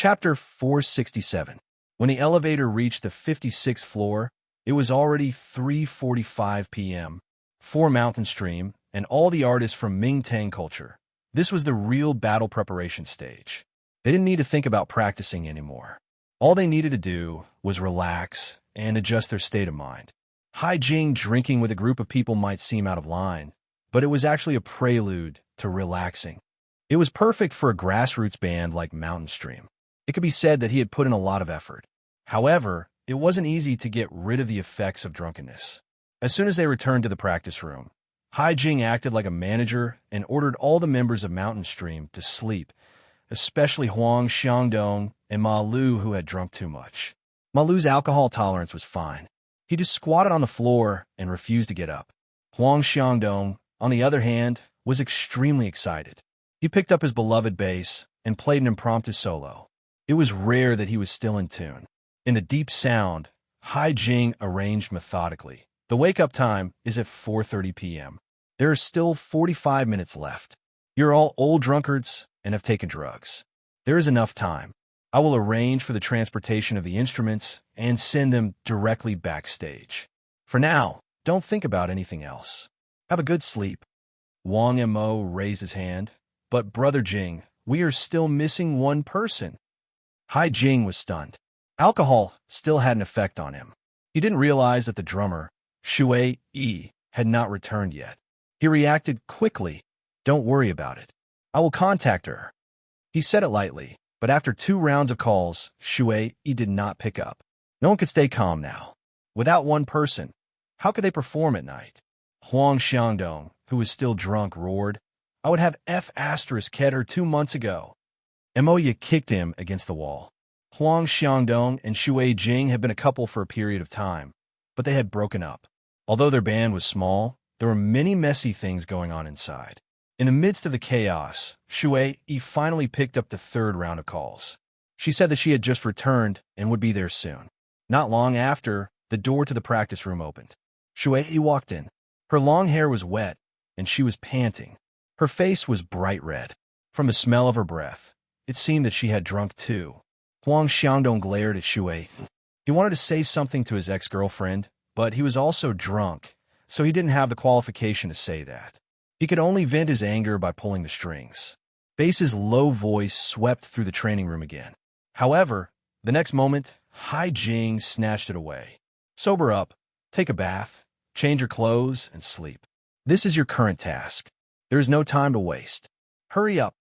Chapter 467. When the elevator reached the 56th floor, it was already 3:45 p.m. For Mountain Stream and all the artists from Ming Tang culture, this was the real battle preparation stage. They didn't need to think about practicing anymore. All they needed to do was relax and adjust their state of mind. Hai Jing drinking with a group of people might seem out of line, but it was actually a prelude to relaxing. It was perfect for a grassroots band like Mountain Stream. It could be said that he had put in a lot of effort. However, it wasn't easy to get rid of the effects of drunkenness. As soon as they returned to the practice room, Hai Jing acted like a manager and ordered all the members of Mountain Stream to sleep, especially Huang Xiangdong and Ma Lu, who had drunk too much. Ma Lu's alcohol tolerance was fine. He just squatted on the floor and refused to get up. Huang Xiangdong, on the other hand, was extremely excited. He picked up his beloved bass and played an impromptu solo. It was rare that he was still in tune. In the deep sound, Hai Jing arranged methodically. The wake-up time is at 4:30 p.m. There are still 45 minutes left. You're all old drunkards and have taken drugs. There is enough time. I will arrange for the transportation of the instruments and send them directly backstage. For now, don't think about anything else. Have a good sleep. Wang Mo raised his hand. But Brother Jing, we are still missing one person. Hai Jing was stunned. Alcohol still had an effect on him. He didn't realize that the drummer, Shui Yi, had not returned yet. He reacted quickly. Don't worry about it. I will contact her. He said it lightly, but after 2 rounds of calls, Shui Yi did not pick up. No one could stay calm now. Without one person, how could they perform at night? Huang Xiangdong, who was still drunk, roared, I would have kept her 2 months ago. Emoya kicked him against the wall. Huang Xiangdong and Shui Jing had been a couple for a period of time, but they had broken up. Although their band was small, there were many messy things going on inside. In the midst of the chaos, Shui Yi finally picked up the 3rd round of calls. She said that she had just returned and would be there soon. Not long after, the door to the practice room opened. Shui Yi walked in. Her long hair was wet, and she was panting. Her face was bright red. From the smell of her breath, it seemed that she had drunk too. Huang Xiangdong glared at Shui. He wanted to say something to his ex-girlfriend, but he was also drunk, so he didn't have the qualification to say that. He could only vent his anger by pulling the strings. Bass's low voice swept through the training room again. However, the next moment, Hai Jing snatched it away. Sober up, take a bath, change your clothes, and sleep. This is your current task. There is no time to waste. Hurry up.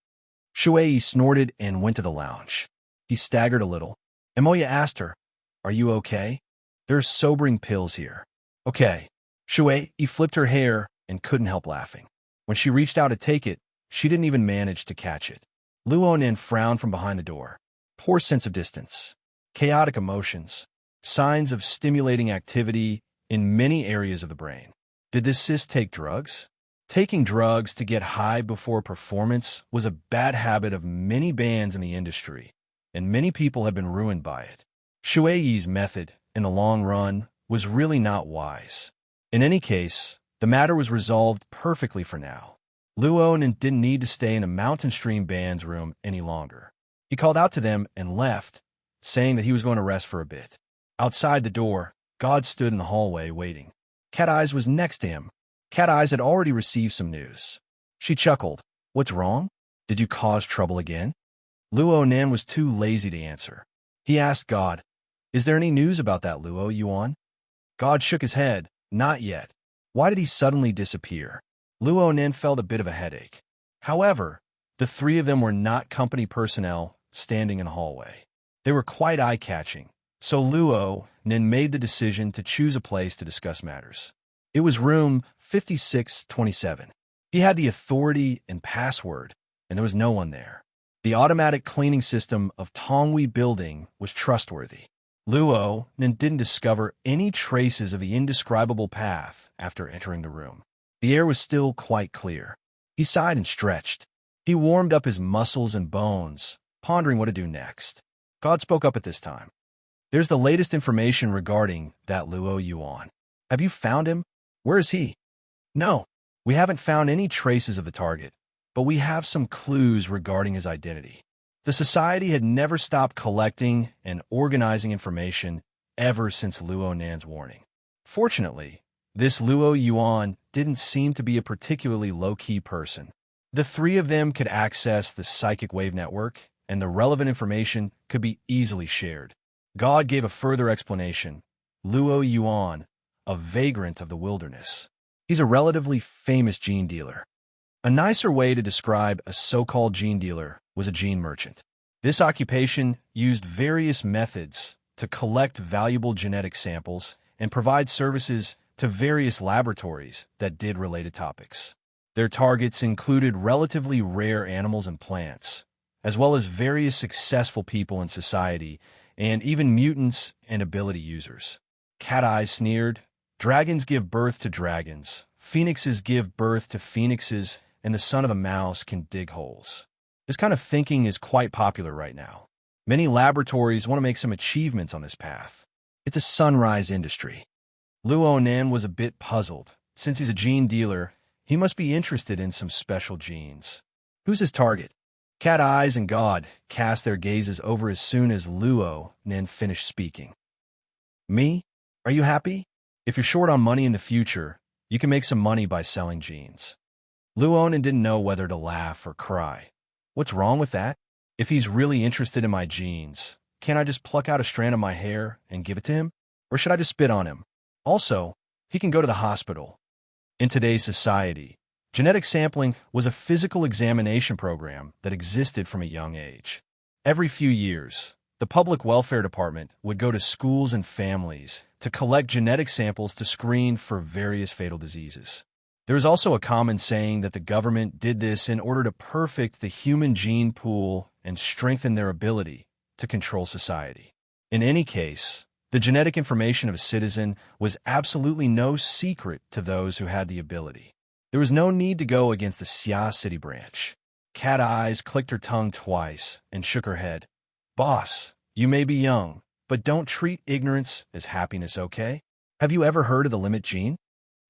Shui snorted and went to the lounge. He staggered a little. Emoya asked her, Are you okay? There are sobering pills here. Okay. Shui flipped her hair and couldn't help laughing. When she reached out to take it, she didn't even manage to catch it. Luonin frowned from behind the door. Poor sense of distance. Chaotic emotions. Signs of stimulating activity in many areas of the brain. Did this sis take drugs? Taking drugs to get high before performance was a bad habit of many bands in the industry, and many people have been ruined by it. Shui's method, in the long run, was really not wise. In any case, the matter was resolved perfectly for now. Luonin didn't need to stay in a Mountain Stream band's room any longer. He called out to them and left, saying that he was going to rest for a bit. Outside the door, God stood in the hallway waiting. Cat Eyes was next to him. Cat Eyes had already received some news. She chuckled. What's wrong? Did you cause trouble again? Luonin was too lazy to answer. He asked God, Is there any news about that Luo Yuan? God shook his head. Not yet. Why did he suddenly disappear? Luonin felt a bit of a headache. However, the 3 of them were not company personnel standing in the hallway. They were quite eye-catching, so Luonin made the decision to choose a place to discuss matters. It was room 5627. He had the authority and password, and there was no one there. The automatic cleaning system of Tongwei Building was trustworthy. Luonin didn't discover any traces of the indescribable path after entering the room. The air was still quite clear. He sighed and stretched. He warmed up his muscles and bones, pondering what to do next. God spoke up at this time. There's the latest information regarding that Luo Yuan. Have you found him? Where is he? No, we haven't found any traces of the target, but we have some clues regarding his identity. The society had never stopped collecting and organizing information ever since Luo Nan's warning. Fortunately, this Luo Yuan didn't seem to be a particularly low-key person. The three of them could access the psychic wave network, and the relevant information could be easily shared. God gave a further explanation. Luo Yuan, a vagrant of the wilderness. He's a relatively famous gene dealer. A nicer way to describe a so-called gene dealer was a gene merchant. This occupation used various methods to collect valuable genetic samples and provide services to various laboratories that did related topics. Their targets included relatively rare animals and plants, as well as various successful people in society, and even mutants and ability users. Cat Eyes sneered, "Dragons give birth to dragons, phoenixes give birth to phoenixes, and the son of a mouse can dig holes." This kind of thinking is quite popular right now. Many laboratories want to make some achievements on this path. It's a sunrise industry. Luo Nan was a bit puzzled. Since he's a gene dealer, he must be interested in some special genes. Who's his target? Cat Eyes and God cast their gazes over as soon as Luo Nan finished speaking. Me? Are you happy? If you're short on money in the future, you can make some money by selling genes. Luo Nan didn't know whether to laugh or cry. What's wrong with that? If he's really interested in my genes, can't I just pluck out a strand of my hair and give it to him? Or should I just spit on him? Also, he can go to the hospital. In today's society, genetic sampling was a physical examination program that existed from a young age. Every few years, the Public Welfare Department would go to schools and families to collect genetic samples to screen for various fatal diseases. There is also a common saying that the government did this in order to perfect the human gene pool and strengthen their ability to control society. In any case, the genetic information of a citizen was absolutely no secret to those who had the ability. There was no need to go against the Xia City branch. Cat Eyes clicked her tongue twice and shook her head. "Boss, you may be young, but don't treat ignorance as happiness, okay? Have you ever heard of the limit gene?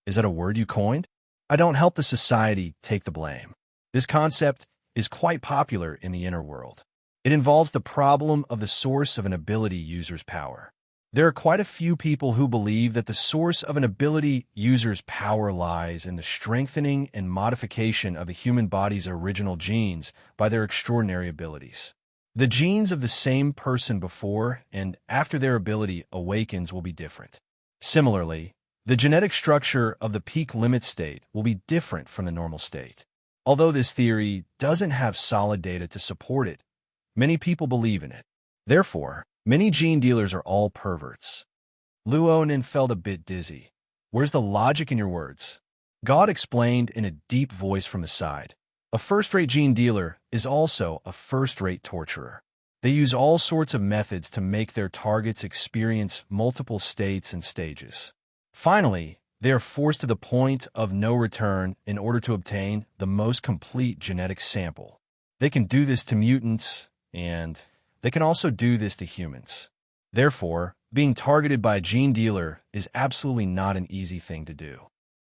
Is that a word you coined? I don't help the society take the blame. This concept is quite popular in the inner world. It involves the problem of the source of an ability user's power. There are quite a few people who believe that the source of an ability user's power lies in the strengthening and modification of the human body's original genes by their extraordinary abilities. The genes of the same person before and after their ability awakens will be different. Similarly, the genetic structure of the peak limit state will be different from the normal state. Although this theory doesn't have solid data to support it, many people believe in it. Therefore, many gene dealers are all perverts. Luo Nan felt a bit dizzy. Where's the logic in your words? God explained in a deep voice from the side. A first-rate gene dealer is also a first-rate torturer. They use all sorts of methods to make their targets experience multiple states and stages. Finally, they are forced to the point of no return in order to obtain the most complete genetic sample. They can do this to mutants, and they can also do this to humans. Therefore, being targeted by a gene dealer is absolutely not an easy thing to do.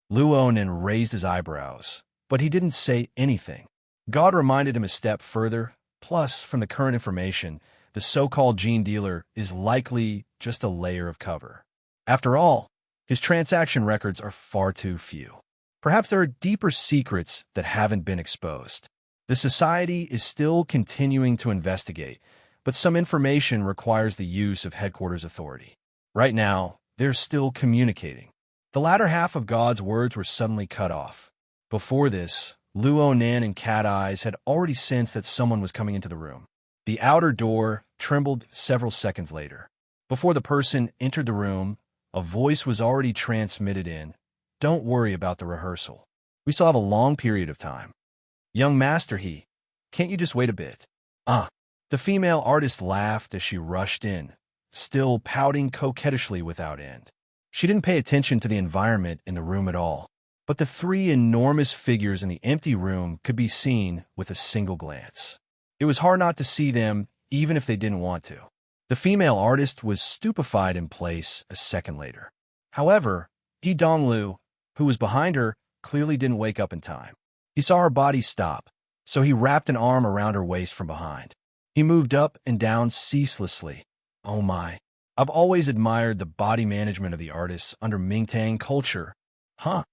Luo Nan raised his eyebrows, but he didn't say anything. God reminded him a step further. Plus, from the current information, the so-called gene dealer is likely just a layer of cover. After all, his transaction records are far too few. Perhaps there are deeper secrets that haven't been exposed. The society is still continuing to investigate, but some information requires the use of headquarters authority. Right now, they're still communicating. The latter half of God's words were suddenly cut off. Before this, Luo Nan and Cat Eyes had already sensed that someone was coming into the room. The outer door trembled several seconds later. Before the person entered the room, a voice was already transmitted in. "Don't worry about the rehearsal. We still have a long period of time. Young master, can't you just wait a bit?" The female artist laughed as she rushed in, still pouting coquettishly without end. She didn't pay attention to the environment in the room at all, but the three enormous figures in the empty room could be seen with a single glance. It was hard not to see them, even if they didn't want to. The female artist was stupefied in place a second later. However, He Donglu, who was behind her, clearly didn't wake up in time. He saw her body stop, so he wrapped an arm around her waist from behind. He moved up and down ceaselessly. Oh my. I've always admired the body management of the artists under Ming-Tang culture. Huh.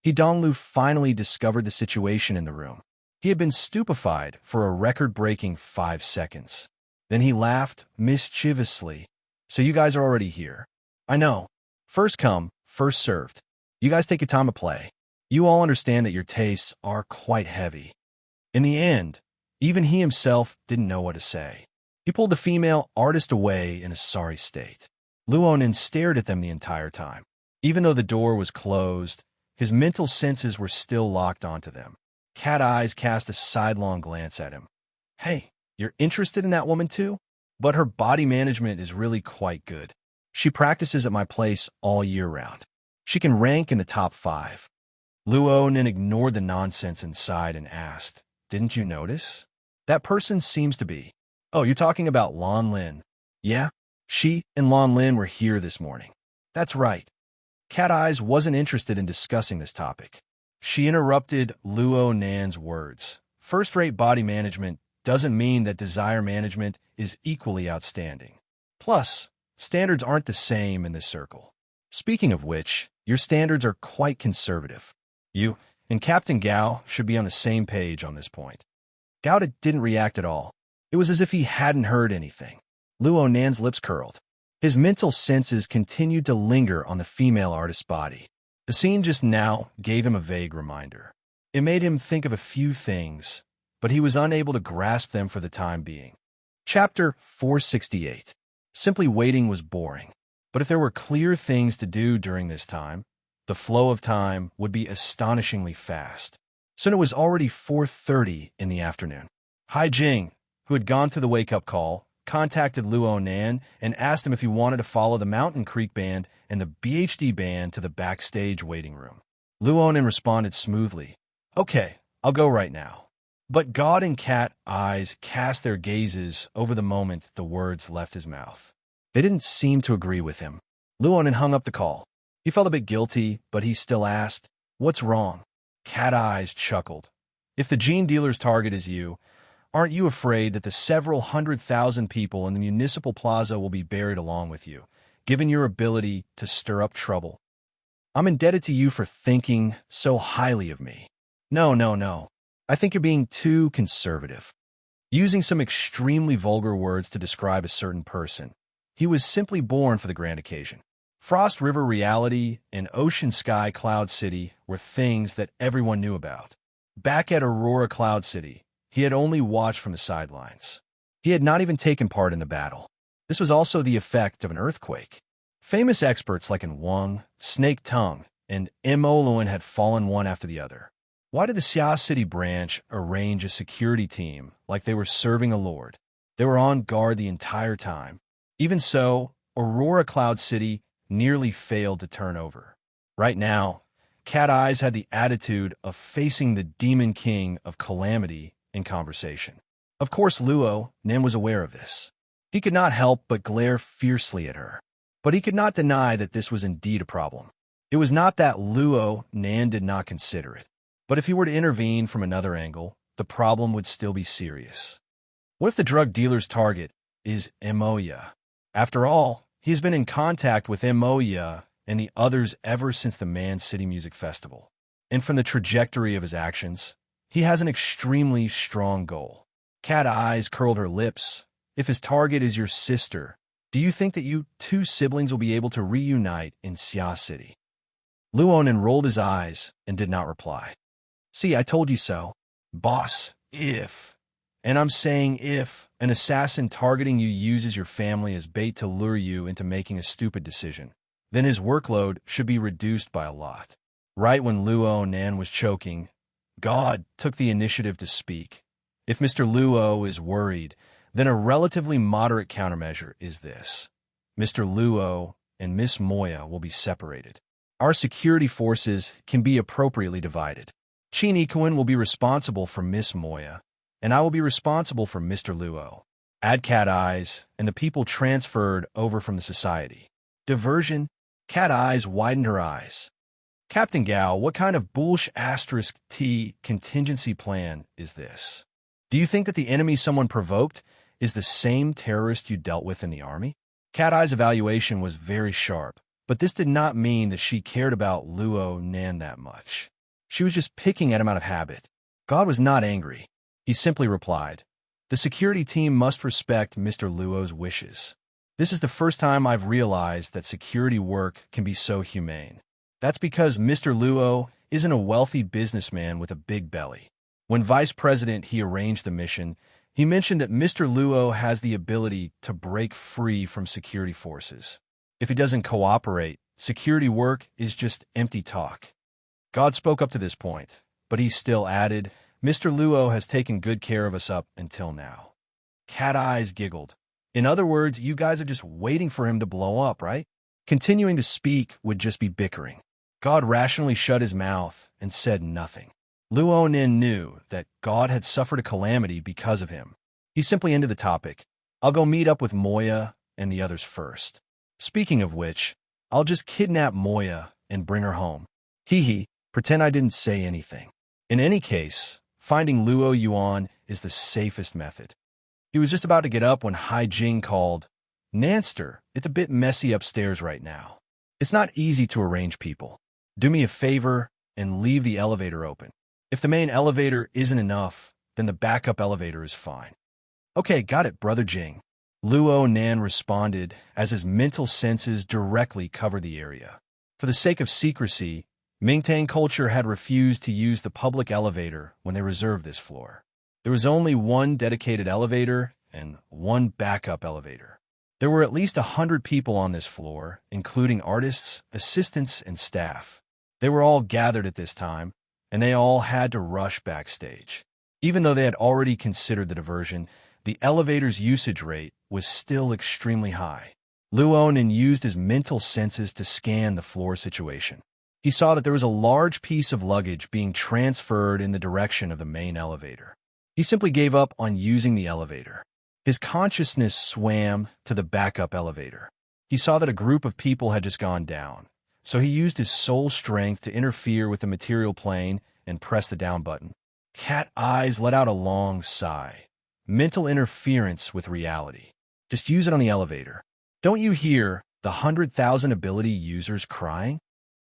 Donglu finally discovered the situation in the room. He had been stupefied for a record-breaking 5 seconds. Then he laughed mischievously. So you guys are already here. I know. First come, first served. You guys take your time to play. You all understand that your tastes are quite heavy. In the end, even he himself didn't know what to say. He pulled the female artist away in a sorry state. Luonin stared at them the entire time. Even though the door was closed, his mental senses were still locked onto them. Cat Eyes cast a sidelong glance at him. Hey, you're interested in that woman too? But her body management is really quite good. She practices at my place all year round. She can rank in the top 5. Luonin ignored the nonsense inside and asked, Didn't you notice? That person seems to be. Oh, you're talking about Lan Lin. Yeah, she and Lan Lin were here this morning. That's right. Cat Eyes wasn't interested in discussing this topic. She interrupted Luonan's words. First-rate body management doesn't mean that desire management is equally outstanding. Plus, standards aren't the same in this circle. Speaking of which, your standards are quite conservative. You and Captain Gao should be on the same page on this point. Gao didn't react at all. It was as if he hadn't heard anything. Luonan's lips curled. His mental senses continued to linger on the female artist's body. The scene just now gave him a vague reminder. It made him think of a few things, but he was unable to grasp them for the time being. Chapter 468. Simply waiting was boring. But if there were clear things to do during this time, the flow of time would be astonishingly fast. Soon it was already 4:30 in the afternoon. Hai Jing, who had gone through the wake-up call, contacted Luonan and asked him if he wanted to follow the Mountain Creek Band and the BHD Band to the backstage waiting room. Luonan responded smoothly, Okay, I'll go right now. But God and Cat Eyes cast their gazes over the moment the words left his mouth. They didn't seem to agree with him. Luonan hung up the call. He felt a bit guilty, but he still asked, What's wrong? Cat Eyes chuckled. If the gene dealer's target is you, aren't you afraid that the several 100,000 people in the municipal plaza will be buried along with you, given your ability to stir up trouble? I'm indebted to you for thinking so highly of me. No. I think you're being too conservative. Using some extremely vulgar words to describe a certain person, he was simply born for the grand occasion. Frost River Reality and Ocean Sky Cloud City were things that everyone knew about. Back at Aurora Cloud City, he had only watched from the sidelines. He had not even taken part in the battle. This was also the effect of an earthquake. Famous experts like Wang, Snake Tongue, and Imoluan had fallen one after the other. Why did the Xia City branch arrange a security team like they were serving a lord? They were on guard the entire time. Even so, Aurora Cloud City nearly failed to turn over. Right now, Cat Eyes had the attitude of facing the Demon King of Calamity in conversation. Of course, Luonan was aware of this. He could not help but glare fiercely at her. But he could not deny that this was indeed a problem. It was not that Luonan did not consider it. But if he were to intervene from another angle, the problem would still be serious. What if the drug dealer's target is Emoya? After all, he has been in contact with Emoya and the others ever since the Man City Music Festival. And from the trajectory of his actions, he has an extremely strong goal. Cat Eyes curled her lips. If his target is your sister, do you think that you two siblings will be able to reunite in Xia City? Luonan rolled his eyes and did not reply. See, I told you so. Boss, if, and I'm saying if, an assassin targeting you uses your family as bait to lure you into making a stupid decision, then his workload should be reduced by a lot. Right when Luonan was choking, God took the initiative to speak. If Mr. Luo is worried, then a relatively moderate countermeasure is this. Mr. Luo and Miss Moya will be separated. Our security forces can be appropriately divided. Chin Ikuan will be responsible for Miss Moya, and I will be responsible for Mr. Luo. Add Cat Eyes, and the people transferred over from the society. Diversion. Cat Eyes widened her eyes. Captain Gao, what kind of **T contingency plan is this? Do you think that the enemy someone provoked is the same terrorist you dealt with in the army? Cat Eye's evaluation was very sharp, but this did not mean that she cared about Luo Nan that much. She was just picking at him out of habit. God was not angry. He simply replied, "The security team must respect Mr. Luo's wishes. This is the first time I've realized that security work can be so humane. That's because Mr. Luo isn't a wealthy businessman with a big belly. When Vice President he arranged the mission, he mentioned that Mr. Luo has the ability to break free from security forces. If he doesn't cooperate, security work is just empty talk." God spoke up to this point, but he still added, "Mr. Luo has taken good care of us up until now." Cat Eyes giggled. "In other words, you guys are just waiting for him to blow up, right? Continuing to speak would just be bickering." God rationally shut his mouth and said nothing. Luo Nin knew that God had suffered a calamity because of him. He simply ended the topic. "I'll go meet up with Moya and the others first. Speaking of which, I'll just kidnap Moya and bring her home. Hee hee, pretend I didn't say anything. In any case, finding Luo Yuan is the safest method." He was just about to get up when Hai Jing called, "Nanster, it's a bit messy upstairs right now. It's not easy to arrange people. Do me a favor and leave the elevator open. If the main elevator isn't enough, then the backup elevator is fine." "Okay, got it, Brother Jing." Luo Nan responded as his mental senses directly covered the area. For the sake of secrecy, Mingtang culture had refused to use the public elevator when they reserved this floor. There was only one dedicated elevator and one backup elevator. There were at least 100 people on this floor, including artists, assistants, and staff. They were all gathered at this time, and they all had to rush backstage. Even though they had already considered the diversion, the elevator's usage rate was still extremely high. Luonin used his mental senses to scan the floor situation. He saw that there was a large piece of luggage being transferred in the direction of the main elevator. He simply gave up on using the elevator. His consciousness swam to the backup elevator. He saw that a group of people had just gone down, so he used his soul strength to interfere with the material plane and press the down button. Cat Eyes let out a long sigh. Mental interference with reality. Just use it on the elevator. Don't you hear the 100,000 ability users crying?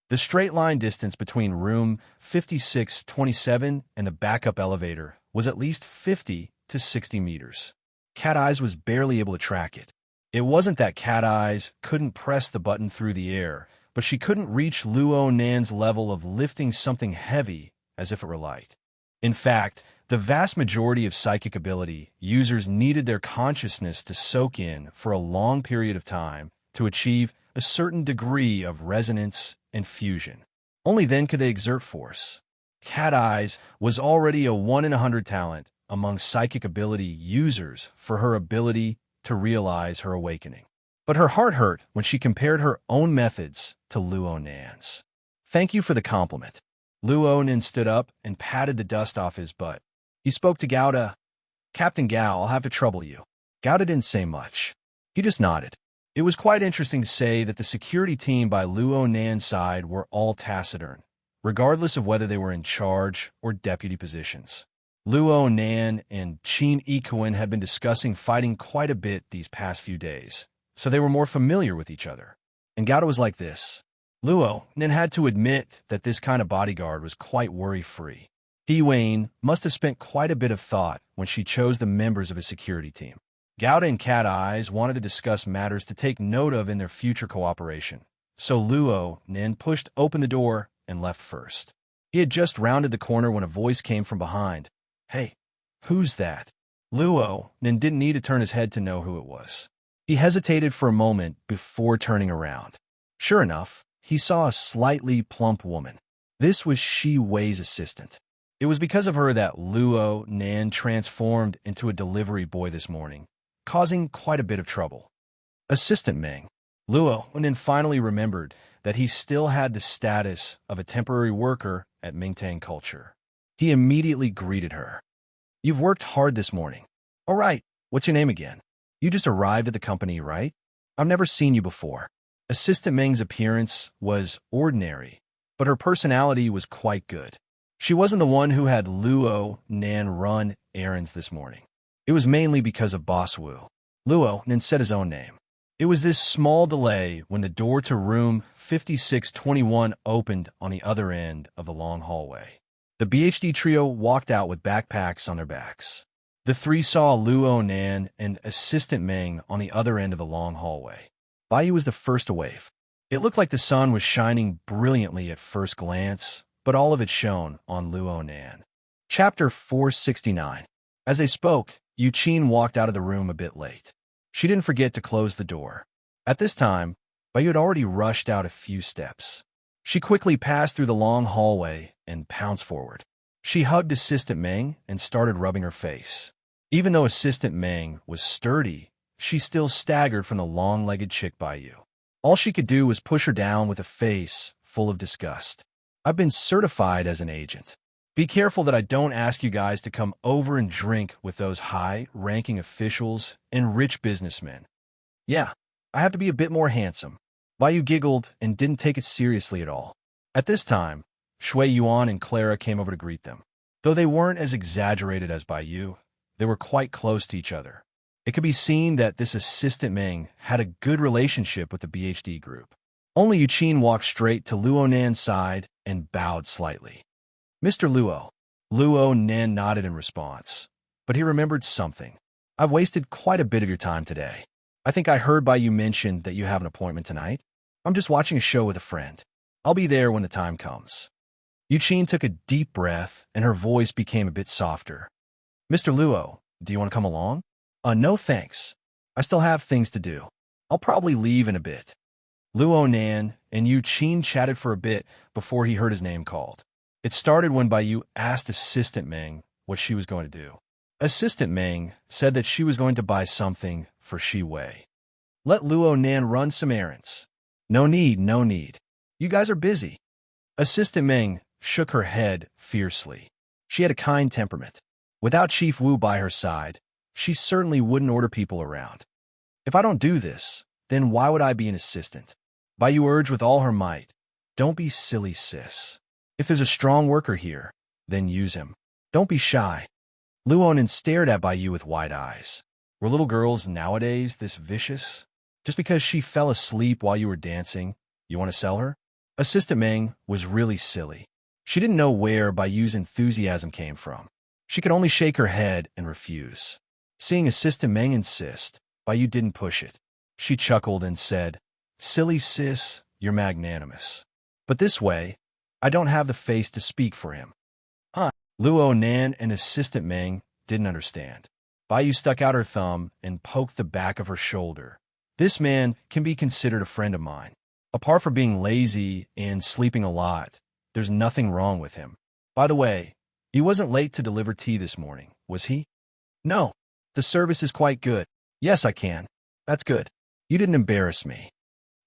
The straight line distance between room 5627 and the backup elevator was at least 50 to 60 meters. Cat Eyes was barely able to track it. It wasn't that Cat Eyes couldn't press the button through the air, but she couldn't reach Luo Nan's level of lifting something heavy as if it were light. In fact, the vast majority of psychic ability users needed their consciousness to soak in for a long period of time to achieve a certain degree of resonance and fusion. Only then could they exert force. Cat Eyes was already a 1 in 100 talent among psychic ability users for her ability to realize her awakening. But her heart hurt when she compared her own methods to Luo Nan's. "Thank you for the compliment." Luo Nan stood up and patted the dust off his butt. He spoke to Gauda. "Captain Gao, I'll have to trouble you." Gauda didn't say much. He just nodded. It was quite interesting to say that the security team by Luo Nan's side were all taciturn, regardless of whether they were in charge or deputy positions. Luo Nan and Qin Ikuan had been discussing fighting quite a bit these past few days, so they were more familiar with each other. And Gauda was like this. Luo Nan had to admit that this kind of bodyguard was quite worry-free. He Wayne must have spent quite a bit of thought when she chose the members of his security team. Gauda and Cat Eyes wanted to discuss matters to take note of in their future cooperation, so Luo Nan pushed open the door and left first. He had just rounded the corner when a voice came from behind. "Hey, who's that?" Luo Nan didn't need to turn his head to know who it was. He hesitated for a moment before turning around. Sure enough, he saw a slightly plump woman. This was Shi Wei's assistant. It was because of her that Luo Nan transformed into a delivery boy this morning, causing quite a bit of trouble. Assistant Meng. Luo Nan finally remembered that he still had the status of a temporary worker at Mingtang culture. He immediately greeted her. "You've worked hard this morning. All right, what's your name again? You just arrived at the company, right? I've never seen you before." Assistant Meng's appearance was ordinary, but her personality was quite good. She wasn't the one who had Luo Nan run errands this morning. It was mainly because of Boss Wu. Luo then said his own name. It was this small delay when the door to room 5621 opened on the other end of the long hallway. The BHD trio walked out with backpacks on their backs. The three saw Luo Nan and Assistant Meng on the other end of the long hallway. Baiyu was the first to wave. It looked like the sun was shining brilliantly at first glance, but all of it shone on Luo Nan. Chapter 469. As they spoke, Yu Qin walked out of the room a bit late. She didn't forget to close the door. At this time, Baiyu had already rushed out a few steps. She quickly passed through the long hallway and pounced forward. She hugged Assistant Meng and started rubbing her face. Even though Assistant Meng was sturdy, she still staggered from the long-legged chick Baiyu. All she could do was push her down with a face full of disgust. I've been certified as an agent. Be careful that I don't ask you guys to come over and drink with those high-ranking officials and rich businessmen. Yeah, I have to be a bit more handsome. Baiyu giggled and didn't take it seriously at all. At this time, Shui Yuan and Clara came over to greet them. Though they weren't as exaggerated as Baiyu, they were quite close to each other. It could be seen that this Assistant Meng had a good relationship with the BHD group. Only Yu Qin walked straight to Luo Nan's side and bowed slightly. Mr. Luo. Luo Nan nodded in response, but he remembered something. I've wasted quite a bit of your time today. I think I heard Baiyu mention that you have an appointment tonight. I'm just watching a show with a friend. I'll be there when the time comes. Yu Qin took a deep breath, and her voice became a bit softer. Mr. Luo, do you want to come along? No thanks. I still have things to do. I'll probably leave in a bit. Luo Nan and Yu Qin chatted for a bit before he heard his name called. It started when Baiyu asked Assistant Meng what she was going to do. Assistant Meng said that she was going to buy something for Shi Wei. Let Luo Nan run some errands. No need, no need. You guys are busy. Assistant Meng shook her head fiercely. She had a kind temperament. Without Chief Wu by her side, she certainly wouldn't order people around. If I don't do this, then why would I be an assistant? Baiyu urged with all her might. Don't be silly, sis. If there's a strong worker here, then use him. Don't be shy. Luonan stared at Baiyu with wide eyes. Were little girls nowadays this vicious? Just because she fell asleep while you were dancing, you want to sell her? Assistant Meng was really silly. She didn't know where Baiyu's enthusiasm came from. She could only shake her head and refuse. Seeing Assistant Meng insist, Baiyu didn't push it. She chuckled and said, Silly sis, you're magnanimous. But this way, I don't have the face to speak for him. Huh? Luo Nan and Assistant Meng didn't understand. Baiyu stuck out her thumb and poked the back of her shoulder. This man can be considered a friend of mine. Apart from being lazy and sleeping a lot, there's nothing wrong with him. By the way, he wasn't late to deliver tea this morning, was he? No. The service is quite good. Yes, I can. That's good. You didn't embarrass me.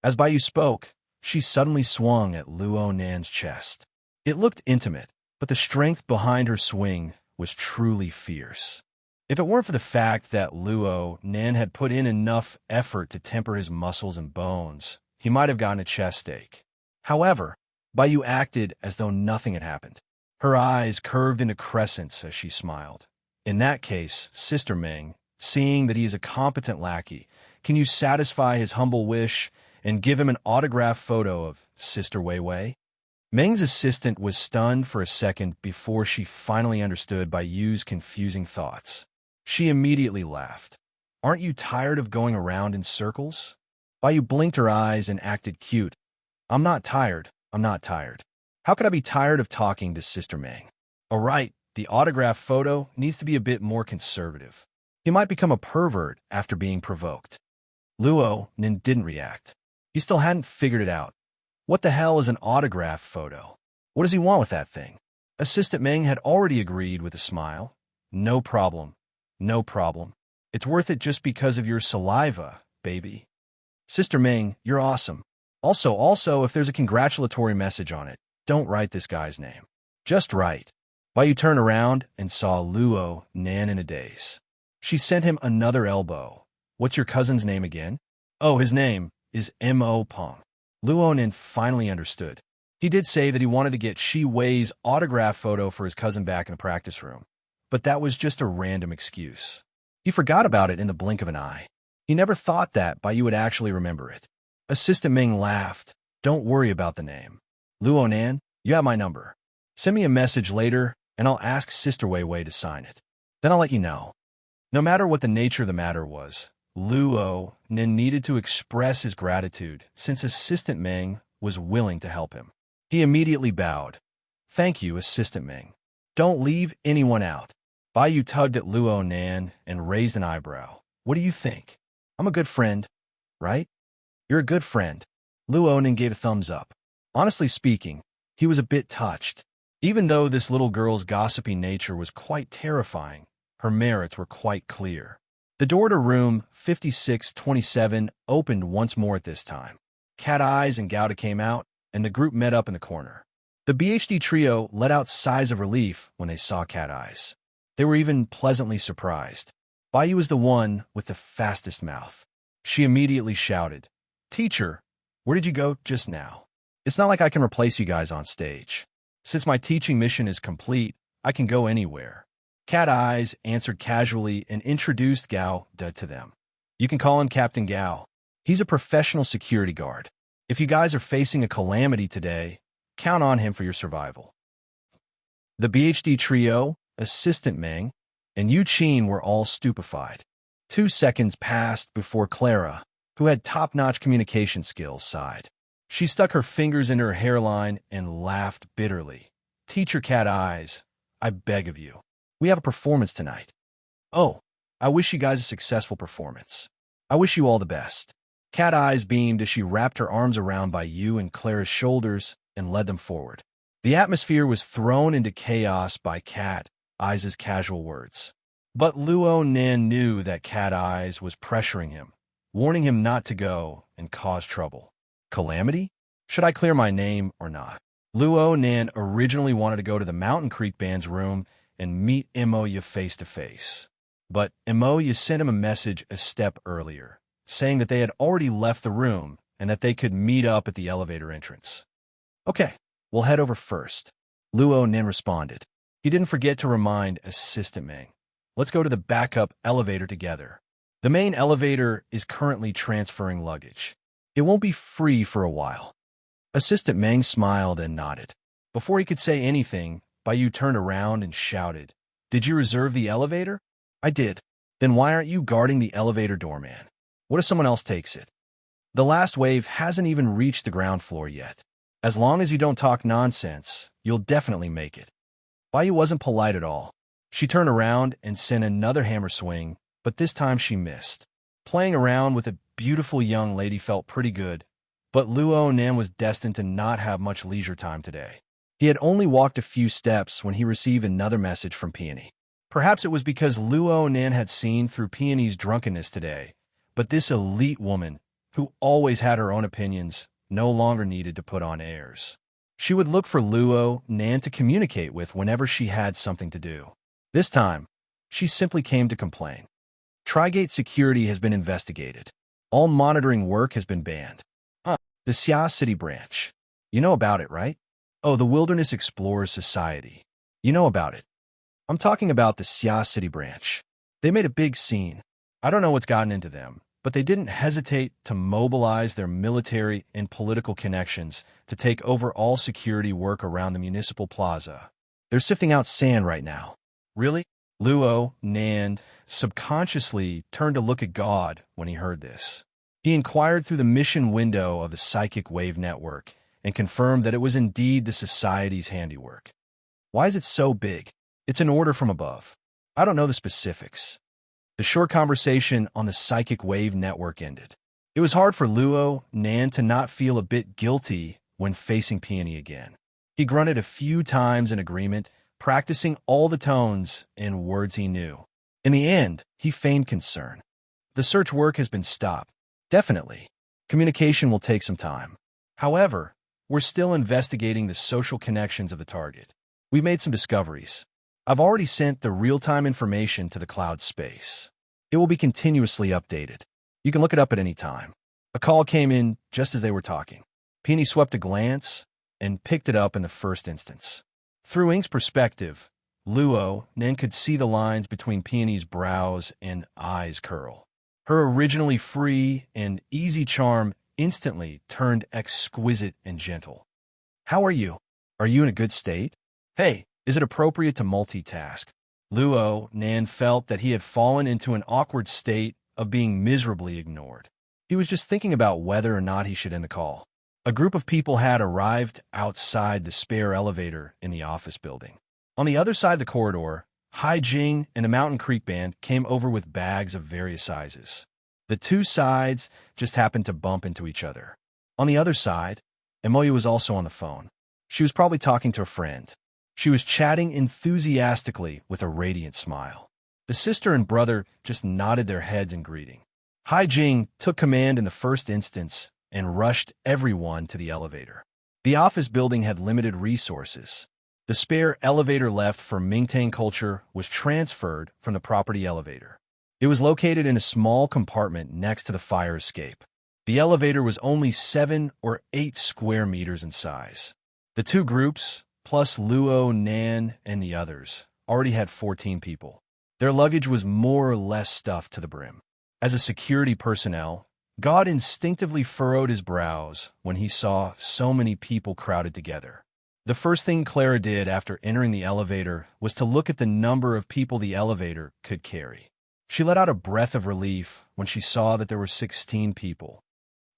As Baiyu spoke, she suddenly swung at Luo Nan's chest. It looked intimate, but the strength behind her swing was truly fierce. If it weren't for the fact that Luo Nan had put in enough effort to temper his muscles and bones, he might have gotten a chest ache. However, Baiyu acted as though nothing had happened. Her eyes curved into crescents as she smiled. In that case, Sister Meng, seeing that he is a competent lackey, can you satisfy his humble wish and give him an autographed photo of Sister Wei Wei? Meng's assistant was stunned for a second before she finally understood Baiyu's confusing thoughts. She immediately laughed. Aren't you tired of going around in circles? Baiyu blinked her eyes and acted cute. I'm not tired. I'm not tired. How could I be tired of talking to Sister Meng? All right, the autograph photo needs to be a bit more conservative. He might become a pervert after being provoked. Luo Nin didn't react. He still hadn't figured it out. What the hell is an autograph photo? What does he want with that thing? Assistant Meng had already agreed with a smile. No problem. No problem. It's worth it just because of your saliva, baby. Sister Meng, you're awesome. Also, if there's a congratulatory message on it, don't write this guy's name. Just write. Baiyu turned around and saw Luo Nan in a daze. She sent him another elbow. What's your cousin's name again? Oh, his name is M.O. Peng. Luo Nan finally understood. He did say that he wanted to get Shi Wei's autograph photo for his cousin back in the practice room, but that was just a random excuse. He forgot about it in the blink of an eye. He never thought that Bai would actually remember it. Assistant Ming laughed. Don't worry about the name. Luo Nan, you have my number. Send me a message later, and I'll ask Sister Wei Wei to sign it. Then I'll let you know. No matter what the nature of the matter was, Luo Nan needed to express his gratitude since Assistant Ming was willing to help him. He immediately bowed. Thank you, Assistant Ming. Don't leave anyone out. Bai tugged at Luo Nan and raised an eyebrow. What do you think? I'm a good friend, right? You're a good friend. Luo Nan gave a thumbs up. Honestly speaking, he was a bit touched. Even though this little girl's gossipy nature was quite terrifying, her merits were quite clear. The door to room 5627 opened once more at this time. Cat Eyes and Gouda came out, and the group met up in the corner. The BHD trio let out sighs of relief when they saw Cat Eyes. They were even pleasantly surprised. Bai was the one with the fastest mouth. She immediately shouted, Teacher, where did you go just now? It's not like I can replace you guys on stage. Since my teaching mission is complete, I can go anywhere. Cat Eyes answered casually and introduced Gao to them. You can call him Captain Gao. He's a professional security guard. If you guys are facing a calamity today, count on him for your survival. The BHD trio, Assistant Ming, and Yu Qin were all stupefied. 2 seconds passed before Clara, who had top-notch communication skills, sighed. She stuck her fingers into her hairline and laughed bitterly. Teacher Cat Eyes, I beg of you. We have a performance tonight. Oh, I wish you guys a successful performance. I wish you all the best. Cat Eyes beamed as she wrapped her arms around Bai and Clara's shoulders and led them forward. The atmosphere was thrown into chaos by Cat Eyes' casual words. But Luo Nan knew that Cat Eyes was pressuring him, warning him not to go and cause trouble. Calamity? Should I clear my name or not? Luo Nan originally wanted to go to the Mountain Creek Band's room and meet Imoya face-to-face. But Imoya sent him a message a step earlier, saying that they had already left the room and that they could meet up at the elevator entrance. Okay, we'll head over first. Luo Nan responded. He didn't forget to remind Assistant Ming. Let's go to the backup elevator together. The main elevator is currently transferring luggage. It won't be free for a while. Assistant Meng smiled and nodded. Before he could say anything, Bai turned around and shouted, Did you reserve the elevator? I did. Then why aren't you guarding the elevator doorman? What if someone else takes it? The last wave hasn't even reached the ground floor yet. As long as you don't talk nonsense, you'll definitely make it. Bai wasn't polite at all. She turned around and sent another hammer swing, but this time she missed. Playing around with a beautiful young lady felt pretty good, but Luo Nan was destined to not have much leisure time today. He had only walked a few steps when he received another message from Peony. Perhaps it was because Luo Nan had seen through Peony's drunkenness today, but this elite woman, who always had her own opinions, no longer needed to put on airs. She would look for Luo Nan to communicate with whenever she had something to do. This time, she simply came to complain. Trigate security has been investigated. All monitoring work has been banned. The Xia City branch. You know about it, right? Oh, the Wilderness Explorers Society. You know about it. I'm talking about the Xia City branch. They made a big scene. I don't know what's gotten into them, but they didn't hesitate to mobilize their military and political connections to take over all security work around the municipal plaza. They're sifting out sand right now. Really? Luo Nan subconsciously turned to look at God when he heard this. He inquired through the mission window of the Psychic Wave Network and confirmed that it was indeed the Society's handiwork. Why is it so big? It's an order from above. I don't know the specifics. The short conversation on the Psychic Wave Network ended. It was hard for Luo Nan to not feel a bit guilty when facing Peony again. He grunted a few times in agreement, practicing all the tones and words he knew. In the end, he feigned concern. The search work has been stopped. Definitely. Communication will take some time. However, we're still investigating the social connections of the target. We've made some discoveries. I've already sent the real-time information to the cloud space. It will be continuously updated. You can look it up at any time. A call came in just as they were talking. Peony swept a glance and picked it up in the first instance. Through Ink's perspective, Luo Nen could see the lines between Peony's brows and eyes curl. Her originally free and easy charm instantly turned exquisite and gentle. "How are you? Are you in a good state? Hey, is it appropriate to multitask?" Luo Nan felt that he had fallen into an awkward state of being miserably ignored. He was just thinking about whether or not he should end the call. A group of people had arrived outside the spare elevator in the office building. On the other side of the corridor, Hai Jing and the Mountain Creek Band came over with bags of various sizes. The two sides just happened to bump into each other. On the other side, Emoya was also on the phone. She was probably talking to a friend. She was chatting enthusiastically with a radiant smile. The sister and brother just nodded their heads in greeting. Hai Jing took command in the first instance and rushed everyone to the elevator. The office building had limited resources. The spare elevator left for Mingtang culture was transferred from the property elevator. It was located in a small compartment next to the fire escape. The elevator was only 7 or 8 square meters in size. The two groups, plus Luo, Nan, and the others, already had 14 people. Their luggage was more or less stuffed to the brim. As a security personnel, God instinctively furrowed his brows when he saw so many people crowded together. The first thing Clara did after entering the elevator was to look at the number of people the elevator could carry. She let out a breath of relief when she saw that there were 16 people.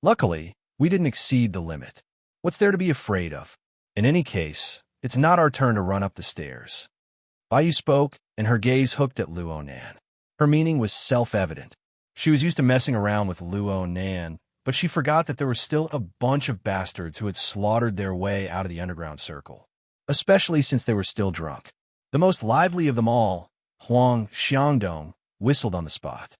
Luckily, we didn't exceed the limit. What's there to be afraid of? In any case, it's not our turn to run up the stairs. Bayu spoke, and her gaze hooked at Luo Nan. Her meaning was self-evident. She was used to messing around with Luo Nan, but she forgot that there were still a bunch of bastards who had slaughtered their way out of the underground circle, especially since they were still drunk. The most lively of them all, Huang Xiangdong, whistled on the spot.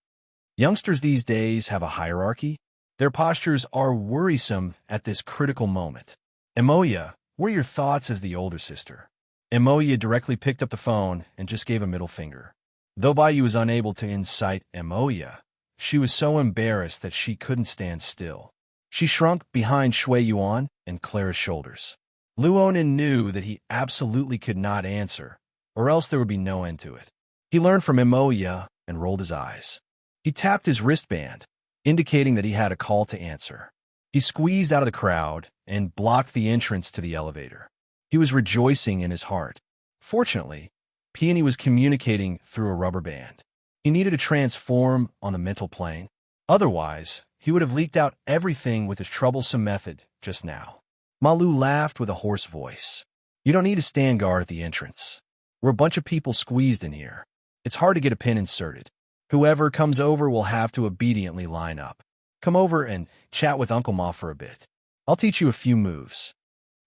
Youngsters these days have a hierarchy. Their postures are worrisome at this critical moment. Emoya, what are your thoughts as the older sister? Emoya directly picked up the phone and just gave a middle finger. Though Bayu was unable to incite Emoya, she was so embarrassed that she couldn't stand still. She shrunk behind Shui Yuan and Clara's shoulders. Luonin knew that he absolutely could not answer, or else there would be no end to it. He learned from Emoya and rolled his eyes. He tapped his wristband, indicating that he had a call to answer. He squeezed out of the crowd and blocked the entrance to the elevator. He was rejoicing in his heart. Fortunately, Peony was communicating through a rubber band. He needed to transform on the mental plane. Otherwise, he would have leaked out everything with his troublesome method just now. Malu laughed with a hoarse voice. "You don't need to stand guard at the entrance. We're a bunch of people squeezed in here. It's hard to get a pin inserted. Whoever comes over will have to obediently line up. Come over and chat with Uncle Ma for a bit. I'll teach you a few moves."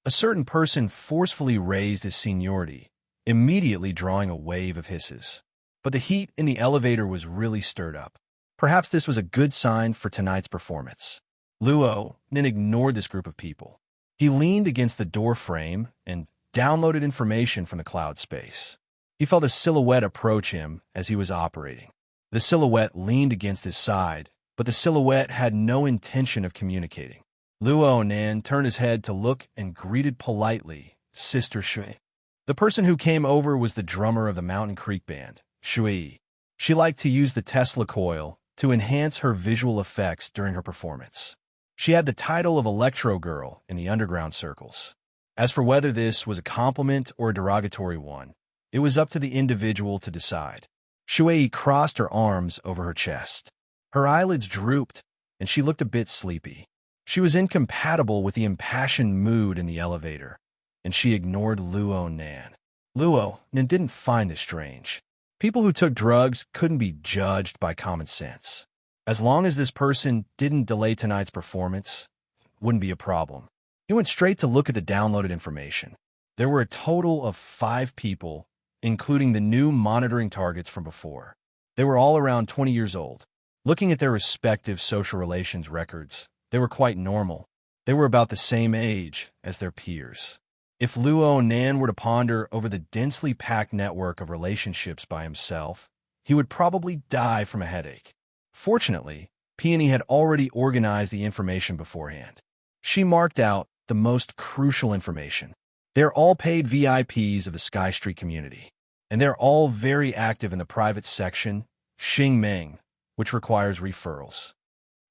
A certain person forcefully raised his seniority, immediately drawing a wave of hisses. But the heat in the elevator was really stirred up. Perhaps this was a good sign for tonight's performance. Luo then ignored this group of people. He leaned against the door frame and downloaded information from the cloud space. He felt a silhouette approach him as he was operating. The silhouette leaned against his side, but the silhouette had no intention of communicating. Luo Nan turned his head to look and greeted politely Sister Shui. The person who came over was the drummer of the Mountain Creek Band, Shui. She liked to use the Tesla coil to enhance her visual effects during her performance. She had the title of Electro Girl in the underground circles. As for whether this was a compliment or a derogatory one, it was up to the individual to decide. Shui crossed her arms over her chest. Her eyelids drooped, and she looked a bit sleepy. She was incompatible with the impassioned mood in the elevator, and she ignored Luo Nan. Luo Nan didn't find this strange. People who took drugs couldn't be judged by common sense. As long as this person didn't delay tonight's performance, it wouldn't be a problem. He went straight to look at the downloaded information. There were a total of 5 people, including the new monitoring targets from before. They were all around 20 years old. Looking at their respective social relations records, they were quite normal. They were about the same age as their peers. If Luo Nan were to ponder over the densely packed network of relationships by himself, he would probably die from a headache. Fortunately, Peony had already organized the information beforehand. She marked out the most crucial information. They're all paid VIPs of the Sky Street community. and they're all very active in the private section, Xingming, which requires referrals.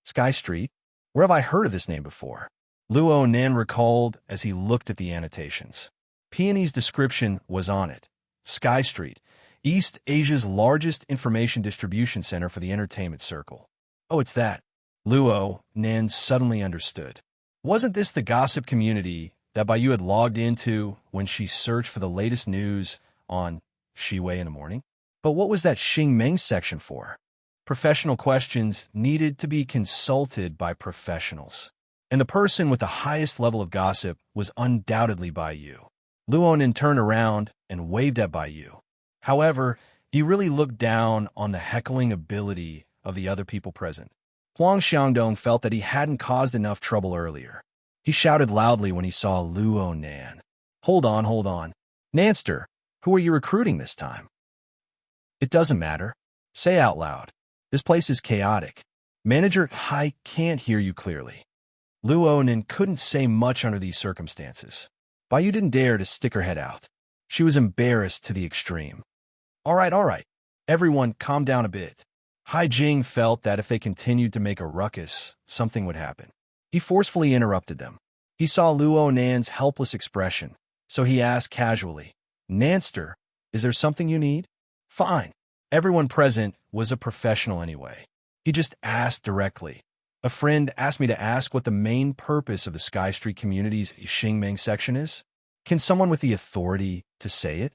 Sky Street? Where have I heard of this name before? Luo Nan recalled as he looked at the annotations. Peony's description was on it. Sky Street, East Asia's largest information distribution center for the entertainment circle. Oh, it's that. Luo Nan suddenly understood. Wasn't this the gossip community that Bai Yu had logged into when she searched for the latest news on Shiwei in the morning? But what was that Xingmeng section for? Professional questions needed to be consulted by professionals. And the person with the highest level of gossip was undoubtedly Bai Yu. Luonan turned around and waved at Bai Yu. However, he really looked down on the heckling ability of the other people present. Huang Xiangdong felt that he hadn't caused enough trouble earlier. He shouted loudly when he saw Luo Nan. Hold on. Nanster, who are you recruiting this time? It doesn't matter. Say out loud. This place is chaotic. Manager Hai can't hear you clearly. Luo Nan couldn't say much under these circumstances. Bai Yu didn't dare to stick her head out. She was embarrassed to the extreme. All right. Everyone calm down a bit. Hai Jing felt that if they continued to make a ruckus, something would happen. He forcefully interrupted them. He saw Luo Nan's helpless expression, so he asked casually, Nanster, is there something you need? Fine. Everyone present was a professional anyway. He just asked directly. A friend asked me to ask what the main purpose of the Sky Street community's Xingmeng section is. Can someone with the authority to say it?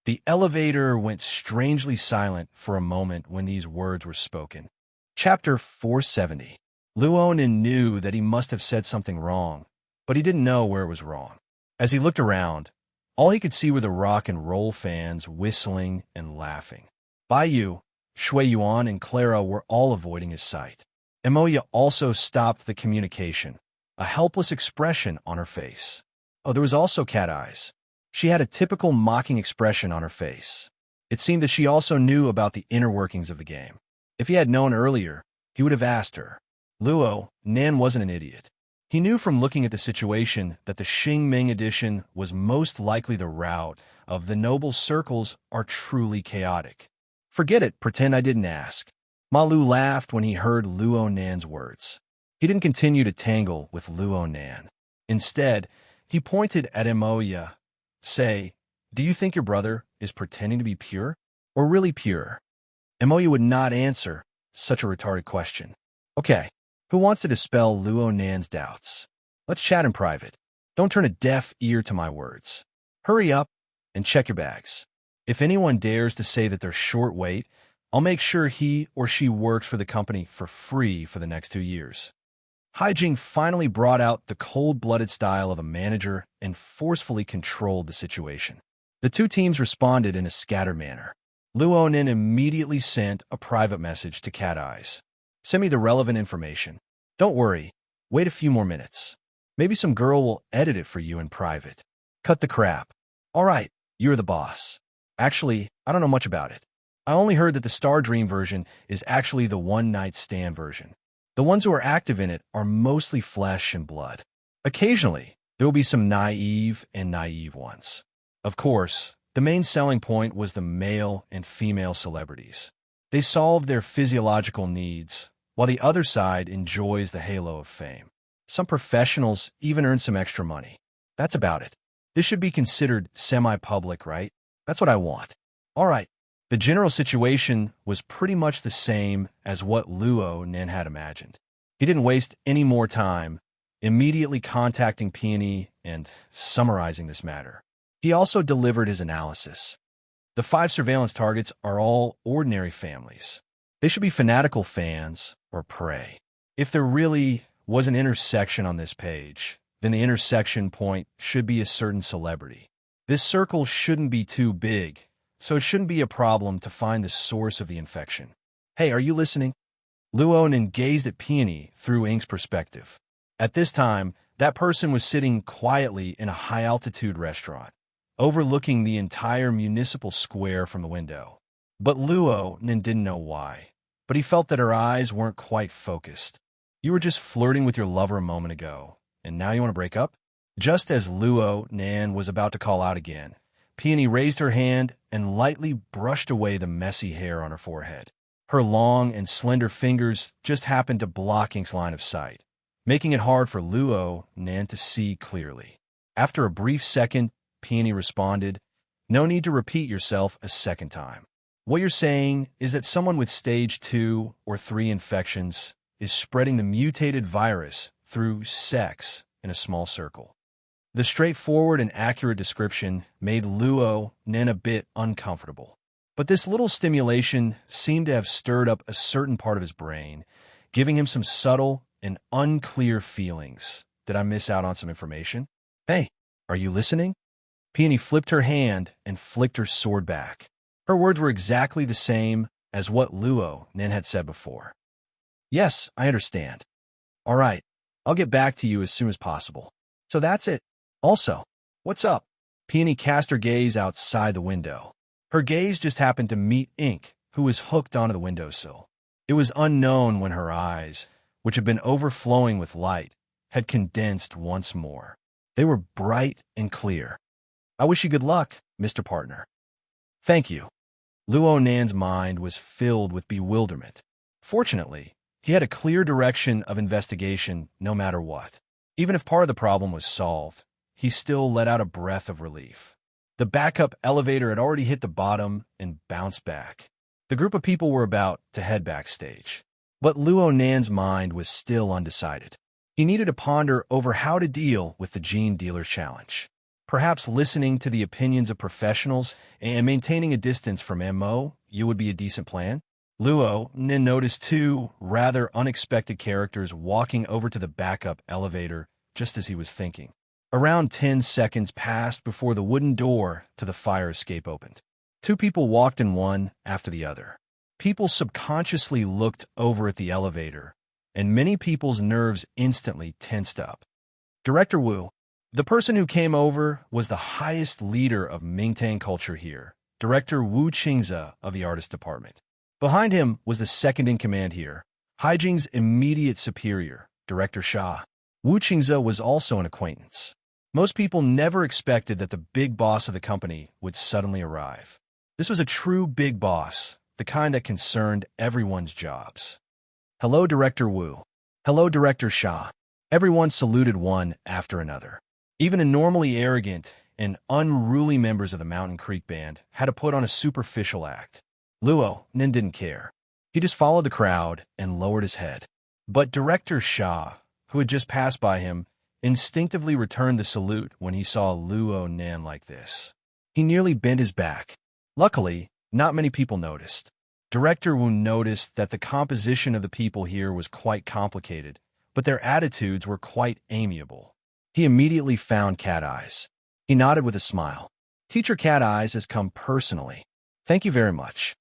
The elevator went strangely silent for a moment when these words were spoken. Chapter 470. Luonan knew that he must have said something wrong, but he didn't know where it was wrong. As he looked around, all he could see were the rock and roll fans whistling and laughing. Bai Yu, Shui Yuan, and Clara were all avoiding his sight. Emoya also stopped the communication, a helpless expression on her face. Oh, there was also Cat Eyes. She had a typical mocking expression on her face. It seemed that she also knew about the inner workings of the game. If he had known earlier, he would have asked her. Luo Nan wasn't an idiot. He knew from looking at the situation that the Xingming edition was most likely the route of the noble circles are truly chaotic. Forget it, pretend I didn't ask. Ma Lu laughed when he heard Luo Nan's words. He didn't continue to tangle with Luo Nan. Instead, he pointed at Emoya. Say, do you think your brother is pretending to be pure or really pure? Emoya would not answer such a retarded question. Okay, who wants to dispel Luo Nan's doubts? Let's chat in private. Don't turn a deaf ear to my words. Hurry up and check your bags. If anyone dares to say that they're short weight, I'll make sure he or she works for the company for free for the next 2 years. Hai Jing finally brought out the cold-blooded style of a manager and forcefully controlled the situation. The two teams responded in a scattered manner. Luo Nan immediately sent a private message to Cat Eyes. Send me the relevant information. Don't worry. Wait a few more minutes. Maybe some girl will edit it for you in private. Cut the crap. All right, you're the boss. Actually, I don't know much about it. I only heard that the Star Dream version is actually the one-night stand version. The ones who are active in it are mostly flesh and blood. Occasionally, there will be some naive ones. Of course, the main selling point was the male and female celebrities. They solve their physiological needs, while the other side enjoys the halo of fame. Some professionals even earn some extra money. That's about it. This should be considered semi-public, right? That's what I want. All right. The general situation was pretty much the same as what Luo Nan had imagined. He didn't waste any more time, immediately contacting Peony and summarizing this matter. He also delivered his analysis. The 5 surveillance targets are all ordinary families. They should be fanatical fans or prey. If there really was an intersection on this page, then the intersection point should be a certain celebrity. This circle shouldn't be too big, so it shouldn't be a problem to find the source of the infection. Hey, are you listening? Luo Nan gazed at Peony through Ink's perspective. At this time, that person was sitting quietly in a high-altitude restaurant, overlooking the entire municipal square from the window. But Luo Nan didn't know why, but he felt that her eyes weren't quite focused. You were just flirting with your lover a moment ago, and now you want to break up? Just as Luo Nan was about to call out again, Peony raised her hand and lightly brushed away the messy hair on her forehead. Her long and slender fingers just happened to block Ink's line of sight, making it hard for Luo Nan to see clearly. After a brief second, Peony responded, "No need to repeat yourself a second time. What you're saying is that someone with stage 2 or 3 infections is spreading the mutated virus through sex in a small circle." The straightforward and accurate description made Luo Nen a bit uncomfortable. But this little stimulation seemed to have stirred up a certain part of his brain, giving him some subtle and unclear feelings. Did I miss out on some information? Hey, are you listening? Peony flipped her hand and flicked her sword back. Her words were exactly the same as what Luo Nen had said before. Yes, I understand. All right, I'll get back to you as soon as possible. So that's it. Also, what's up? Peony cast her gaze outside the window. Her gaze just happened to meet Ink, who was hooked onto the windowsill. It was unknown when her eyes, which had been overflowing with light, had condensed once more. They were bright and clear. I wish you good luck, Mr. Partner. Thank you. Luo Nan's mind was filled with bewilderment. Fortunately, he had a clear direction of investigation no matter what. Even if part of the problem was solved, he still let out a breath of relief. The backup elevator had already hit the bottom and bounced back. The group of people were about to head backstage. But Luo Nan's mind was still undecided. He needed to ponder over how to deal with the gene dealer's challenge. Perhaps listening to the opinions of professionals and maintaining a distance from MO would be a decent plan. Luo Nan noticed 2 rather unexpected characters walking over to the backup elevator just as he was thinking. Around 10 seconds passed before the wooden door to the fire escape opened. 2 people walked in one after the other. People subconsciously looked over at the elevator, and many people's nerves instantly tensed up. Director Wu, the person who came over, was the highest leader of Mingtang culture here, Director Wu Qingze of the artist department. Behind him was the second in command here, Haijing's immediate superior, Director Xia. Wu Qingze was also an acquaintance. Most people never expected that the big boss of the company would suddenly arrive. This was a true big boss, the kind that concerned everyone's jobs. Hello, Director Wu. Hello, Director Xia. Everyone saluted one after another. Even the normally arrogant and unruly members of the Mountain Creek Band had to put on a superficial act. Luo Nen didn't care. He just followed the crowd and lowered his head. But Director Xia, who had just passed by him, instinctively returned the salute when he saw Luo Nan like this. He nearly bent his back. Luckily, not many people noticed. Director Wu noticed that the composition of the people here was quite complicated, but their attitudes were quite amiable. He immediately found Cat Eyes. He nodded with a smile. Teacher Cat Eyes has come personally. Thank you very much.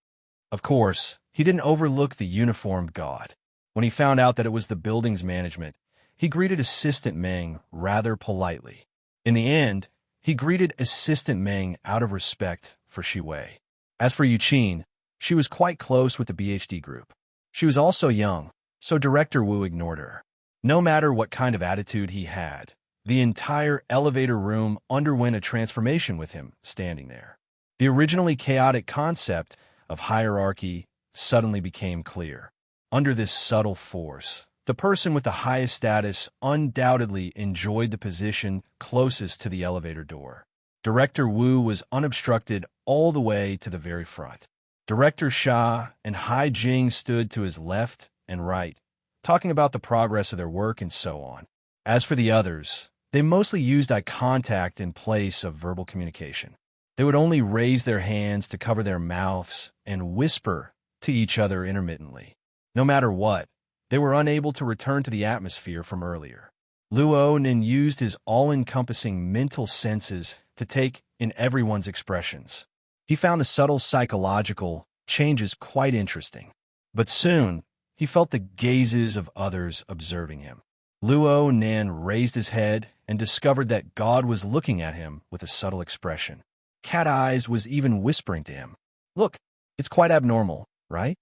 Of course, he didn't overlook the uniformed god. When he found out that it was the building's management, he greeted Assistant Meng rather politely. In the end, he greeted Assistant Meng out of respect for Shi Wei. As for Yuqin, she was quite close with the BHD group. She was also young, so Director Wu ignored her. No matter what kind of attitude he had, the entire elevator room underwent a transformation with him standing there. The originally chaotic concept of hierarchy suddenly became clear. Under this subtle force, the person with the highest status undoubtedly enjoyed the position closest to the elevator door. Director Wu was unobstructed all the way to the very front. Director Xia and Hai Jing stood to his left and right, talking about the progress of their work and so on. As for the others, they mostly used eye contact in place of verbal communication. They would only raise their hands to cover their mouths and whisper to each other intermittently. No matter what, they were unable to return to the atmosphere from earlier. Luo Nen used his all-encompassing mental senses to take in everyone's expressions. He found the subtle psychological changes quite interesting. But soon, he felt the gazes of others observing him. Luo Nen raised his head and discovered that God was looking at him with a subtle expression. Cat Eyes was even whispering to him, "Look, it's quite abnormal, right?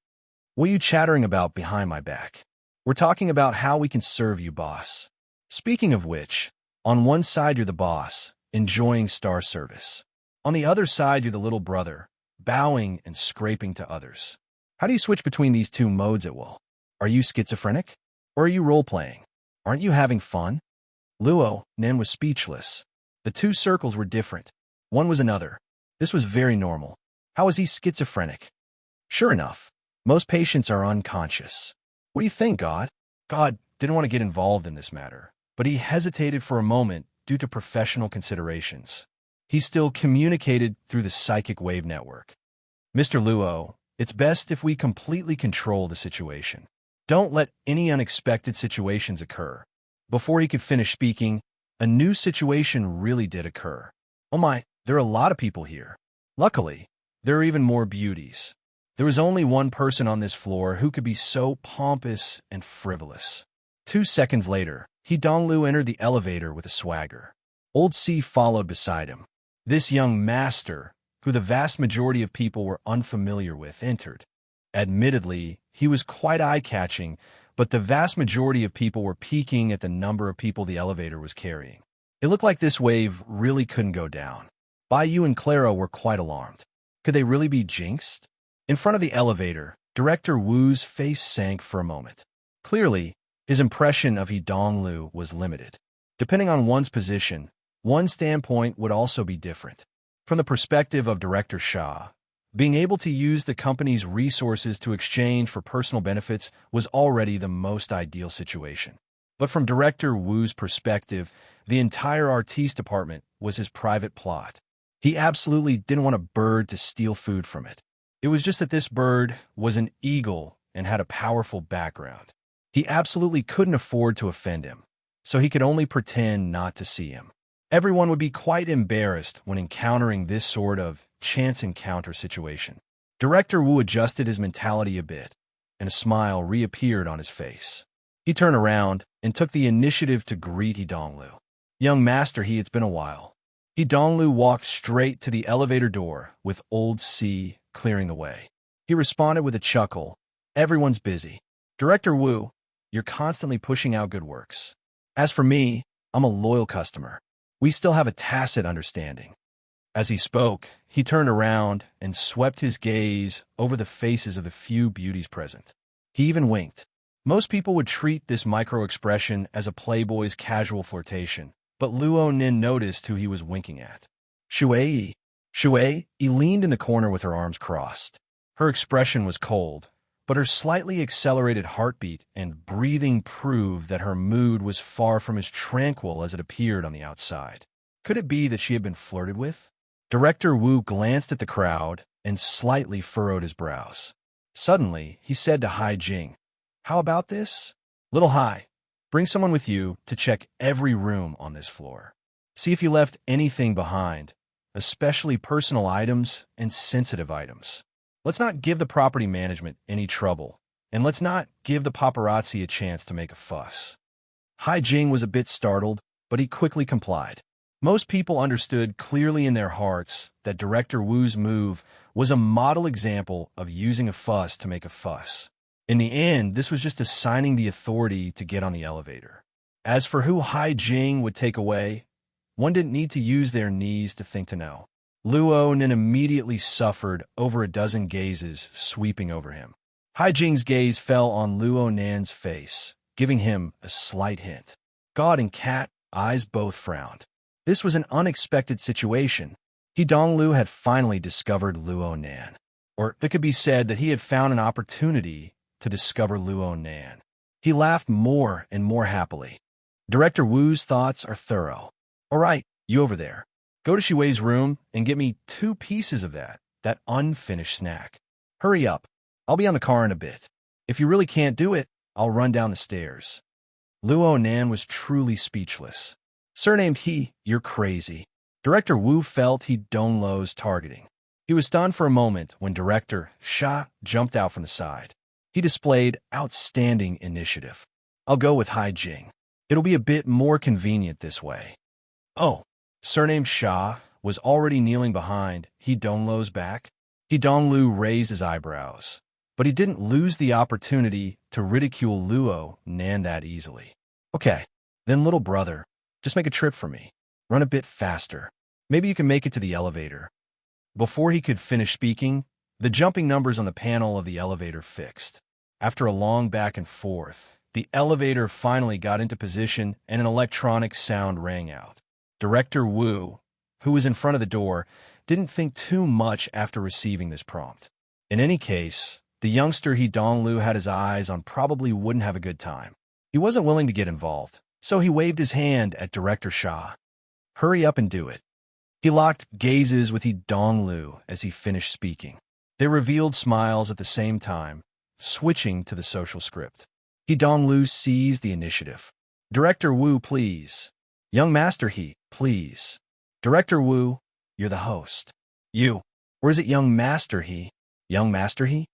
What are you chattering about behind my back? We're talking about how we can serve you, boss. Speaking of which, on one side you're the boss, enjoying star service. On the other side, you're the little brother, bowing and scraping to others. How do you switch between these two modes at will? Are you schizophrenic? Or are you role-playing? Aren't you having fun? Luo Nen was speechless. The two circles were different. One was another. This was very normal. How is he schizophrenic? Sure enough, most patients are unconscious. What do you think, God? God didn't want to get involved in this matter, but he hesitated for a moment due to professional considerations. He still communicated through the psychic wave network. Mr. Luo, it's best if we completely control the situation. Don't let any unexpected situations occur. Before he could finish speaking, a new situation really did occur. Oh my, there are a lot of people here. Luckily, there are even more beauties. There was only one person on this floor who could be so pompous and frivolous. 2 seconds later, He Donglu entered the elevator with a swagger. Old C followed beside him. This young master, who the vast majority of people were unfamiliar with, entered. Admittedly, he was quite eye-catching, but the vast majority of people were peeking at the number of people the elevator was carrying. It looked like this wave really couldn't go down. Bai Yu and Clara were quite alarmed. Could they really be jinxed? In front of the elevator, Director Wu's face sank for a moment. Clearly, his impression of He Donglu was limited. Depending on one's position, one's standpoint would also be different. From the perspective of Director Xia, being able to use the company's resources to exchange for personal benefits was already the most ideal situation. But from Director Wu's perspective, the entire artiste department was his private plot. He absolutely didn't want a bird to steal food from it. It was just that this bird was an eagle and had a powerful background. He absolutely couldn't afford to offend him, so he could only pretend not to see him. Everyone would be quite embarrassed when encountering this sort of chance encounter situation. Director Wu adjusted his mentality a bit, and a smile reappeared on his face. He turned around and took the initiative to greet He Donglu. Young master, it's been a while. He Donglu walked straight to the elevator door with Old C clearing the way. He responded with a chuckle. Everyone's busy. Director Wu, you're constantly pushing out good works. As for me, I'm a loyal customer. We still have a tacit understanding. As he spoke, he turned around and swept his gaze over the faces of the few beauties present. He even winked. Most people would treat this micro-expression as a playboy's casual flirtation, but Luo Nin noticed who he was winking at. Shui. Shui leaned in the corner with her arms crossed. Her expression was cold, but her slightly accelerated heartbeat and breathing proved that her mood was far from as tranquil as it appeared on the outside. Could it be that she had been flirted with? Director Wu glanced at the crowd and slightly furrowed his brows. Suddenly, he said to Hai Jing, "How about this? Little Hai, bring someone with you to check every room on this floor. See if you left anything behind, especially personal items and sensitive items. Let's not give the property management any trouble, and let's not give the paparazzi a chance to make a fuss." Hai Jing was a bit startled, but he quickly complied. Most people understood clearly in their hearts that Director Wu's move was a model example of using a fuss to make a fuss. In the end, this was just assigning the authority to get on the elevator. As for who Hai Jing would take away, one didn't need to use their knees to think to know. Luo Nin immediately suffered over a dozen gazes sweeping over him. Hai Jing's gaze fell on Luo Nan's face, giving him a slight hint. God and Cat eyes both frowned. This was an unexpected situation. He Donglu had finally discovered Luo Nan. Or it could be said that he had found an opportunity to discover Luo Nan. He laughed more and more happily. Director Wu's thoughts are thorough. All right, you over there. Go to Shui's room and get me 2 pieces of that unfinished snack. Hurry up. I'll be on the car in a bit. If you really can't do it, I'll run down the stairs. Luo Nan was truly speechless. Surnamed He, you're crazy. Director Wu felt He Donglu's targeting. He was stunned for a moment when Director Xia jumped out from the side. He displayed outstanding initiative. I'll go with Hai Jing. It'll be a bit more convenient this way. Oh, surnamed Xia was already kneeling behind He Donglu's back. He Donglu raised his eyebrows, but he didn't lose the opportunity to ridicule Luo Nan that easily. Okay, then little brother, just make a trip for me. Run a bit faster. Maybe you can make it to the elevator. Before he could finish speaking, the jumping numbers on the panel of the elevator fixed. After a long back and forth, the elevator finally got into position and an electronic sound rang out. Director Wu, who was in front of the door, didn't think too much after receiving this prompt. In any case, the youngster He Donglu had his eyes on probably wouldn't have a good time. He wasn't willing to get involved, so he waved his hand at Director Xia. Hurry up and do it. He locked gazes with He Donglu as he finished speaking. They revealed smiles at the same time, switching to the social script. He Donglu seized the initiative. Director Wu, please. Young Master He, please. Director Wu, you're the host. You. Or is it Young Master He? Young Master He?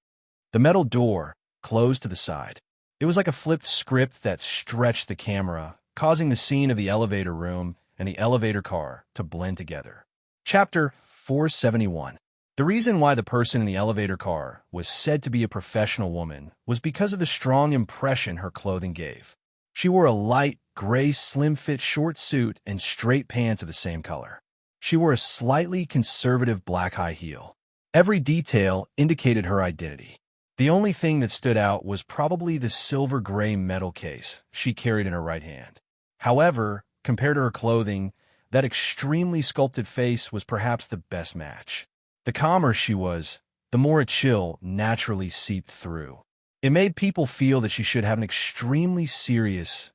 The metal door closed to the side. It was like a flipped script that stretched the camera, causing the scene of the elevator room and the elevator car to blend together. Chapter 471. The reason why the person in the elevator car was said to be a professional woman was because of the strong impression her clothing gave. She wore a light, gray, slim-fit short suit and straight pants of the same color. She wore a slightly conservative black high heel. Every detail indicated her identity. The only thing that stood out was probably the silver-gray metal case she carried in her right hand. However, compared to her clothing, that extremely sculpted face was perhaps the best match. The calmer she was, the more a chill naturally seeped through. It made people feel that she should have an extremely serious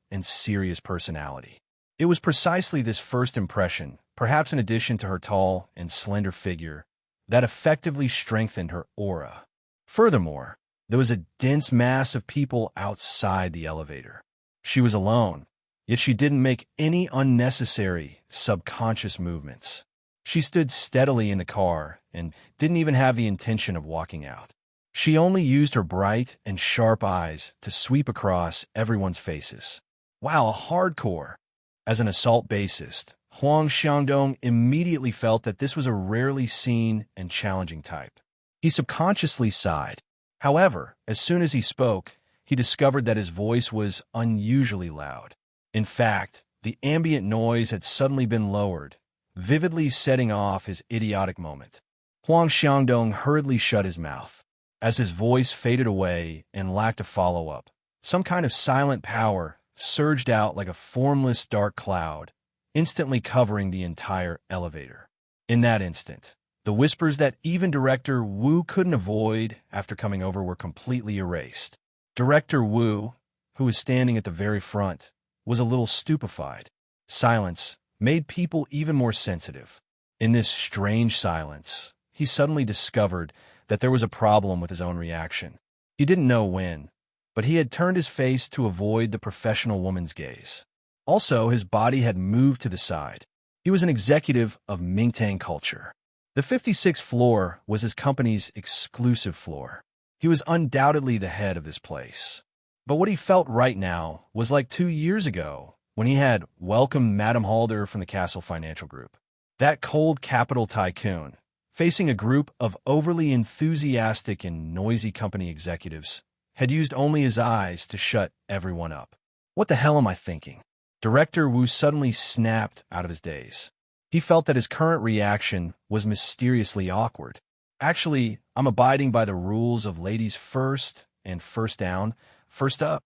personality. It was precisely this first impression, perhaps in addition to her tall and slender figure, that effectively strengthened her aura. Furthermore, there was a dense mass of people outside the elevator. She was alone, yet she didn't make any unnecessary, subconscious movements. She stood steadily in the car and didn't even have the intention of walking out. She only used her bright and sharp eyes to sweep across everyone's faces. Wow, a hardcore! As an assault bassist, Huang Xiangdong immediately felt that this was a rarely seen and challenging type. He subconsciously sighed. However, as soon as he spoke, he discovered that his voice was unusually loud. In fact, the ambient noise had suddenly been lowered, vividly setting off his idiotic moment. Huang Xiangdong hurriedly shut his mouth. As his voice faded away and lacked a follow-up, some kind of silent power surged out like a formless dark cloud, instantly covering the entire elevator. In that instant, the whispers that even Director Wu couldn't avoid after coming over were completely erased. Director Wu, who was standing at the very front, was a little stupefied. Silence made people even more sensitive. In this strange silence, he suddenly discovered that there was a problem with his own reaction. He didn't know when, but he had turned his face to avoid the professional woman's gaze. Also, his body had moved to the side. He was an executive of Mingtang culture. The 56th floor was his company's exclusive floor. He was undoubtedly the head of this place. But what he felt right now was like 2 years ago when he had welcomed Madame Halder from the Castle Financial Group. That cold capital tycoon, facing a group of overly enthusiastic and noisy company executives, had used only his eyes to shut everyone up. What the hell am I thinking? Director Wu suddenly snapped out of his daze. He felt that his current reaction was mysteriously awkward. Actually, I'm abiding by the rules of ladies first and first down, first up,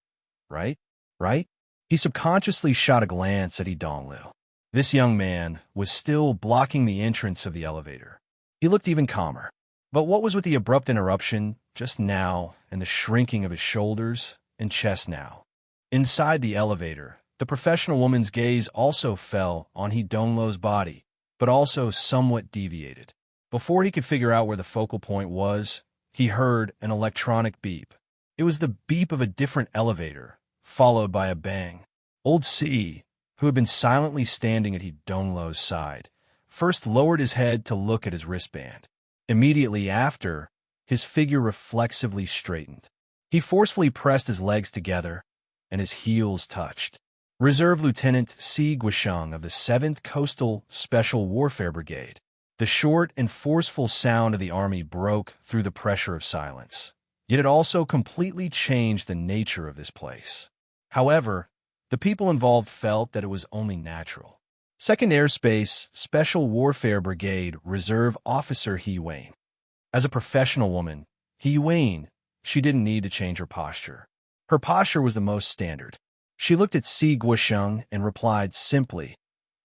right? Right? He subconsciously shot a glance at He Donglu. This young man was still blocking the entrance of the elevator. He looked even calmer. But what was with the abrupt interruption just now and the shrinking of his shoulders and chest now? Inside the elevator, the professional woman's gaze also fell on He Donglu's body, but also somewhat deviated. Before he could figure out where the focal point was, he heard an electronic beep. It was the beep of a different elevator, followed by a bang. Old C, who had been silently standing at He Donglu's side, first lowered his head to look at his wristband. Immediately after, his figure reflexively straightened. He forcefully pressed his legs together, and his heels touched. Reserve Lieutenant C. Guisheng of the 7th Coastal Special Warfare Brigade. The short and forceful sound of the army broke through the pressure of silence. Yet it also completely changed the nature of this place. However, the people involved felt that it was only natural. 2nd Airspace Special Warfare Brigade Reserve Officer He Wayne. As a professional woman, He Wayne, she didn't need to change her posture. Her posture was the most standard. She looked at Si Guosheng and replied simply,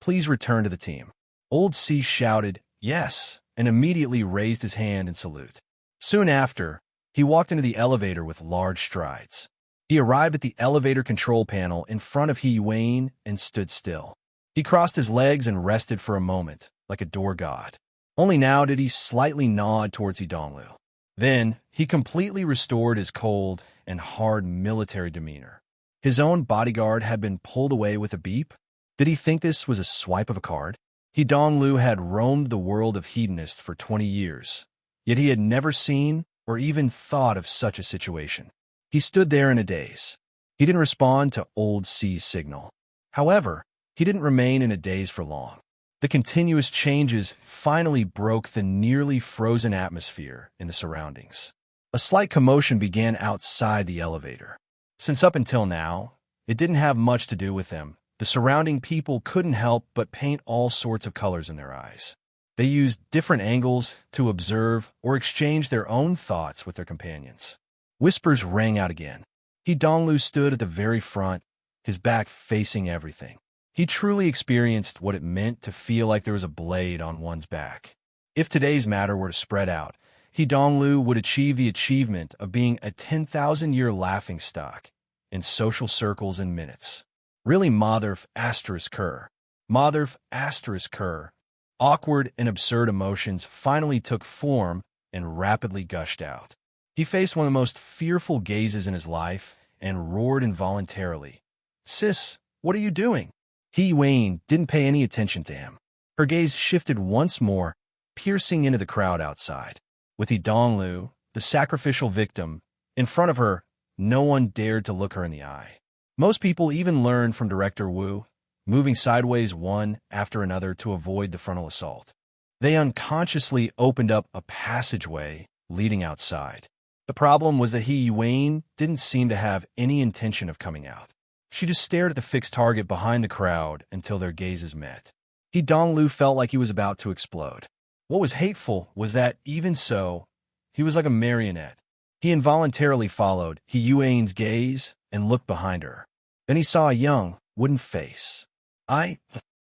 "Please return to the team." Old Si shouted, "Yes," and immediately raised his hand in salute. Soon after, he walked into the elevator with large strides. He arrived at the elevator control panel in front of He Wayne and stood still. He crossed his legs and rested for a moment, like a door god. Only now did he slightly nod towards He Donglu. Then, he completely restored his cold and hard military demeanor. His own bodyguard had been pulled away with a beep? Did he think this was a swipe of a card? He Donglu had roamed the world of hedonists for 20 years, yet he had never seen or even thought of such a situation. He stood there in a daze. He didn't respond to Old C's signal. However, he didn't remain in a daze for long. The continuous changes finally broke the nearly frozen atmosphere in the surroundings. A slight commotion began outside the elevator. Since up until now, it didn't have much to do with them, the surrounding people couldn't help but paint all sorts of colors in their eyes. They used different angles to observe or exchange their own thoughts with their companions. Whispers rang out again. He Donglu stood at the very front, his back facing everything. He truly experienced what it meant to feel like there was a blade on one's back. If today's matter were to spread out, He Donglu would achieve the achievement of being a 10,000-year laughingstock in social circles in minutes. Really Motherf asterisk Kerr. Motherf asterisk Kerr. Awkward and absurd emotions finally took form and rapidly gushed out. He faced one of the most fearful gazes in his life and roared involuntarily, "Sis, what are you doing?" He Wayne didn't pay any attention to him. Her gaze shifted once more, piercing into the crowd outside. With He Donglu, the sacrificial victim, in front of her, no one dared to look her in the eye. Most people even learned from Director Wu, moving sideways one after another to avoid the frontal assault. They unconsciously opened up a passageway leading outside. The problem was that He Wayne didn't seem to have any intention of coming out. She just stared at the fixed target behind the crowd until their gazes met. He Donglu felt like he was about to explode. What was hateful was that, even so, he was like a marionette. He involuntarily followed He Wayne's gaze and looked behind her. Then he saw a young, wooden face.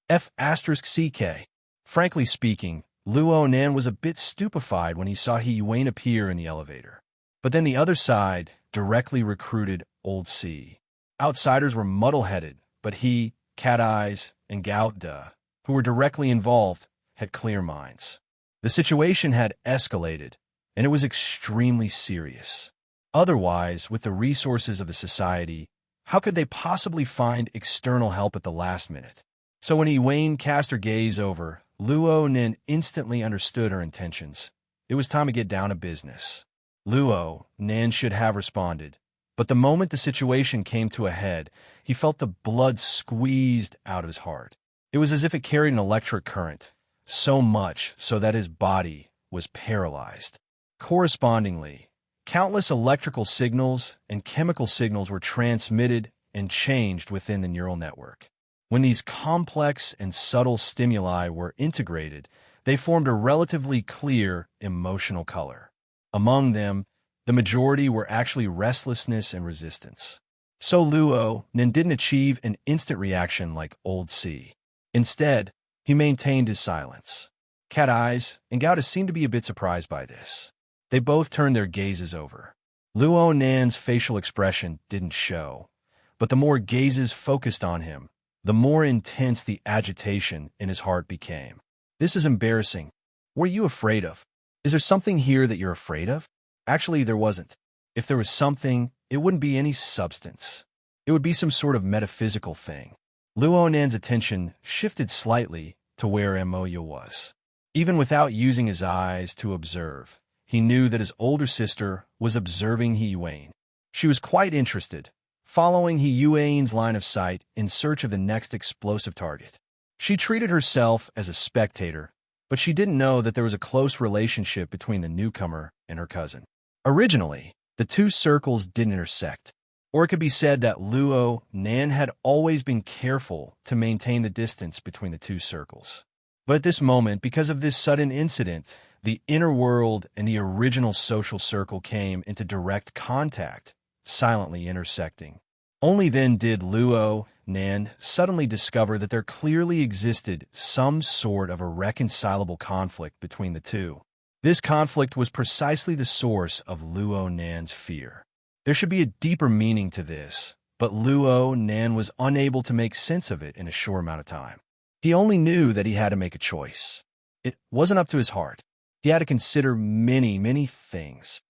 F***CK. Frankly speaking, Luo Nan was a bit stupefied when he saw He Wayne appear in the elevator. But then the other side directly recruited Old C. Outsiders were muddle-headed, but he, Cat Eyes, and Gout Duh, who were directly involved, had clear minds. The situation had escalated, and it was extremely serious. Otherwise, with the resources of the society, how could they possibly find external help at the last minute? So when He Wayne cast her gaze over, Luo Nin instantly understood her intentions. It was time to get down to business. Luo Nin should have responded, but the moment the situation came to a head, he felt the blood squeezed out of his heart. It was as if it carried an electric current, so much so that his body was paralyzed. Correspondingly, countless electrical signals and chemical signals were transmitted and changed within the neural network. When these complex and subtle stimuli were integrated, they formed a relatively clear emotional color. Among them, the majority were actually restlessness and resistance. So Luo Nin didn't achieve an instant reaction like Old C. Instead, he maintained his silence. Cat Eyes and Gauda seemed to be a bit surprised by this. They both turned their gazes over. Luo Nan's facial expression didn't show, but the more gazes focused on him, the more intense the agitation in his heart became. "This is embarrassing. What are you afraid of? Is there something here that you're afraid of?" Actually, there wasn't. If there was something, it wouldn't be any substance. It would be some sort of metaphysical thing. Luo Nan's attention shifted slightly to where Moya was. Even without using his eyes to observe, he knew that his older sister was observing He Wayne. She was quite interested, following He Wayne's line of sight in search of the next explosive target. She treated herself as a spectator, but she didn't know that there was a close relationship between the newcomer and her cousin. Originally, the two circles didn't intersect. Or it could be said that Luo Nan had always been careful to maintain the distance between the two circles. But at this moment, because of this sudden incident, the inner world and the original social circle came into direct contact, silently intersecting. Only then did Luo Nan suddenly discover that there clearly existed some sort of irreconcilable conflict between the two. This conflict was precisely the source of Luo Nan's fear. There should be a deeper meaning to this, but Luo Nan was unable to make sense of it in a short amount of time. He only knew that he had to make a choice. It wasn't up to his heart. He had to consider many, many things.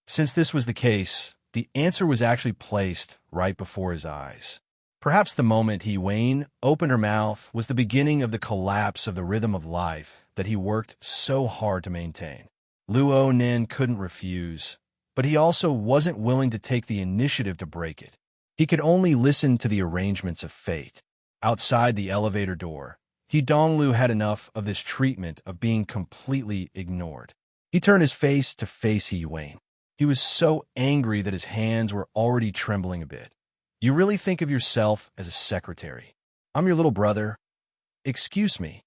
Since this was the case, the answer was actually placed right before his eyes. Perhaps the moment Wayne opened her mouth was the beginning of the collapse of the rhythm of life that he worked so hard to maintain. Luo Nan couldn't refuse, but he also wasn't willing to take the initiative to break it. He could only listen to the arrangements of fate. Outside the elevator door, Donglu had enough of this treatment of being completely ignored. He turned his face to face Wayne. He was so angry that his hands were already trembling a bit. You really think of yourself as a secretary? I'm your little brother. Excuse me.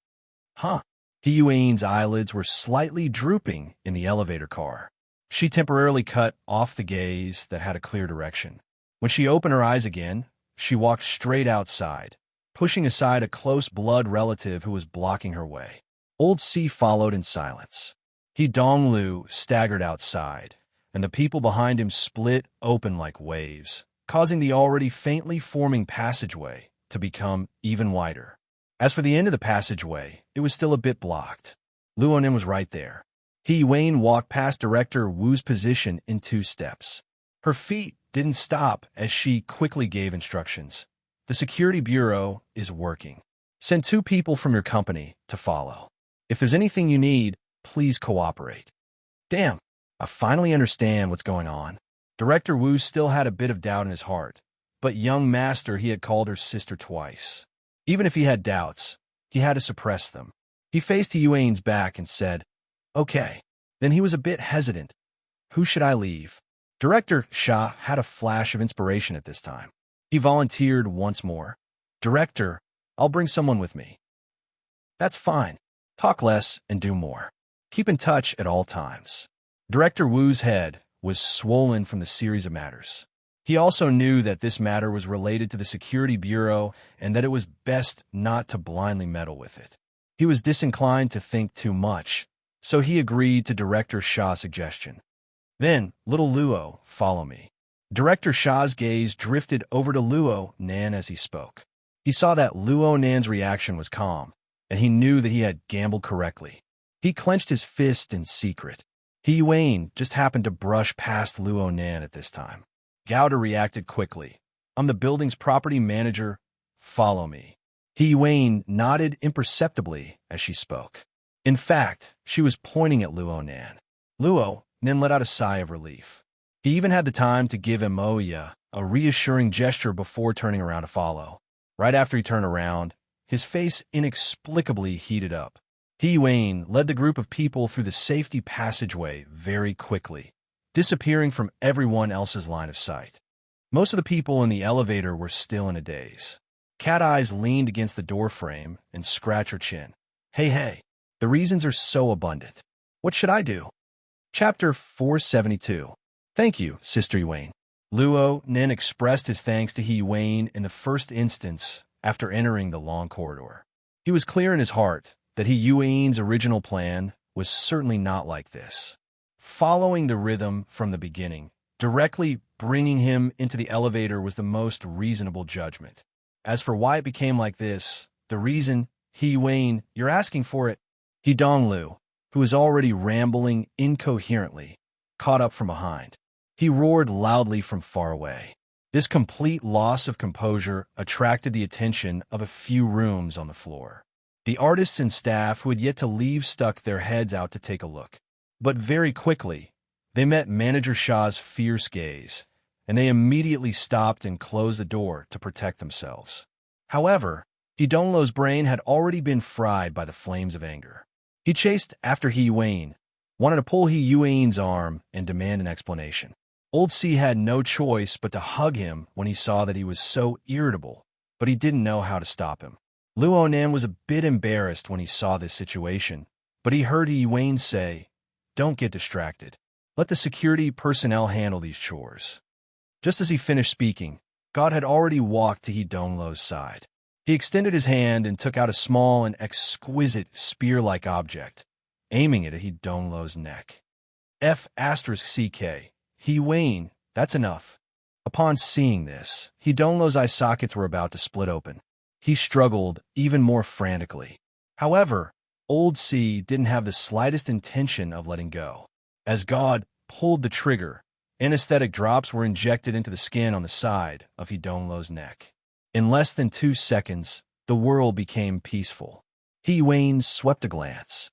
Huh? Wayne's eyelids were slightly drooping in the elevator car. She temporarily cut off the gaze that had a clear direction. When she opened her eyes again, she walked straight outside, pushing aside a close blood relative who was blocking her way. Old C followed in silence. Donglu staggered outside, and the people behind him split open like waves, causing the already faintly forming passageway to become even wider. As for the end of the passageway, it was still a bit blocked. Luonin was right there. Wayne walked past Director Wu's position in 2 steps. Her feet didn't stop as she quickly gave instructions. The security bureau is working. Send 2 people from your company to follow. If there's anything you need, please cooperate. Damn, I finally understand what's going on. Director Wu still had a bit of doubt in his heart, but young master, he had called her sister twice. Even if he had doubts, he had to suppress them. He faced Yuan's back and said, "Okay." Then he was a bit hesitant. Who should I leave? Director Shah had a flash of inspiration at this time. He volunteered once more. Director, I'll bring someone with me. That's fine. Talk less and do more. Keep in touch at all times. Director Wu's head was swollen from the series of matters. He also knew that this matter was related to the Security Bureau and that it was best not to blindly meddle with it. He was disinclined to think too much, so he agreed to Director Shah's suggestion. Then, little Luo, follow me. Director Shah's gaze drifted over to Luo Nan as he spoke. He saw that Luo Nan's reaction was calm, and he knew that he had gambled correctly. He clenched his fist in secret. Wayne just happened to brush past Luo Nan at this time. Gowda reacted quickly. I'm the building's property manager. Follow me. Wayne nodded imperceptibly as she spoke. In fact, she was pointing at Luo Nan. Luo Nan let out a sigh of relief. He even had the time to give Emoya a reassuring gesture before turning around to follow. Right after he turned around, his face inexplicably heated up. Wayne led the group of people through the safety passageway very quickly, disappearing from everyone else's line of sight. Most of the people in the elevator were still in a daze. Cat Eyes leaned against the doorframe and scratched her chin. Hey, the reasons are so abundant. What should I do? Chapter 472. Thank you, Sister Wayne. Luo Nan expressed his thanks to Wayne in the first instance after entering the long corridor. He was clear in his heart that Wayne's original plan was certainly not like this. Following the rhythm from the beginning, directly bringing him into the elevator was the most reasonable judgment. As for why it became like this, the reason, Wayne, you're asking for it. Donglu, who was already rambling incoherently, caught up from behind. He roared loudly from far away. This complete loss of composure attracted the attention of a few rooms on the floor. The artists and staff who had yet to leave stuck their heads out to take a look. But very quickly, they met Manager Shah's fierce gaze, and they immediately stopped and closed the door to protect themselves. However, Donglu's brain had already been fried by the flames of anger. He chased after Wayne, wanted to pull Wayne's arm and demand an explanation. Old C had no choice but to hug him when he saw that he was so irritable, but he didn't know how to stop him. Luo Nan was a bit embarrassed when he saw this situation, but he heard Yi Wayne say, "Don't get distracted. Let the security personnel handle these chores." Just as he finished speaking, God had already walked to He Donglo's side. He extended his hand and took out a small and exquisite spear-like object, aiming it at He Donglo's neck. F***CK. He Wayne, that's enough. Upon seeing this, He Donglo's eye sockets were about to split open. He struggled even more frantically. However, Old C didn't have the slightest intention of letting go. As God pulled the trigger, anesthetic drops were injected into the skin on the side of He Donglo's neck. In less than 2 seconds, the world became peaceful. He Wayne swept a glance.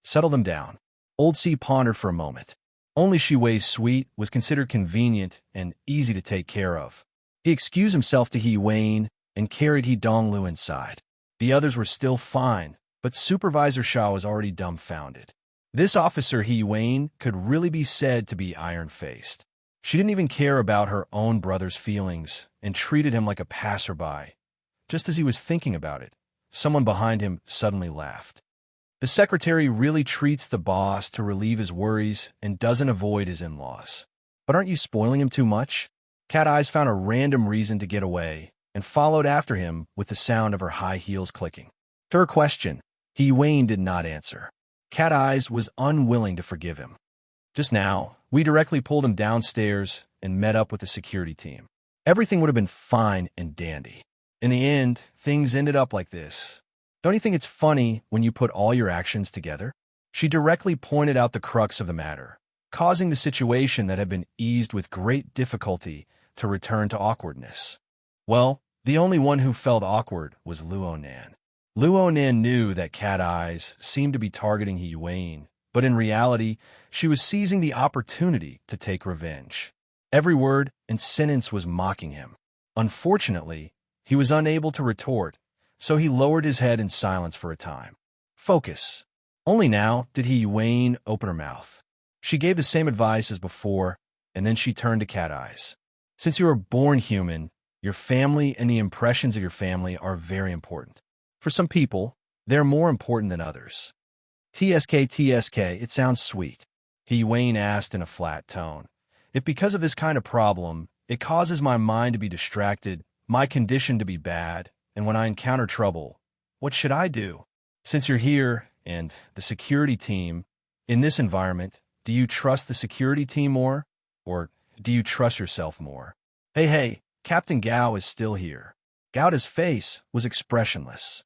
"Settle them down." Old C pondered for a moment. Only Shi Wei's suite was considered convenient and easy to take care of. He excused himself to He Wayne and carried He Donglu inside. The others were still fine, but Supervisor Sha was already dumbfounded. This officer He Wayne could really be said to be iron-faced. She didn't even care about her own brother's feelings and treated him like a passerby. Just as he was thinking about it, someone behind him suddenly laughed. The secretary really treats the boss to relieve his worries and doesn't avoid his in-laws. But aren't you spoiling him too much? Cat Eyes found a random reason to get away and followed after him with the sound of her high heels clicking. To her question, He Wayne did not answer. Cat Eyes was unwilling to forgive him. Just now, we directly pulled him downstairs and met up with the security team. Everything would have been fine and dandy. In the end, things ended up like this. Don't you think it's funny when you put all your actions together? She directly pointed out the crux of the matter, causing the situation that had been eased with great difficulty to return to awkwardness. Well, the only one who felt awkward was Luo Nan. Luo Nan knew that Cat Eyes seemed to be targeting He Wayne, but in reality, she was seizing the opportunity to take revenge. Every word and sentence was mocking him. Unfortunately, he was unable to retort, so he lowered his head in silence for a time. Focus. Only now did He Wayne open her mouth. She gave the same advice as before, and then she turned to Cat Eyes. Since you were born human, your family and the impressions of your family are very important. For some people, they're more important than others. TSK, it sounds sweet. He Wayne asked in a flat tone. If because of this kind of problem, it causes my mind to be distracted, my condition to be bad, and when I encounter trouble, what should I do? Since you're here, and the security team, in this environment, do you trust the security team more? Or do you trust yourself more? Hey, Captain Gao is still here. Gaoda's face was expressionless.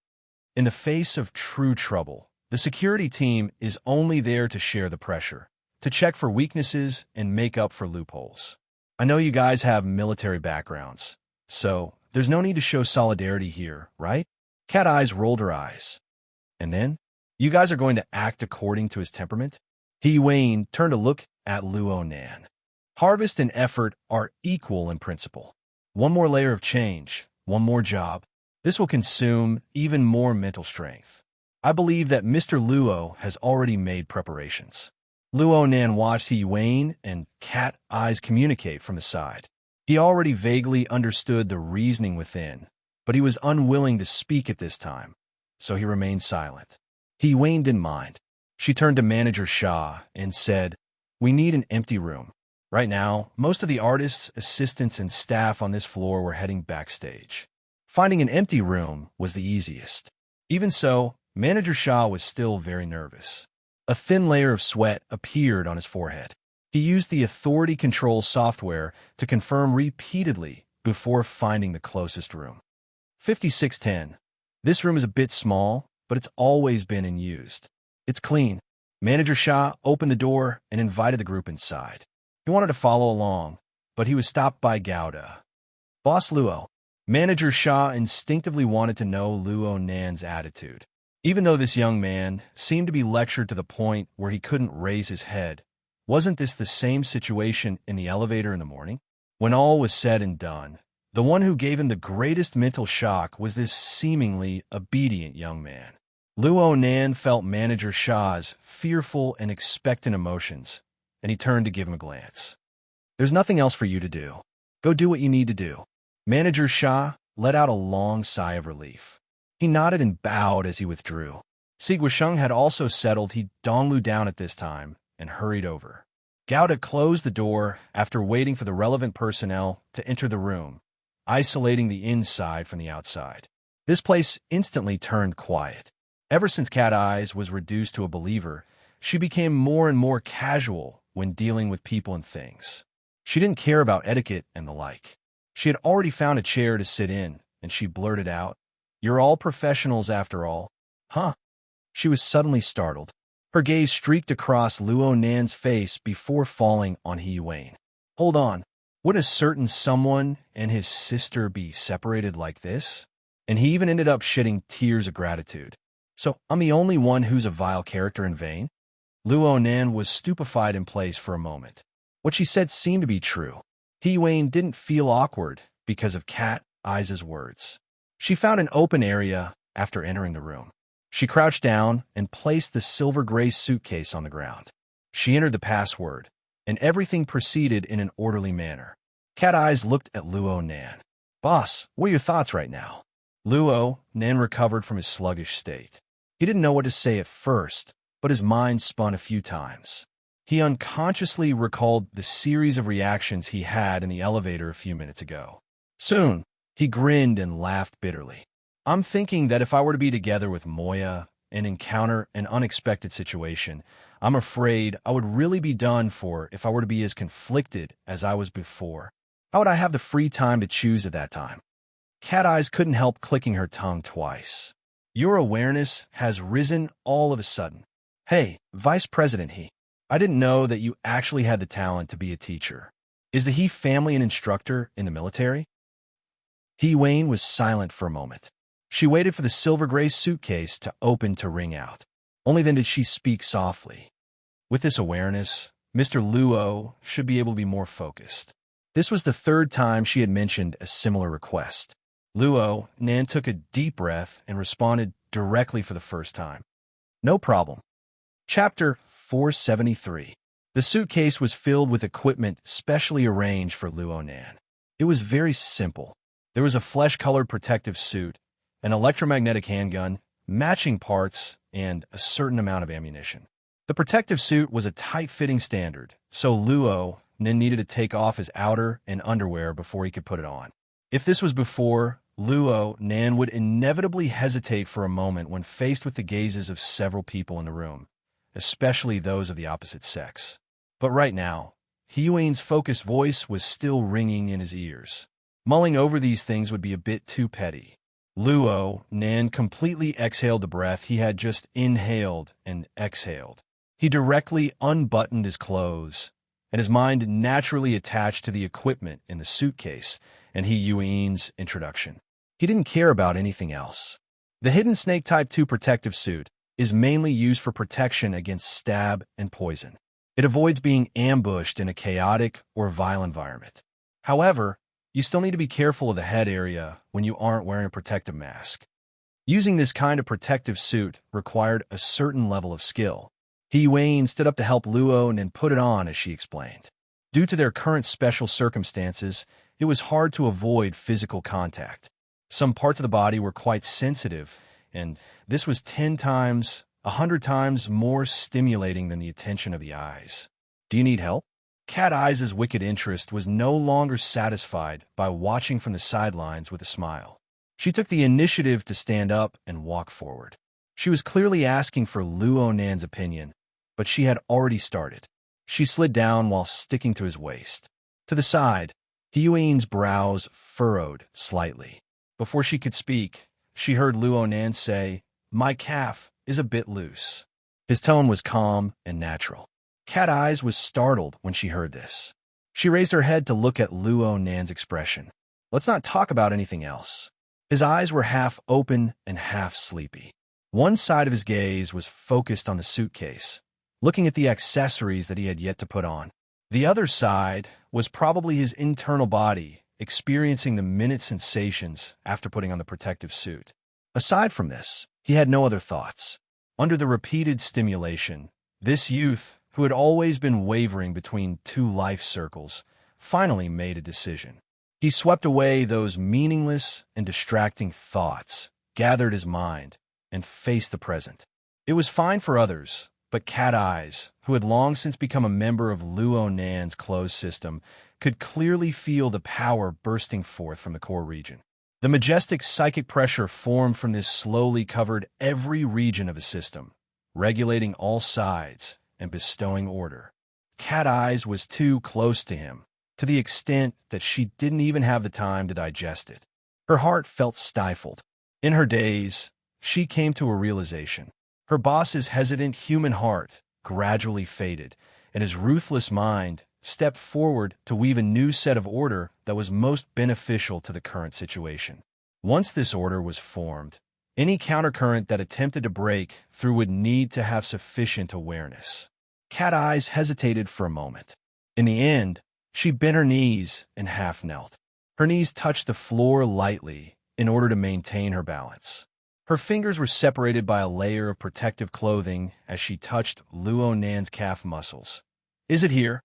In the face of true trouble, the security team is only there to share the pressure, to check for weaknesses and make up for loopholes. I know you guys have military backgrounds, so there's no need to show solidarity here, right? Cat Eyes rolled her eyes. And then, you guys are going to act according to his temperament? He Wayne turned to look at Luo Nan. Harvest and effort are equal in principle. One more layer of change, one more job. This will consume even more mental strength. I believe that Mr. Luo has already made preparations. Luo Nan watched He Wayne and Cat Eyes communicate from the side. He already vaguely understood the reasoning within, but he was unwilling to speak at this time, so he remained silent. He Wayne didn't mind. She turned to Manager Sha and said, "We need an empty room. Right now, most of the artists, assistants, and staff on this floor were heading backstage. Finding an empty room was the easiest." Even so, Manager Sha was still very nervous. A thin layer of sweat appeared on his forehead. He used the authority control software to confirm repeatedly before finding the closest room. 5610. This room is a bit small, but it's always been in use. It's clean. Manager Sha opened the door and invited the group inside. He wanted to follow along, but he was stopped by Gauda. "Boss Luo." Manager Sha instinctively wanted to know Luo Nan's attitude. Even though this young man seemed to be lectured to the point where he couldn't raise his head, wasn't this the same situation in the elevator in the morning? When all was said and done, the one who gave him the greatest mental shock was this seemingly obedient young man. Luo Nan felt Manager Sha's fearful and expectant emotions, and he turned to give him a glance. There's nothing else for you to do. Go do what you need to do. Manager Shah let out a long sigh of relief. He nodded and bowed as he withdrew. Si Guisheng had also settled Donglu down at this time and hurried over. Gauda closed the door after waiting for the relevant personnel to enter the room, isolating the inside from the outside. This place instantly turned quiet. Ever since Cat Eyes was reduced to a believer, she became more and more casual when dealing with people and things. She didn't care about etiquette and the like. She had already found a chair to sit in, and she blurted out, "You're all professionals after all." Huh? She was suddenly startled. Her gaze streaked across Luo Nan's face before falling on He Yuan. Hold on. Would a certain someone and his sister be separated like this? And he even ended up shedding tears of gratitude. So I'm the only one who's a vile character in vain? Luo Nan was stupefied in place for a moment. What she said seemed to be true. He Yuan didn't feel awkward because of Cat Eyes' words. She found an open area after entering the room. She crouched down and placed the silver-gray suitcase on the ground. She entered the password, and everything proceeded in an orderly manner. Cat Eyes looked at Luo Nan. "Boss, what are your thoughts right now?" Luo Nan recovered from his sluggish state. He didn't know what to say at first, but his mind spun a few times. He unconsciously recalled the series of reactions he had in the elevator a few minutes ago. Soon, he grinned and laughed bitterly. "I'm thinking that if I were to be together with Moya and encounter an unexpected situation, I'm afraid I would really be done for if I were to be as conflicted as I was before. How would I have the free time to choose at that time?" Cat Eyes couldn't help clicking her tongue twice. "Your awareness has risen all of a sudden. Hey, Vice President He, I didn't know that you actually had the talent to be a teacher. Is the He family an instructor in the military?" He Wayne was silent for a moment. She waited for the silver-gray suitcase to open to ring out. Only then did she speak softly. With this awareness, Mr. Luo should be able to be more focused. This was the third time she had mentioned a similar request. Luo Nan took a deep breath and responded directly for the first time. "No problem." Chapter 473. The suitcase was filled with equipment specially arranged for Luo Nan. It was very simple. There was a flesh-colored protective suit, an electromagnetic handgun, matching parts, and a certain amount of ammunition. The protective suit was a tight-fitting standard, so Luo Nan needed to take off his outer and underwear before he could put it on. If this was before, Luo Nan would inevitably hesitate for a moment when faced with the gazes of several people in the room, especially those of the opposite sex. But right now, He Yuan's focused voice was still ringing in his ears. Mulling over these things would be a bit too petty. Luo Nan completely exhaled the breath he had just inhaled and exhaled. He directly unbuttoned his clothes, and his mind naturally attached to the equipment in the suitcase and He Yuan's introduction. He didn't care about anything else. The Hidden Snake Type 2 protective suit is mainly used for protection against stab and poison. It avoids being ambushed in a chaotic or vile environment. However, you still need to be careful of the head area when you aren't wearing a protective mask. Using this kind of protective suit required a certain level of skill. He Yuan stood up to help Luo and put it on as she explained. Due to their current special circumstances, it was hard to avoid physical contact. Some parts of the body were quite sensitive, and this was 10 times, 100 times more stimulating than the attention of the eyes. "Do you need help?" Cat Eyes' wicked interest was no longer satisfied by watching from the sidelines with a smile. She took the initiative to stand up and walk forward. She was clearly asking for Luo Nan's opinion, but she had already started. She slid down while sticking to his waist. To the side, He Yuan's brows furrowed slightly. Before she could speak, she heard Luo Nan say, "My calf is a bit loose." His tone was calm and natural. Cat Eyes was startled when she heard this. She raised her head to look at Luo Nan's expression. "Let's not talk about anything else." His eyes were half open and half sleepy. One side of his gaze was focused on the suitcase, looking at the accessories that he had yet to put on. The other side was probably his internal body, experiencing the minute sensations after putting on the protective suit. Aside from this, he had no other thoughts. Under the repeated stimulation, this youth, who had always been wavering between two life circles, finally made a decision. He swept away those meaningless and distracting thoughts, gathered his mind, and faced the present. It was fine for others, but Cat Eyes, who had long since become a member of Luo Nan's closed system, could clearly feel the power bursting forth from the core region. The majestic psychic pressure formed from this slowly covered every region of the system, regulating all sides and bestowing order. Cat Eyes was too close to him, to the extent that she didn't even have the time to digest it. Her heart felt stifled. In her daze, she came to a realization. Her boss's hesitant human heart gradually faded, and his ruthless mind stepped forward to weave a new set of order that was most beneficial to the current situation. Once this order was formed, any countercurrent that attempted to break through would need to have sufficient awareness. Cat Eyes hesitated for a moment. In the end, she bent her knees and half knelt. Her knees touched the floor lightly in order to maintain her balance. Her fingers were separated by a layer of protective clothing as she touched Luo Nan's calf muscles. "Is it here?"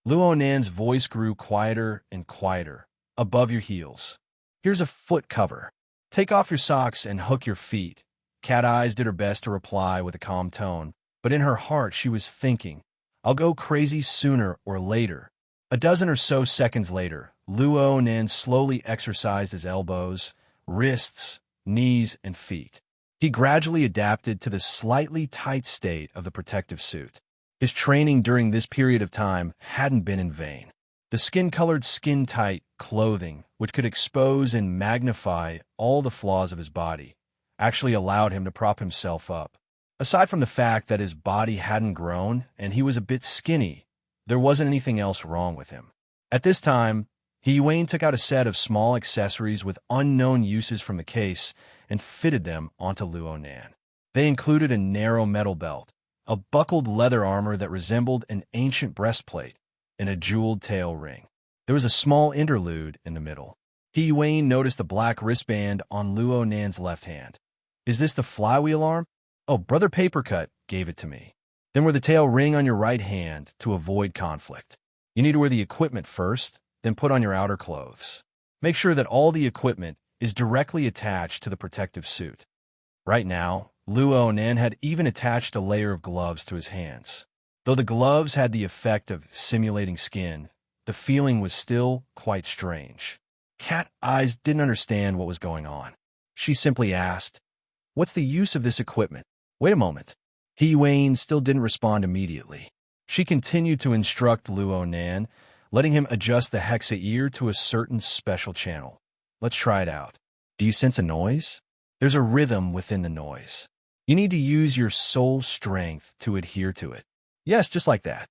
Luo Nan's voice grew quieter and quieter, above your heels. "Here's a foot cover. Take off your socks and hook your feet." Cat Eyes did her best to reply with a calm tone, but in her heart she was thinking, "I'll go crazy sooner or later." A dozen or so seconds later, Luo Nan slowly exercised his elbows, wrists, knees, and feet. He gradually adapted to the slightly tight state of the protective suit. His training during this period of time hadn't been in vain. The skin-colored, skin-tight clothing, which could expose and magnify all the flaws of his body, actually allowed him to prop himself up. Aside from the fact that his body hadn't grown and he was a bit skinny, there wasn't anything else wrong with him. At this time, Wayne took out a set of small accessories with unknown uses from the case and fitted them onto Luo Nan. They included a narrow metal belt, a buckled leather armor that resembled an ancient breastplate, and a jeweled tail ring. There was a small interlude in the middle. Wayne noticed the black wristband on Luo Nan's left hand. "Is this the flywheel arm?" "Oh, Brother Papercut gave it to me." "Then wear the tail ring on your right hand to avoid conflict. You need to wear the equipment first, then put on your outer clothes. Make sure that all the equipment is directly attached to the protective suit." Right now, Luo Nan had even attached a layer of gloves to his hands. Though the gloves had the effect of simulating skin, the feeling was still quite strange. Cat Eyes didn't understand what was going on. She simply asked, "What's the use of this equipment?" "Wait a moment." Wayne still didn't respond immediately. She continued to instruct Luo Nan, letting him adjust the hexa ear to a certain special channel. "Let's try it out. Do you sense a noise? There's a rhythm within the noise. You need to use your soul strength to adhere to it." "Yes, just like that."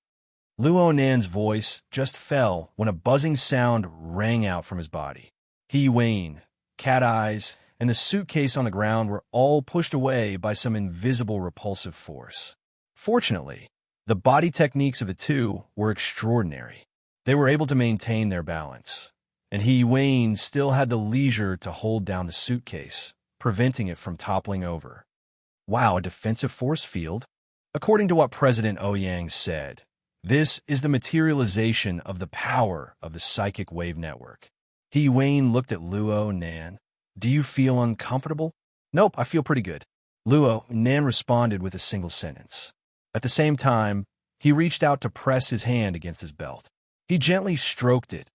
Luo Nan's voice just fell when a buzzing sound rang out from his body. Wayne, Cat Eyes, and the suitcase on the ground were all pushed away by some invisible repulsive force. Fortunately, the body techniques of the two were extraordinary. They were able to maintain their balance, and Wayne still had the leisure to hold down the suitcase, preventing it from toppling over. Wow, a defensive force field? According to what President Ouyang said, this is the materialization of the power of the psychic wave network. Wayne looked at Luo Nan. "Do you feel uncomfortable?" "Nope, I feel pretty good." Luo Nan responded with a single sentence. At the same time, he reached out to press his hand against his belt. He gently stroked it,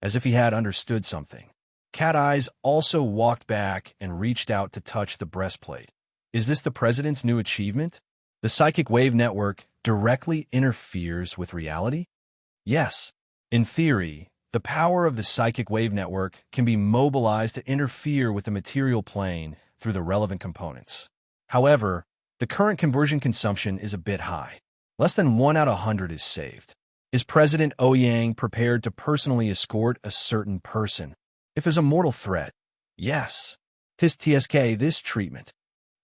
as if he had understood something. Cat Eyes also walked back and reached out to touch the breastplate. "Is this the president's new achievement? The psychic wave network directly interferes with reality?" "Yes. In theory, the power of the psychic wave network can be mobilized to interfere with the material plane through the relevant components. However, the current conversion consumption is a bit high. Less than 1 out of 100 is saved. Is President Ouyang prepared to personally escort a certain person? If there's a mortal threat, yes. Tis TSK this treatment."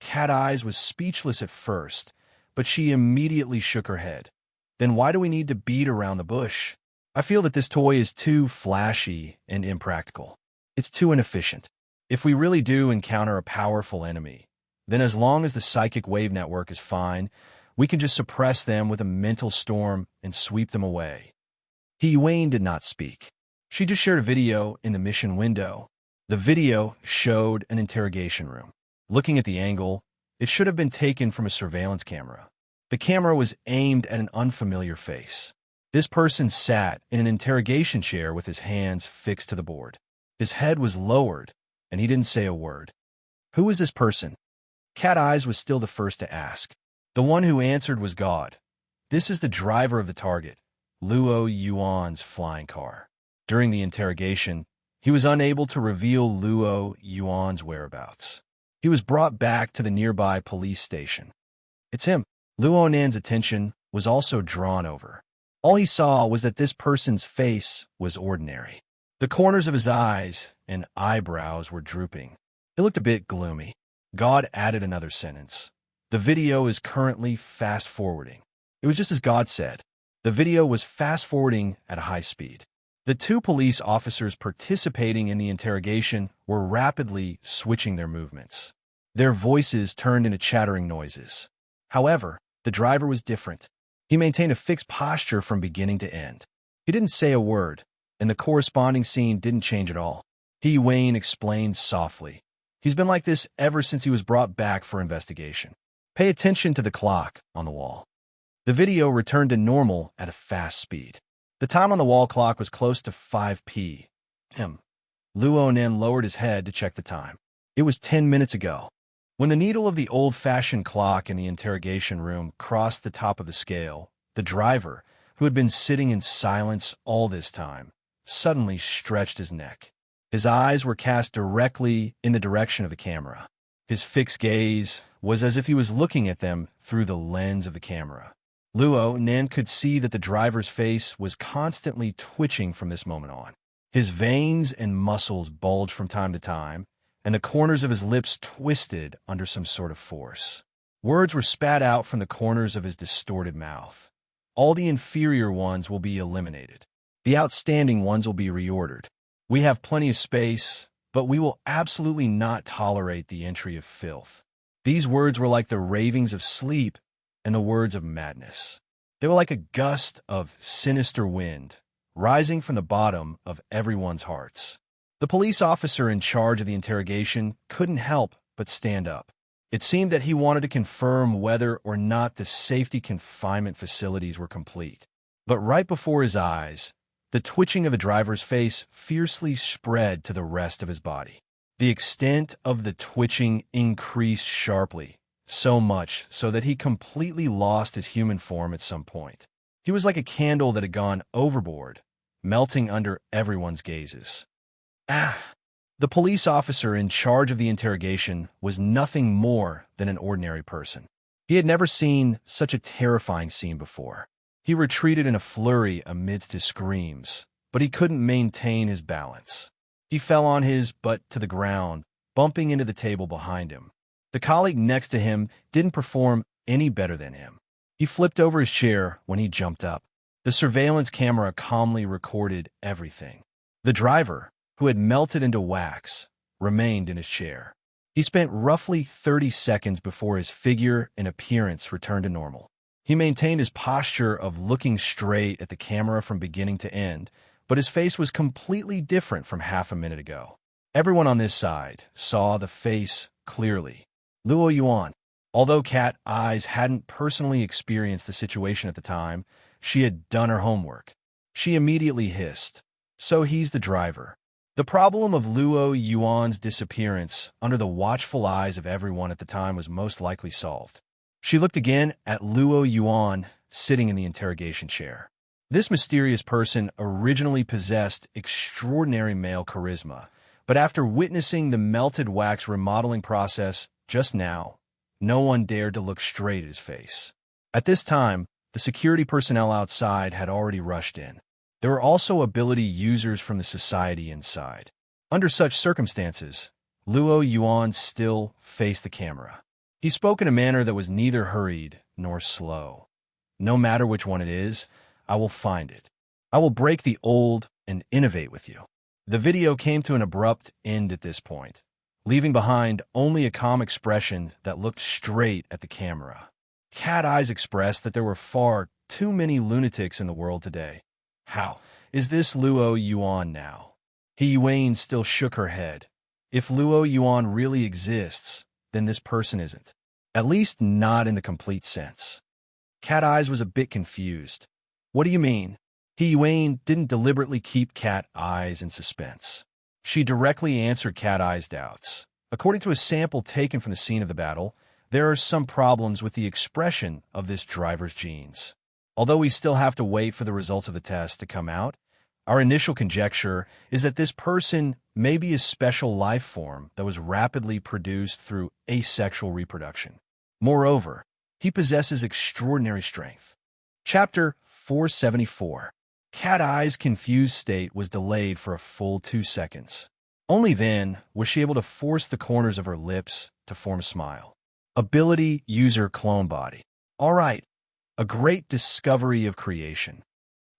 Cat Eyes was speechless at first, but she immediately shook her head. "Then why do we need to beat around the bush? I feel that this toy is too flashy and impractical. It's too inefficient. If we really do encounter a powerful enemy, then as long as the psychic wave network is fine, we can just suppress them with a mental storm and sweep them away." Wayne did not speak. She just shared a video in the mission window. The video showed an interrogation room. Looking at the angle, it should have been taken from a surveillance camera. The camera was aimed at an unfamiliar face. This person sat in an interrogation chair with his hands fixed to the board. His head was lowered, and he didn't say a word. Who was this person? Cat Eyes was still the first to ask. The one who answered was God. This is the driver of the target, Luo Yuan's flying car. During the interrogation, he was unable to reveal Luo Yuan's whereabouts. He was brought back to the nearby police station. It's him. Luo Nan's attention was also drawn over. All he saw was that this person's face was ordinary. The corners of his eyes and eyebrows were drooping. It looked a bit gloomy. God added another sentence. The video is currently fast-forwarding. It was just as God said. The video was fast-forwarding at a high speed. The two police officers participating in the interrogation were rapidly switching their movements. Their voices turned into chattering noises. However, the driver was different. He maintained a fixed posture from beginning to end. He didn't say a word, and the corresponding scene didn't change at all. Wayne explained softly. He's been like this ever since he was brought back for investigation. Pay attention to the clock on the wall. The video returned to normal at a fast speed. The time on the wall clock was close to 5 p.m. Luo Nen lowered his head to check the time. It was 10 minutes ago. When the needle of the old-fashioned clock in the interrogation room crossed the top of the scale, the driver, who had been sitting in silence all this time, suddenly stretched his neck. His eyes were cast directly in the direction of the camera. His fixed gaze was as if he was looking at them through the lens of the camera. Luo Nen could see that the driver's face was constantly twitching from this moment on. His veins and muscles bulged from time to time, and the corners of his lips twisted under some sort of force. Words were spat out from the corners of his distorted mouth. All the inferior ones will be eliminated. The outstanding ones will be reordered. We have plenty of space, but we will absolutely not tolerate the entry of filth. These words were like the ravings of sleep and the words of madness. They were like a gust of sinister wind, rising from the bottom of everyone's hearts. The police officer in charge of the interrogation couldn't help but stand up. It seemed that he wanted to confirm whether or not the safety confinement facilities were complete. But right before his eyes, the twitching of the driver's face fiercely spread to the rest of his body. The extent of the twitching increased sharply, so much so that he completely lost his human form at some point. He was like a candle that had gone overboard, melting under everyone's gazes. The police officer in charge of the interrogation was nothing more than an ordinary person. He had never seen such a terrifying scene before. He retreated in a flurry amidst his screams, but he couldn't maintain his balance. He fell on his butt to the ground, bumping into the table behind him. The colleague next to him didn't perform any better than him. He flipped over his chair when he jumped up. The surveillance camera calmly recorded everything. The driver, who had melted into wax, remained in his chair. He spent roughly 30 seconds before his figure and appearance returned to normal. He maintained his posture of looking straight at the camera from beginning to end, but his face was completely different from half a minute ago. Everyone on this side saw the face clearly. Luo Yuan. Although Cat Eyes hadn't personally experienced the situation at the time, she had done her homework. She immediately hissed, "So he's the driver." The problem of Luo Yuan's disappearance under the watchful eyes of everyone at the time was most likely solved. She looked again at Luo Yuan sitting in the interrogation chair. This mysterious person originally possessed extraordinary male charisma, but after witnessing the melted wax remodeling process just now, no one dared to look straight at his face. At this time, the security personnel outside had already rushed in. There were also ability users from the society inside. Under such circumstances, Luo Yuan still faced the camera. He spoke in a manner that was neither hurried nor slow. "No matter which one it is, I will find it. I will break the old and innovate with you." The video came to an abrupt end at this point, leaving behind only a calm expression that looked straight at the camera. Cat Eyes expressed that there were far too many lunatics in the world today. How? Is this Luo Yuan now? He Wayne still shook her head. If Luo Yuan really exists, then this person isn't. At least not in the complete sense. Cat Eyes was a bit confused. What do you mean? He Wayne didn't deliberately keep Cat Eyes in suspense. She directly answered Cat Eyes' doubts. According to a sample taken from the scene of the battle, there are some problems with the expression of this driver's genes. Although we still have to wait for the results of the test to come out, our initial conjecture is that this person may be a special life form that was rapidly produced through asexual reproduction. Moreover, he possesses extraordinary strength. Chapter 474. Cat Eye's confused state was delayed for a full 2 seconds. Only then was she able to force the corners of her lips to form a smile. Ability User Clone Body. All right, a great discovery of creation.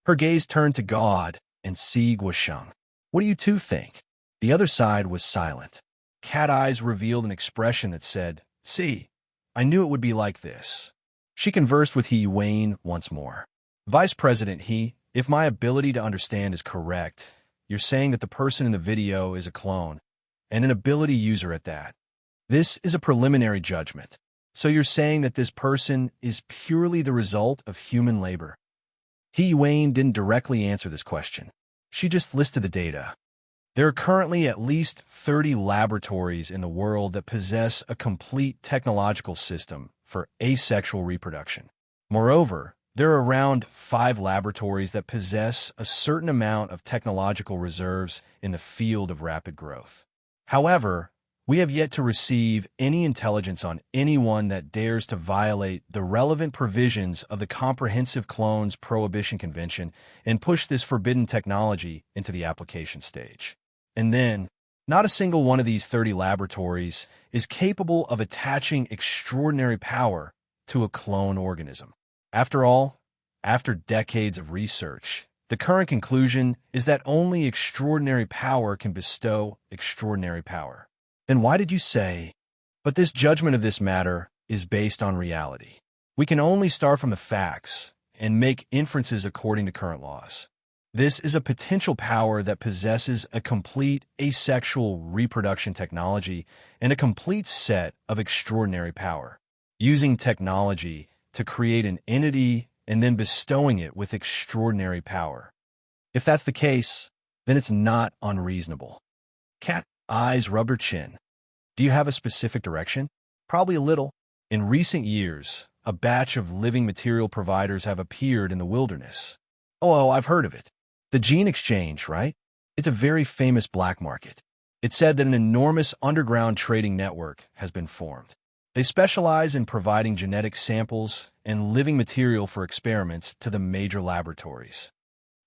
Her gaze turned to God and Si Guosheng. What do you two think? The other side was silent. Cat Eyes revealed an expression that said, "See, I knew it would be like this." She conversed with He Wayne once more. Vice President He, if my ability to understand is correct, you're saying that the person in the video is a clone, and an ability user at that. This is a preliminary judgment. So you're saying that this person is purely the result of human labor? He Wayne didn't directly answer this question. She just listed the data. There are currently at least 30 laboratories in the world that possess a complete technological system for asexual reproduction. Moreover, there are around 5 laboratories that possess a certain amount of technological reserves in the field of rapid growth. However, we have yet to receive any intelligence on anyone that dares to violate the relevant provisions of the Comprehensive Clones Prohibition Convention and push this forbidden technology into the application stage. And then, not a single one of these 30 laboratories is capable of attaching extraordinary power to a clone organism. After all, after decades of research, the current conclusion is that only extraordinary power can bestow extraordinary power. Then why did you say, but this judgment of this matter is based on reality? We can only start from the facts and make inferences according to current laws. This is a potential power that possesses a complete asexual reproduction technology and a complete set of extraordinary power. Using technology to create an entity and then bestowing it with extraordinary power. If that's the case, then it's not unreasonable. Cat Eyes rubbed her chin. Do you have a specific direction? Probably a little. In recent years, a batch of living material providers have appeared in the wilderness. Oh, I've heard of it. The gene exchange, right? It's a very famous black market. It's said that an enormous underground trading network has been formed. They specialize in providing genetic samples and living material for experiments to the major laboratories.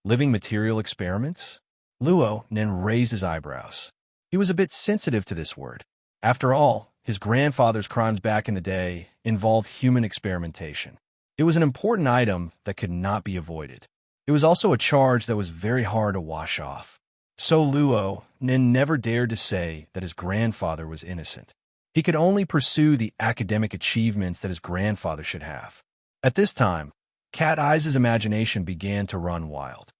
Living material experiments? Luo then raised his eyebrows. He was a bit sensitive to this word. After all, his grandfather's crimes back in the day involved human experimentation. It was an important item that could not be avoided. It was also a charge that was very hard to wash off. So Luo never dared to say that his grandfather was innocent. He could only pursue the academic achievements that his grandfather should have. At this time, Cat Eyes' imagination began to run wild.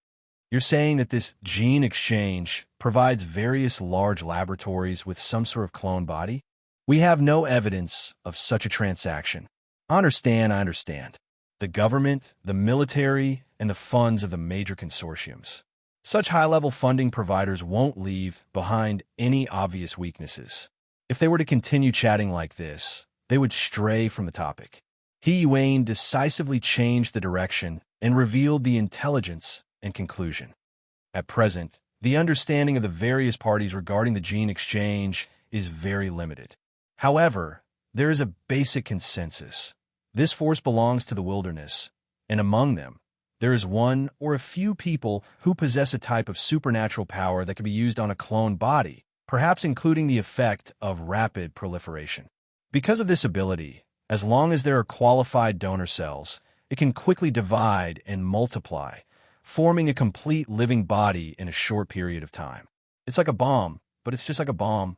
You're saying that this gene exchange provides various large laboratories with some sort of clone body? We have no evidence of such a transaction. I understand. The government, the military, and the funds of the major consortiums. Such high-level funding providers won't leave behind any obvious weaknesses. If they were to continue chatting like this, they would stray from the topic. He Wayne decisively changed the direction and revealed the intelligence and conclusion. At present, the understanding of the various parties regarding the gene exchange is very limited. However, there is a basic consensus. This force belongs to the wilderness, and among them, there is one or a few people who possess a type of supernatural power that can be used on a clone body, perhaps including the effect of rapid proliferation. Because of this ability, as long as there are qualified donor cells, it can quickly divide and multiply, forming a complete living body in a short period of time. It's like a bomb, but it's just like a bomb.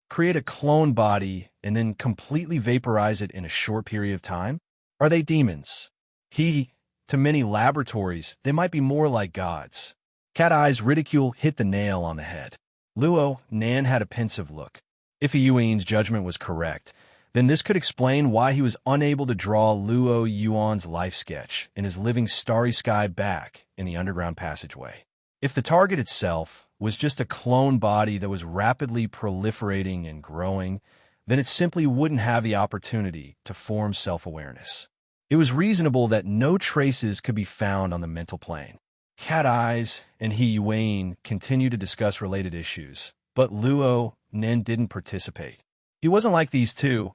Create a clone body and then completely vaporize it in a short period of time? Are they demons? To many laboratories, they might be more like gods. Cat Eye's ridicule hit the nail on the head. Luo Nan had a pensive look. If Yuan's judgment was correct, then this could explain why he was unable to draw Luo Yuan's life sketch in his living starry sky back in the underground passageway. If the target itself was just a clone body that was rapidly proliferating and growing, then it simply wouldn't have the opportunity to form self-awareness. It was reasonable that no traces could be found on the mental plane. Cat Eyes and Yuan continued to discuss related issues, but Luo Nen didn't participate. He wasn't like these two,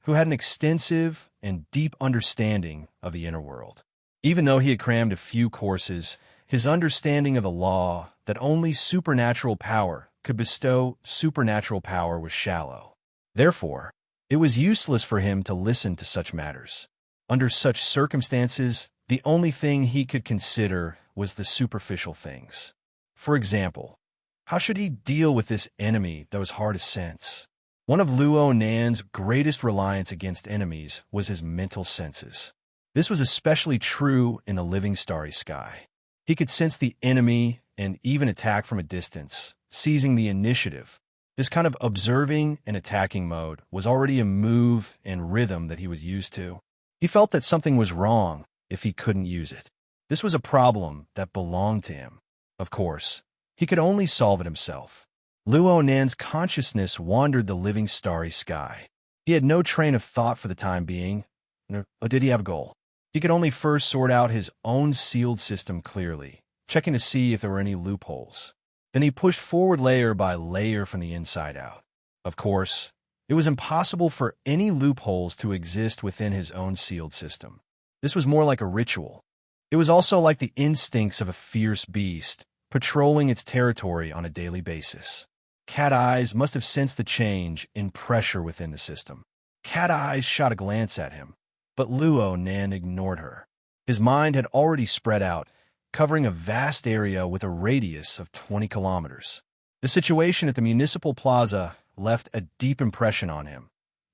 who had an extensive and deep understanding of the inner world. Even though he had crammed a few courses, his understanding of the law that only supernatural power could bestow supernatural power was shallow. Therefore, it was useless for him to listen to such matters. Under such circumstances, the only thing he could consider was the superficial things. For example, how should he deal with this enemy that was hard to sense? One of Luo Nan's greatest reliance against enemies was his mental senses. This was especially true in the living starry sky. He could sense the enemy and even attack from a distance, seizing the initiative. This kind of observing and attacking mode was already a move and rhythm that he was used to. He felt that something was wrong if he couldn't use it. This was a problem that belonged to him. Of course, he could only solve it himself. Luo Nan's consciousness wandered the living starry sky. He had no train of thought for the time being, or did he have a goal? He could only first sort out his own sealed system clearly, checking to see if there were any loopholes. Then he pushed forward layer by layer from the inside out. Of course, it was impossible for any loopholes to exist within his own sealed system. This was more like a ritual. It was also like the instincts of a fierce beast, patrolling its territory on a daily basis. Cat Eyes must have sensed the change in pressure within the system. Cat Eyes shot a glance at him, but Luo Nan ignored her. His mind had already spread out, covering a vast area with a radius of 20 kilometers. The situation at the municipal plaza left a deep impression on him,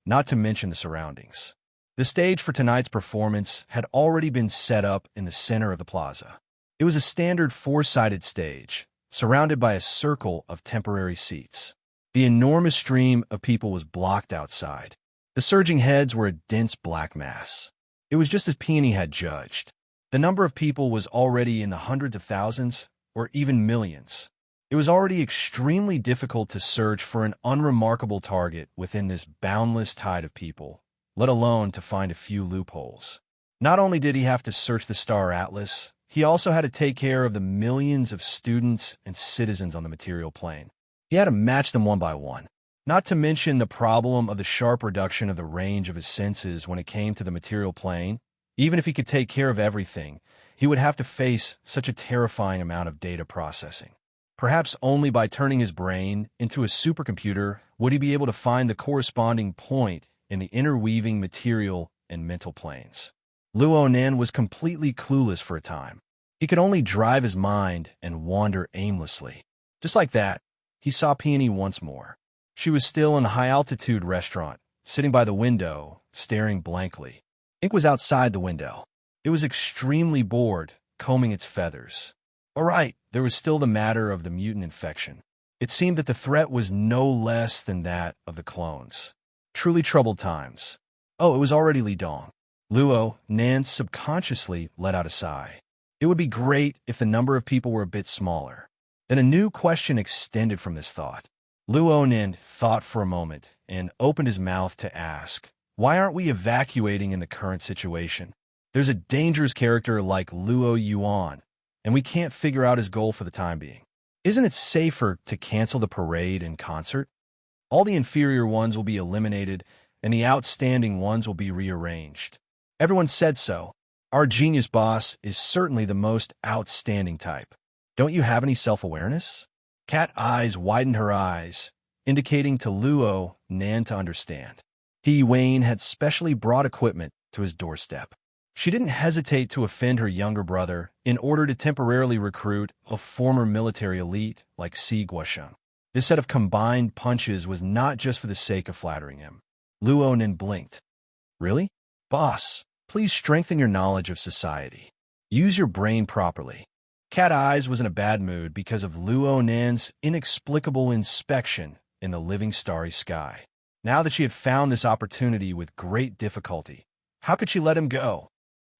not to mention the surroundings. The stage for tonight's performance had already been set up in the center of the plaza. It was a standard four-sided stage, surrounded by a circle of temporary seats. The enormous stream of people was blocked outside. The surging heads were a dense black mass. It was just as Peony had judged. The number of people was already in the hundreds of thousands, or even millions. It was already extremely difficult to search for an unremarkable target within this boundless tide of people, let alone to find a few loopholes. Not only did he have to search the Star Atlas, he also had to take care of the millions of students and citizens on the material plane. He had to match them one by one. Not to mention the problem of the sharp reduction of the range of his senses when it came to the material plane. Even if he could take care of everything, he would have to face such a terrifying amount of data processing. Perhaps only by turning his brain into a supercomputer would he be able to find the corresponding point in the interweaving material and mental planes. Luo Nan was completely clueless for a time. He could only drive his mind and wander aimlessly. Just like that, he saw Peony once more. She was still in the high-altitude restaurant, sitting by the window, staring blankly. Ink was outside the window. It was extremely bored, combing its feathers. All right, there was still the matter of the mutant infection. It seemed that the threat was no less than that of the clones. Truly troubled times. Oh, it was already Li Dong. Luo Nan subconsciously let out a sigh. It would be great if the number of people were a bit smaller. Then a new question extended from this thought. Luo Nan thought for a moment and opened his mouth to ask, why aren't we evacuating in the current situation? There's a dangerous character like Luo Yuan, and we can't figure out his goal for the time being. Isn't it safer to cancel the parade and concert? All the inferior ones will be eliminated, and the outstanding ones will be rearranged. Everyone said so. Our genius boss is certainly the most outstanding type. Don't you have any self-awareness? Cat Eyes widened her eyes, indicating to Luo Nan to understand. Wayne had specially brought equipment to his doorstep. She didn't hesitate to offend her younger brother in order to temporarily recruit a former military elite like Si Guosheng. This set of combined punches was not just for the sake of flattering him. Luo Nan blinked. Really? Boss, please strengthen your knowledge of society. Use your brain properly. Cat Eyes was in a bad mood because of Luo Nan's inexplicable inspection in the living starry sky. Now that she had found this opportunity with great difficulty, how could she let him go?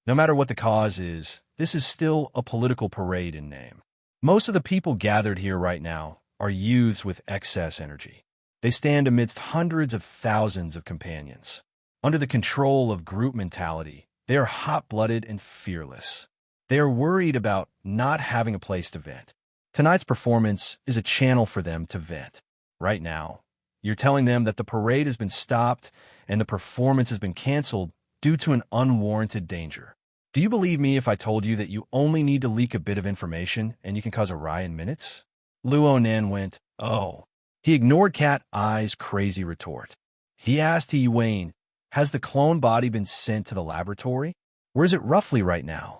No matter what the cause is, this is still a political parade in name. Most of the people gathered here right now are youths with excess energy. They stand amidst hundreds of thousands of companions. Under the control of group mentality, they are hot-blooded and fearless. They are worried about not having a place to vent. Tonight's performance is a channel for them to vent. Right now, you're telling them that the parade has been stopped and the performance has been canceled due to an unwarranted danger. Do you believe me if I told you that you only need to leak a bit of information and you can cause a riot in minutes? Luo Nan went, oh. He ignored Cat Eye's crazy retort. He asked Yi Wayne, has the clone body been sent to the laboratory? Where is it roughly right now?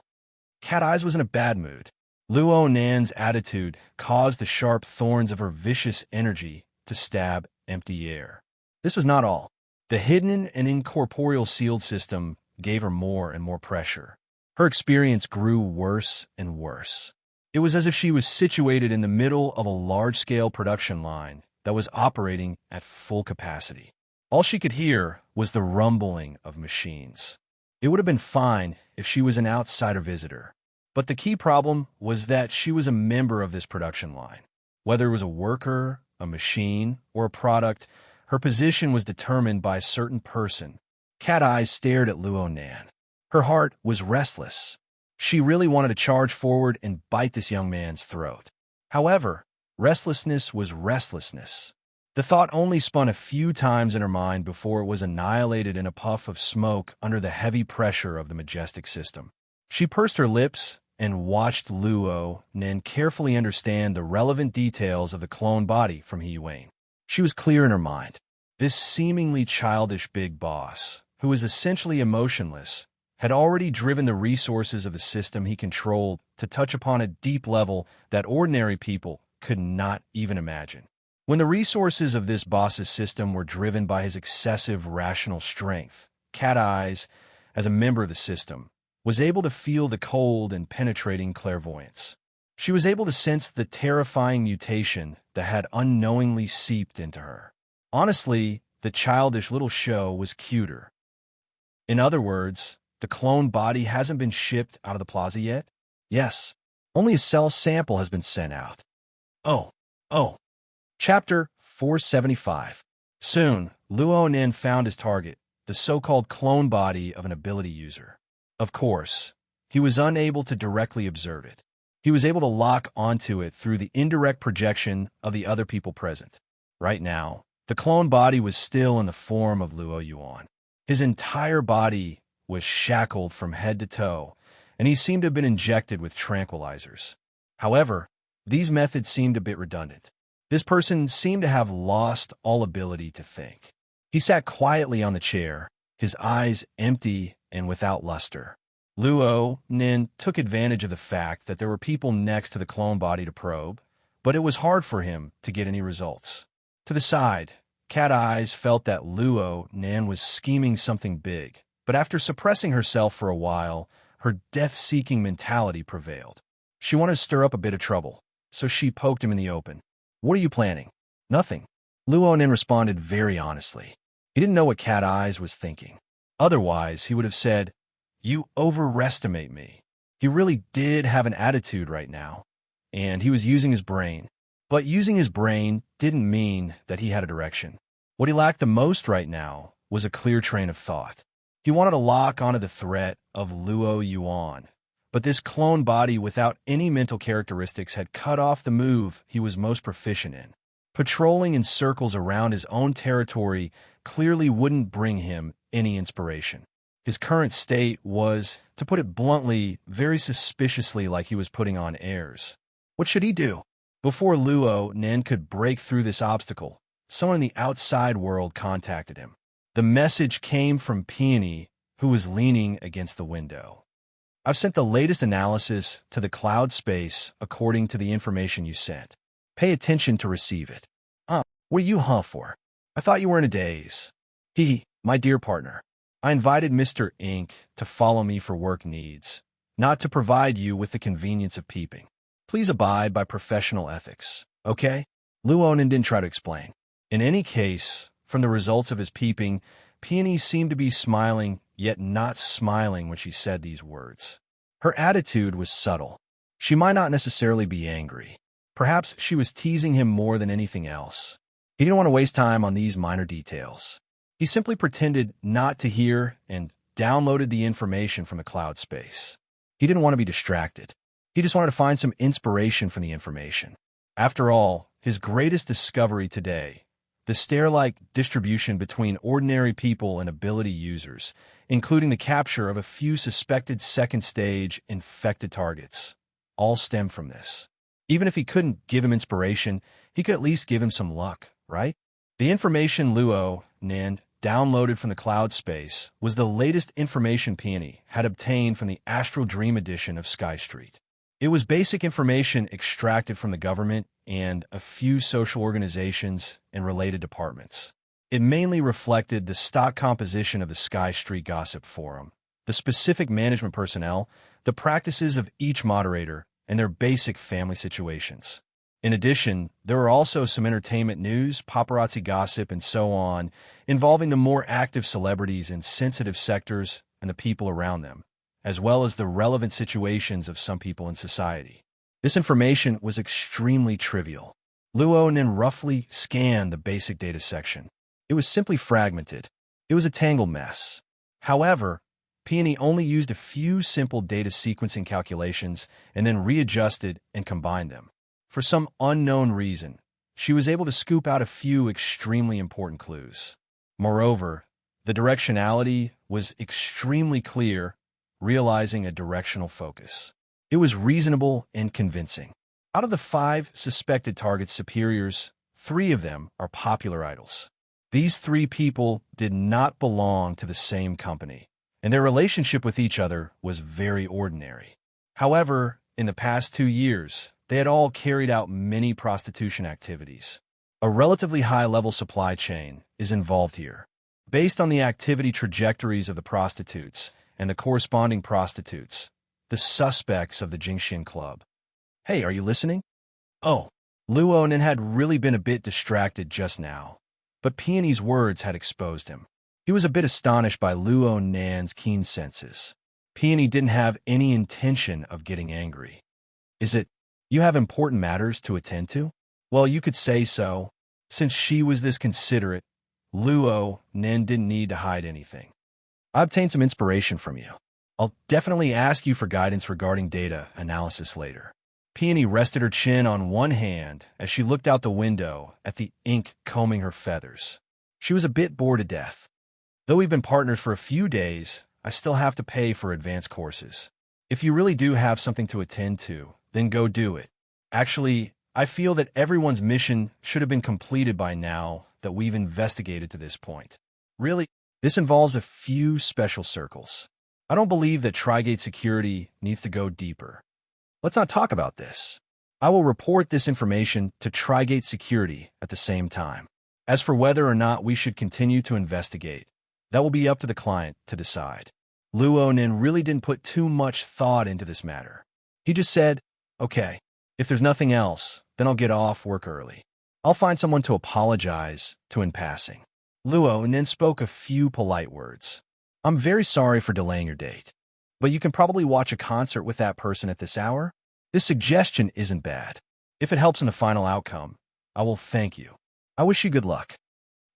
Cat Eyes was in a bad mood. Luo Nan's attitude caused the sharp thorns of her vicious energy to stab empty air. This was not all. The hidden and incorporeal sealed system gave her more and more pressure. Her experience grew worse and worse. It was as if she was situated in the middle of a large-scale production line that was operating at full capacity. All she could hear was the rumbling of machines. It would have been fine if she was an outsider visitor. But the key problem was that she was a member of this production line. Whether it was a worker, a machine, or a product, her position was determined by a certain person. Cat Eyes stared at Luo Nan. Her heart was restless. She really wanted to charge forward and bite this young man's throat. However, restlessness was restlessness. The thought only spun a few times in her mind before it was annihilated in a puff of smoke under the heavy pressure of the majestic system. She pursed her lips and watched Luo Nan carefully understand the relevant details of the clone body from Yi Wayne. She was clear in her mind. This seemingly childish big boss, who was essentially emotionless, had already driven the resources of the system he controlled to touch upon a deep level that ordinary people could not even imagine. When the resources of this boss's system were driven by his excessive rational strength, Cat Eyes, as a member of the system, was able to feel the cold and penetrating clairvoyance. She was able to sense the terrifying mutation that had unknowingly seeped into her. Honestly, the childish little show was cuter. In other words, the clone body hasn't been shipped out of the plaza yet? Yes. Only a cell sample has been sent out. Oh. Chapter 475. Soon, Luo Nan found his target, the so-called clone body of an ability user. Of course, he was unable to directly observe it. He was able to lock onto it through the indirect projection of the other people present. Right now, the clone body was still in the form of Luo Yuan. His entire body was shackled from head to toe, and he seemed to have been injected with tranquilizers. However, these methods seemed a bit redundant. This person seemed to have lost all ability to think. He sat quietly on the chair, his eyes empty and without luster. Luo Nan took advantage of the fact that there were people next to the clone body to probe, but it was hard for him to get any results. To the side, Cat Eyes felt that Luo Nan was scheming something big, but after suppressing herself for a while, her death-seeking mentality prevailed. She wanted to stir up a bit of trouble, so she poked him in the open. What are you planning? Nothing. Luo Nan responded very honestly. He didn't know what Cat Eyes was thinking. Otherwise, he would have said, you overestimate me. He really did have an attitude right now, and he was using his brain. But using his brain didn't mean that he had a direction. What he lacked the most right now was a clear train of thought. He wanted to lock onto the threat of Luo Yuan, but this clone body without any mental characteristics had cut off the move he was most proficient in. Patrolling in circles around his own territory clearly wouldn't bring him any inspiration. His current state was, to put it bluntly, very suspiciously like he was putting on airs. What should he do? Before Luo Nan could break through this obstacle, someone in the outside world contacted him. The message came from Peony, who was leaning against the window. I've sent the latest analysis to the cloud space according to the information you sent. Pay attention to receive it. What are you for? I thought you were in a daze. My dear partner. I invited Mr. Ink to follow me for work needs, not to provide you with the convenience of peeping. Please abide by professional ethics, okay? Luonin didn't try to explain. In any case, from the results of his peeping, Peony seemed to be smiling, yet not smiling when she said these words. Her attitude was subtle. She might not necessarily be angry. Perhaps she was teasing him more than anything else. He didn't want to waste time on these minor details. He simply pretended not to hear and downloaded the information from the cloud space. He didn't want to be distracted. He just wanted to find some inspiration from the information. After all, his greatest discovery today, the stair-like distribution between ordinary people and ability users, including the capture of a few suspected second-stage infected targets, all stem from this. Even if he couldn't give him inspiration, he could at least give him some luck, right? The information Luonin downloaded from the cloud space was the latest information Peony had obtained from the Astral Dream edition of Sky Street. It was basic information extracted from the government and a few social organizations and related departments. It mainly reflected the stock composition of the Sky Street Gossip Forum, the specific management personnel, the practices of each moderator, and their basic family situations. In addition, there were also some entertainment news, paparazzi gossip, and so on, involving the more active celebrities in sensitive sectors and the people around them, as well as the relevant situations of some people in society. This information was extremely trivial. Luonin roughly scanned the basic data section. It was simply fragmented. It was a tangled mess. However, Peony only used a few simple data sequencing calculations and then readjusted and combined them. For some unknown reason, she was able to scoop out a few extremely important clues. Moreover, the directionality was extremely clear, realizing a directional focus. It was reasonable and convincing. Out of the 5 suspected targets superiors, 3 of them are popular idols. These 3 people did not belong to the same company, and their relationship with each other was very ordinary. However, in the past 2 years, they had all carried out many prostitution activities. A relatively high-level supply chain is involved here. Based on the activity trajectories of the prostitutes and the corresponding prostitutes, the suspects of the Jingxin Club. Hey, are you listening? Oh, Luonin had really been a bit distracted just now, but Peony's words had exposed him. He was a bit astonished by Luonin's keen senses. Peony didn't have any intention of getting angry. Is it, you have important matters to attend to? Well, you could say so. Since she was this considerate, Luonin didn't need to hide anything. I obtained some inspiration from you. I'll definitely ask you for guidance regarding data analysis later. Peony rested her chin on one hand as she looked out the window at the ink combing her feathers. She was a bit bored to death. Though we've been partners for a few days, I still have to pay for advanced courses. If you really do have something to attend to, then go do it. Actually, I feel that everyone's mission should have been completed by now that we've investigated to this point. Really, this involves a few special circles. I don't believe that Trigate security needs to go deeper. Let's not talk about this. I will report this information to Trigate security at the same time. As for whether or not we should continue to investigate, that will be up to the client to decide. Luonin really didn't put too much thought into this matter. He just said, okay, if there's nothing else, then I'll get off work early. I'll find someone to apologize to in passing. Luonin spoke a few polite words. I'm very sorry for delaying your date, but you can probably watch a concert with that person at this hour. This suggestion isn't bad. If it helps in the final outcome, I will thank you. I wish you good luck.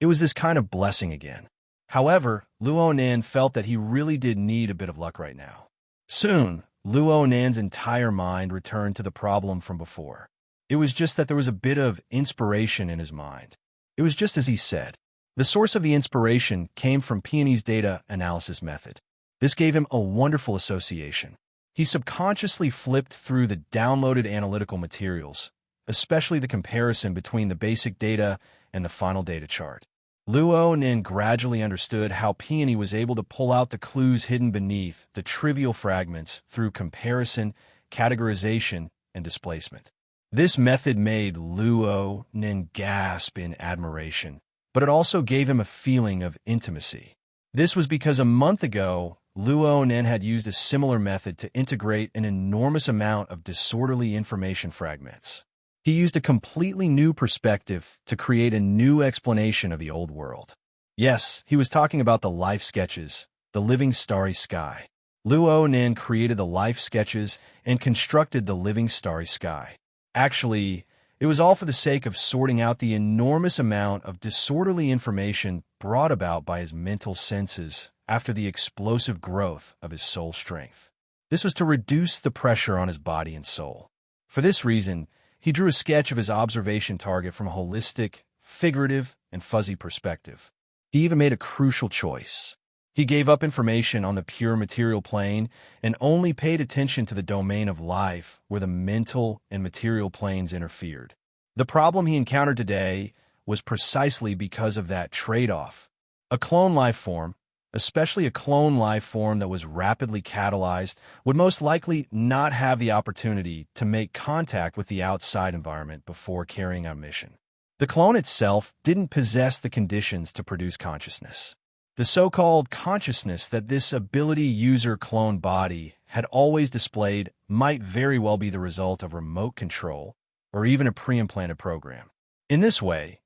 It was this kind of blessing again. However, Luonin felt that he really did need a bit of luck right now. Soon, Luonin's entire mind returned to the problem from before. It was just that there was a bit of inspiration in his mind. It was just as he said. The source of the inspiration came from Peony's data analysis method. This gave him a wonderful association. He subconsciously flipped through the downloaded analytical materials, especially the comparison between the basic data and the final data chart. Luonin gradually understood how Peony was able to pull out the clues hidden beneath the trivial fragments through comparison, categorization, and displacement. This method made Luonin gasp in admiration, but it also gave him a feeling of intimacy. This was because a month ago, Luo Nen had used a similar method to integrate an enormous amount of disorderly information fragments. He used a completely new perspective to create a new explanation of the old world. Yes, he was talking about the life sketches, the living starry sky. Luo Nen created the life sketches and constructed the living starry sky. Actually, it was all for the sake of sorting out the enormous amount of disorderly information brought about by his mental senses after the explosive growth of his soul strength. This was to reduce the pressure on his body and soul. For this reason, he drew a sketch of his observation target from a holistic, figurative, and fuzzy perspective. He even made a crucial choice. He gave up information on the pure material plane and only paid attention to the domain of life where the mental and material planes interfered. The problem he encountered today was precisely because of that trade-off. A clone life form, especially a clone life form that was rapidly catalyzed, would most likely not have the opportunity to make contact with the outside environment before carrying out a mission. The clone itself didn't possess the conditions to produce consciousness. The so-called consciousness that this ability user clone body had always displayed might very well be the result of remote control or even a pre-implanted program. In this way,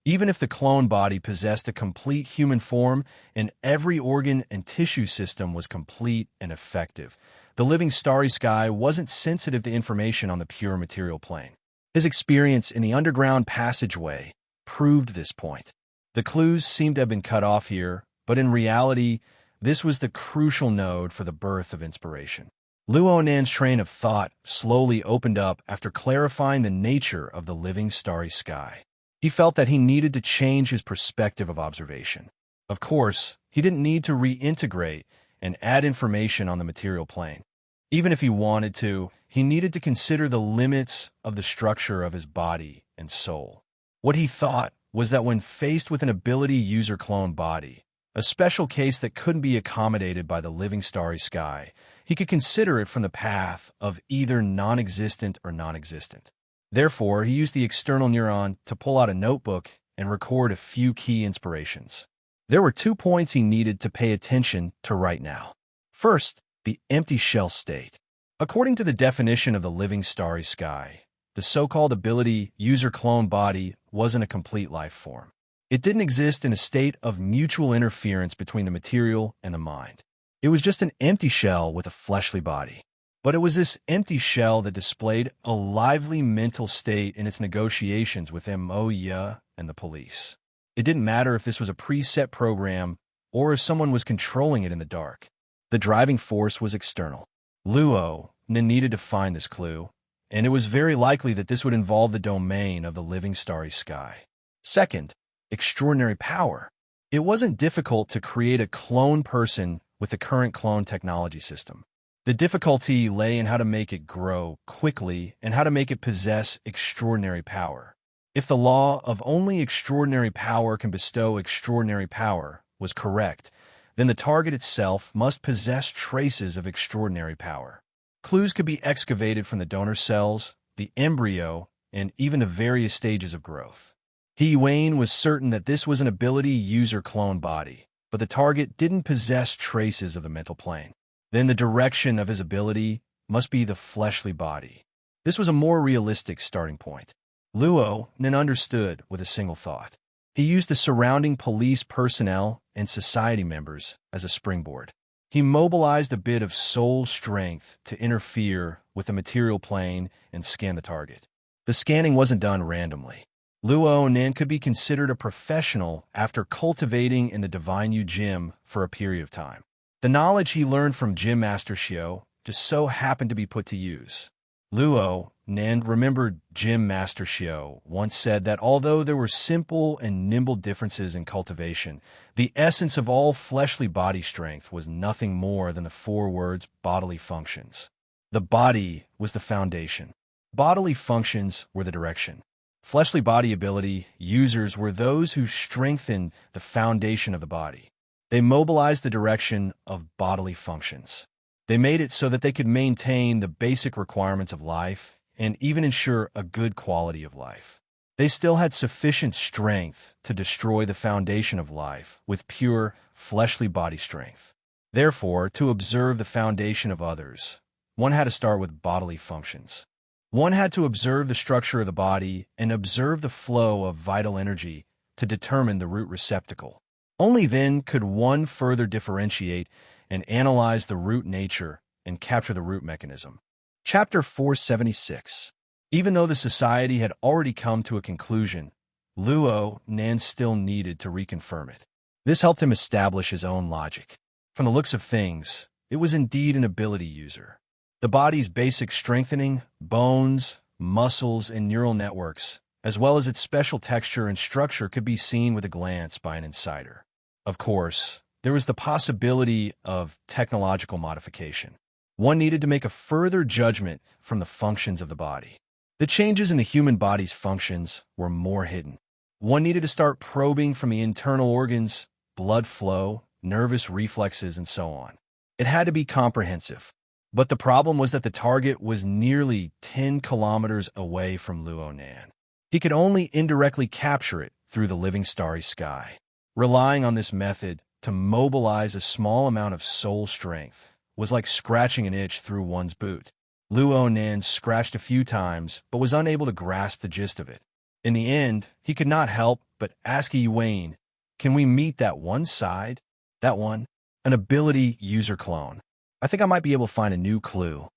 even if the clone body possessed a complete human form and every organ and tissue system was complete and effective, the living starry sky wasn't sensitive to information on the pure material plane. His experience in the underground passageway proved this point. The clues seemed to have been cut off here, but in reality, this was the crucial node for the birth of inspiration. Luo Nan's train of thought slowly opened up after clarifying the nature of the living starry sky. He felt that he needed to change his perspective of observation. Of course, he didn't need to reintegrate and add information on the material plane. Even if he wanted to, he needed to consider the limits of the structure of his body and soul. What he thought was that when faced with an ability user clone body, a special case that couldn't be accommodated by the living starry sky, he could consider it from the path of either non-existent or non-existent. Therefore, he used the external neuron to pull out a notebook and record a few key inspirations. There were 2 points he needed to pay attention to right now. First, the empty shell state. According to the definition of the living starry sky, the so-called ability user clone body wasn't a complete life form. It didn't exist in a state of mutual interference between the material and the mind. It was just an empty shell with a fleshly body. But it was this empty shell that displayed a lively mental state in its negotiations with Moya and the police. It didn't matter if this was a preset program or if someone was controlling it in the dark. The driving force was external. Luo needed to find this clue, and it was very likely that this would involve the domain of the living starry sky. Second, extraordinary power. It wasn't difficult to create a clone person with the current clone technology system. The difficulty lay in how to make it grow quickly and how to make it possess extraordinary power. If the law of only extraordinary power can bestow extraordinary power was correct, then the target itself must possess traces of extraordinary power. Clues could be excavated from the donor cells, the embryo, and even the various stages of growth. He Wayne was certain that this was an ability user clone body, but the target didn't possess traces of the mental plane. Then the direction of his ability must be the fleshly body. This was a more realistic starting point. Luo Nen understood with a single thought. He used the surrounding police personnel and society members as a springboard. He mobilized a bit of soul strength to interfere with the material plane and scan the target. The scanning wasn't done randomly. Luo Nen could be considered a professional after cultivating in the Divine Yu Gym for a period of time. The knowledge he learned from Gym Master Xiao just so happened to be put to use. Luo Nen remembered Gym Master Xiao once said that although there were simple and nimble differences in cultivation, the essence of all fleshly body strength was nothing more than the 4 words bodily functions. The body was the foundation. Bodily functions were the direction. Fleshly body ability users were those who strengthened the foundation of the body. They mobilized the direction of bodily functions. They made it so that they could maintain the basic requirements of life and even ensure a good quality of life. They still had sufficient strength to destroy the foundation of life with pure fleshly body strength. Therefore, to observe the foundation of others, one had to start with bodily functions. One had to observe the structure of the body and observe the flow of vital energy to determine the root receptacle. Only then could one further differentiate and analyze the root nature and capture the root mechanism. Chapter 476. Even though the society had already come to a conclusion, Luo Nan still needed to reconfirm it. This helped him establish his own logic. From the looks of things, it was indeed an ability user. The body's basic strengthening, bones, muscles, and neural networks, as well as its special texture and structure, could be seen with a glance by an insider. Of course, there was the possibility of technological modification. One needed to make a further judgment from the functions of the body. The changes in the human body's functions were more hidden. One needed to start probing from the internal organs, blood flow, nervous reflexes, and so on. It had to be comprehensive. But the problem was that the target was nearly 10 kilometers away from Luo Nan. He could only indirectly capture it through the living starry sky. Relying on this method to mobilize a small amount of soul strength was like scratching an itch through one's boot. Luo Nan scratched a few times, but was unable to grasp the gist of it. In the end, he could not help but ask Wayne, "Can we meet that one side? That one? An ability user clone. I think I might be able to find a new clue."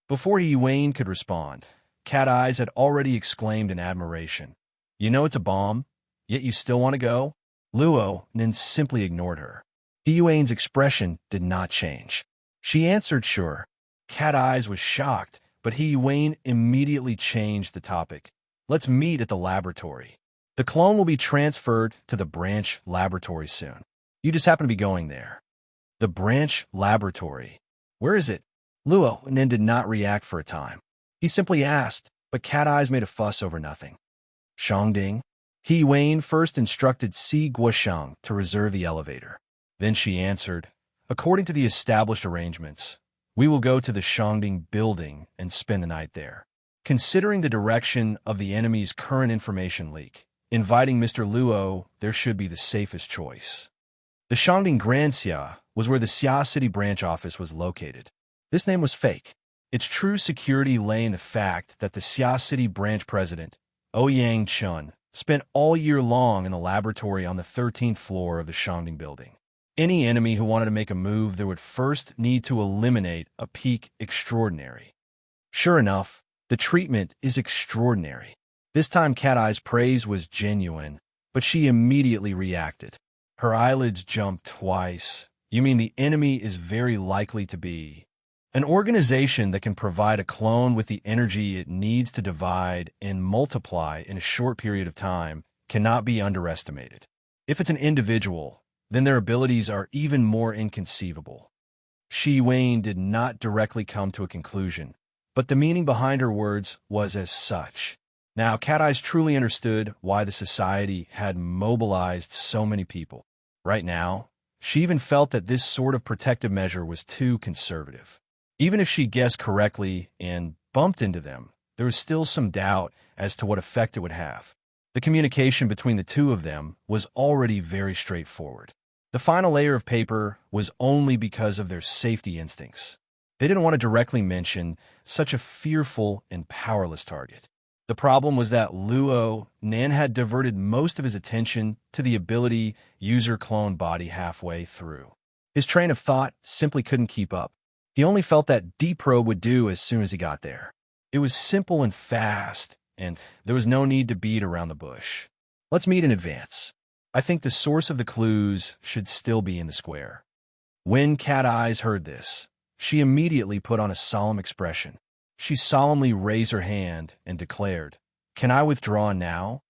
Before Wayne could respond, Cat Eyes had already exclaimed in admiration, "You know it's a bomb, yet you still want to go?" Luo Nan simply ignored her. Wayne's expression did not change. She answered sure. Cat Eyes was shocked, but Wayne immediately changed the topic. "Let's meet at the laboratory. The clone will be transferred to the branch laboratory soon. You just happen to be going there." The branch laboratory. Where is it? Luo Nan did not react for a time. He simply asked, but Cat Eyes made a fuss over nothing. Shangding. Wayne first instructed Si Guosheng to reserve the elevator. Then she answered, "According to the established arrangements, we will go to the Shangding building and spend the night there. Considering the direction of the enemy's current information leak, inviting Mr. Luo there should be the safest choice." The Shangding Grand Xia was where the Xia City branch office was located. This name was fake. Its true security lay in the fact that the Xia City branch president, Ouyang Chun, spent all year long in the laboratory on the 13th floor of the Shangding building. Any enemy who wanted to make a move there would first need to eliminate a peak extraordinary. Sure enough, the treatment is extraordinary. This time Cat Eye's praise was genuine, but she immediately reacted. Her eyelids jumped twice. "You mean the enemy is very likely to be an organization that can provide a clone with the energy it needs to divide and multiply in a short period of time cannot be underestimated. If it's an individual, then their abilities are even more inconceivable." Wayne did not directly come to a conclusion, but the meaning behind her words was as such. Now, Cat Eyes truly understood why the society had mobilized so many people. Right now, she even felt that this sort of protective measure was too conservative. Even if she guessed correctly and bumped into them, there was still some doubt as to what effect it would have. The communication between the two of them was already very straightforward. The final layer of paper was only because of their safety instincts. They didn't want to directly mention such a fearful and powerless target. The problem was that Luo Nan had diverted most of his attention to the ability user clone body halfway through. His train of thought simply couldn't keep up. He only felt that deep probe would do as soon as he got there. It was simple and fast, and there was no need to beat around the bush. "Let's meet in advance. I think the source of the clues should still be in the square." When Cat Eyes heard this, she immediately put on a solemn expression. She solemnly raised her hand and declared, "Can I withdraw now?"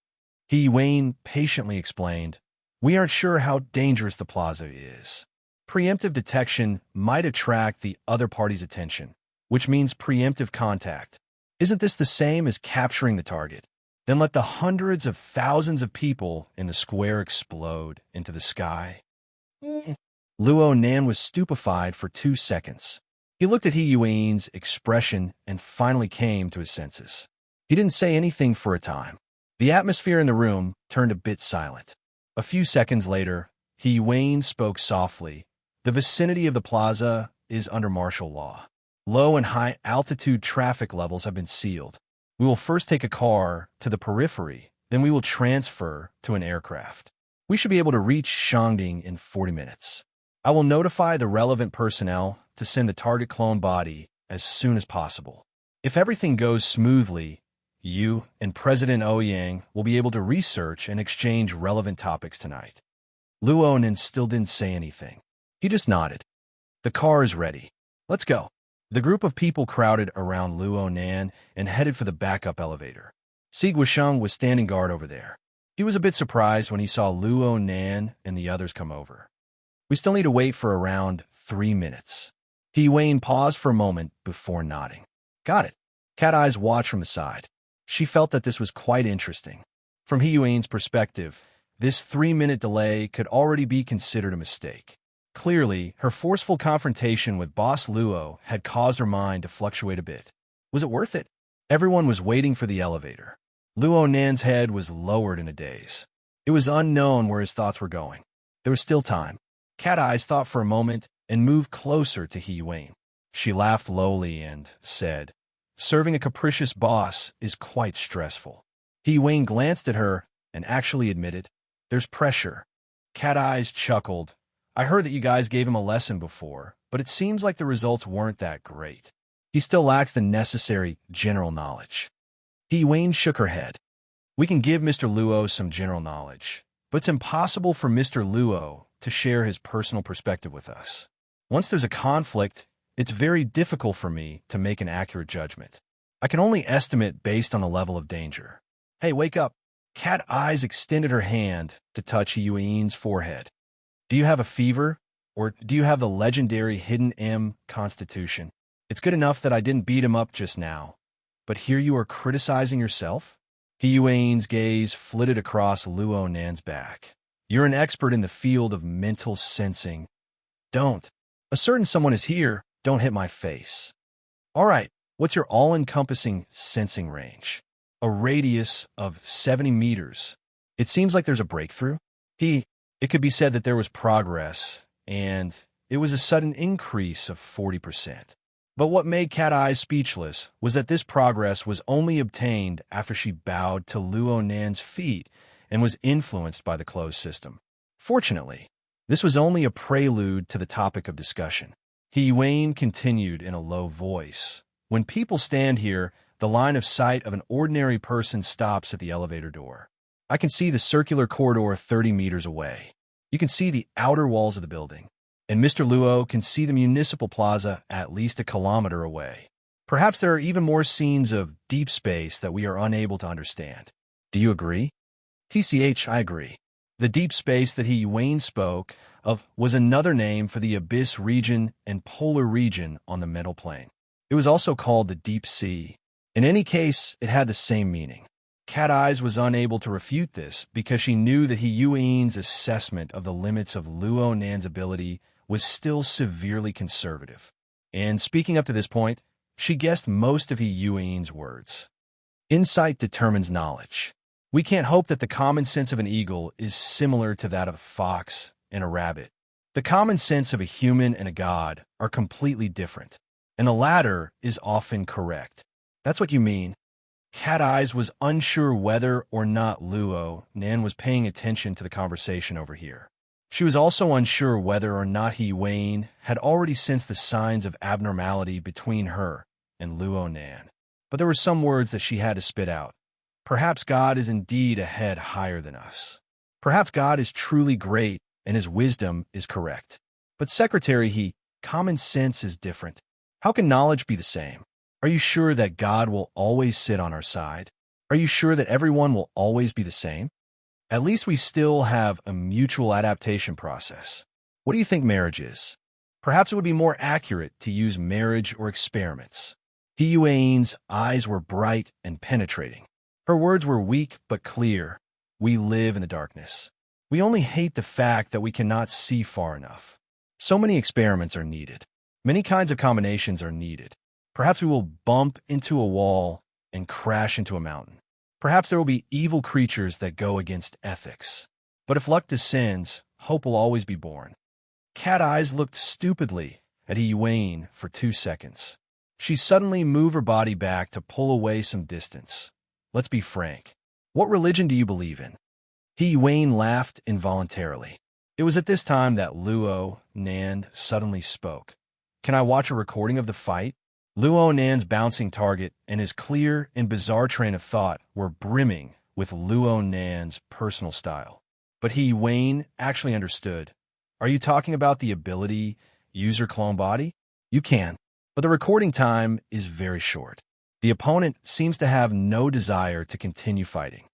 Wayne patiently explained, "We aren't sure how dangerous the plaza is. Preemptive detection might attract the other party's attention, which means preemptive contact. Isn't this the same as capturing the target? Then let the hundreds of thousands of people in the square explode into the sky." Luo Nan was stupefied for 2 seconds. He looked at Wayne's expression and finally came to his senses. He didn't say anything for a time. The atmosphere in the room turned a bit silent. A few seconds later, Wayne spoke softly, The vicinity of the plaza is under martial law. Low and high altitude traffic levels have been sealed. We will first take a car to the periphery, then we will transfer to an aircraft. We should be able to reach Shangding in 40 minutes. I will notify the relevant personnel to send the target clone body as soon as possible. If everything goes smoothly, you and President Ouyang will be able to research and exchange relevant topics tonight. Luonan still didn't say anything. He just nodded. The car is ready. Let's go. The group of people crowded around Luonan and headed for the backup elevator. Si Guisheng was standing guard over there. He was a bit surprised when he saw Luonan and the others come over. We still need to wait for around 3 minutes. He Wayne paused for a moment before nodding. Got it. Cat Eyes watched from the side. She felt that this was quite interesting. From He Yuan's perspective, this 3-minute delay could already be considered a mistake. Clearly, her forceful confrontation with Boss Luo had caused her mind to fluctuate a bit. Was it worth it? Everyone was waiting for the elevator. Luo Nan's head was lowered in a daze. It was unknown where his thoughts were going. There was still time. Cat Eyes thought for a moment and moved closer to He Yuan. She laughed lowly and said, "Serving a capricious boss is quite stressful." He Yuan glanced at her and actually admitted, "There's pressure." Cat Eyes chuckled. "I heard that you guys gave him a lesson before, but it seems like the results weren't that great. He still lacks the necessary general knowledge." He Yuan shook her head. "We can give Mr. Luo some general knowledge, but it's impossible for Mr. Luo to share his personal perspective with us. Once there's a conflict, it's very difficult for me to make an accurate judgment. I can only estimate based on the level of danger." "Hey, wake up." Cat Eyes extended her hand to touch He Yuan's forehead. "Do you have a fever? Or do you have the legendary Hidden M constitution? It's good enough that I didn't beat him up just now. But here you are criticizing yourself?" He Yuan's gaze flitted across Luo Nan's back. "You're an expert in the field of mental sensing. Don't. A certain someone is here. Don't hit my face." "All right, what's your all-encompassing sensing range?" "A radius of 70 meters. It seems like there's a breakthrough." It could be said that there was progress, and it was a sudden increase of 40%. But what made Cat Eyes speechless was that this progress was only obtained after she bowed to Luo Nan's feet and was influenced by the closed system. Fortunately, this was only a prelude to the topic of discussion. He Yuan continued in a low voice. "When people stand here, the line of sight of an ordinary person stops at the elevator door. I can see the circular corridor 30 meters away. You can see the outer walls of the building. And Mr. Luo can see the municipal plaza at least a kilometer away. Perhaps there are even more scenes of deep space that we are unable to understand. Do you agree?" "TCH, I agree." The deep space that He Yuan spoke of was another name for the abyss region and polar region on the mental plane. It was also called the deep sea. In any case, it had the same meaning. Cat Eyes was unable to refute this because she knew that He Yuan's assessment of the limits of Luo Nan's ability was still severely conservative. And speaking up to this point, she guessed most of He Yuan's words. Insight determines knowledge. We can't hope that the common sense of an eagle is similar to that of a fox and a rabbit. The common sense of a human and a god are completely different, and the latter is often correct. That's what you mean. Cat Eyes was unsure whether or not Luo Nan was paying attention to the conversation over here. She was also unsure whether or not He Yuan had already sensed the signs of abnormality between her and Luo Nan. But there were some words that she had to spit out. Perhaps God is indeed a head higher than us. Perhaps God is truly great and his wisdom is correct. But Secretary, common sense is different. How can knowledge be the same? Are you sure that God will always sit on our side? Are you sure that everyone will always be the same? At least we still have a mutual adaptation process. What do you think marriage is? Perhaps it would be more accurate to use marriage or experiments. He Yuan's eyes were bright and penetrating. Her words were weak but clear. We live in the darkness. We only hate the fact that we cannot see far enough. So many experiments are needed. Many kinds of combinations are needed. Perhaps we will bump into a wall and crash into a mountain. Perhaps there will be evil creatures that go against ethics. But if luck descends, hope will always be born. Cat Eyes looked stupidly at Wayne for 2 seconds. She suddenly moved her body back to pull away some distance. Let's be frank. What religion do you believe in? Wayne laughed involuntarily. It was at this time that Luo Nan suddenly spoke. Can I watch a recording of the fight? Luo Nan's bouncing target and his clear and bizarre train of thought were brimming with Luo Nan's personal style. But Wayne actually understood. Are you talking about the ability user clone body? You can, but the recording time is very short. The opponent seems to have no desire to continue fighting.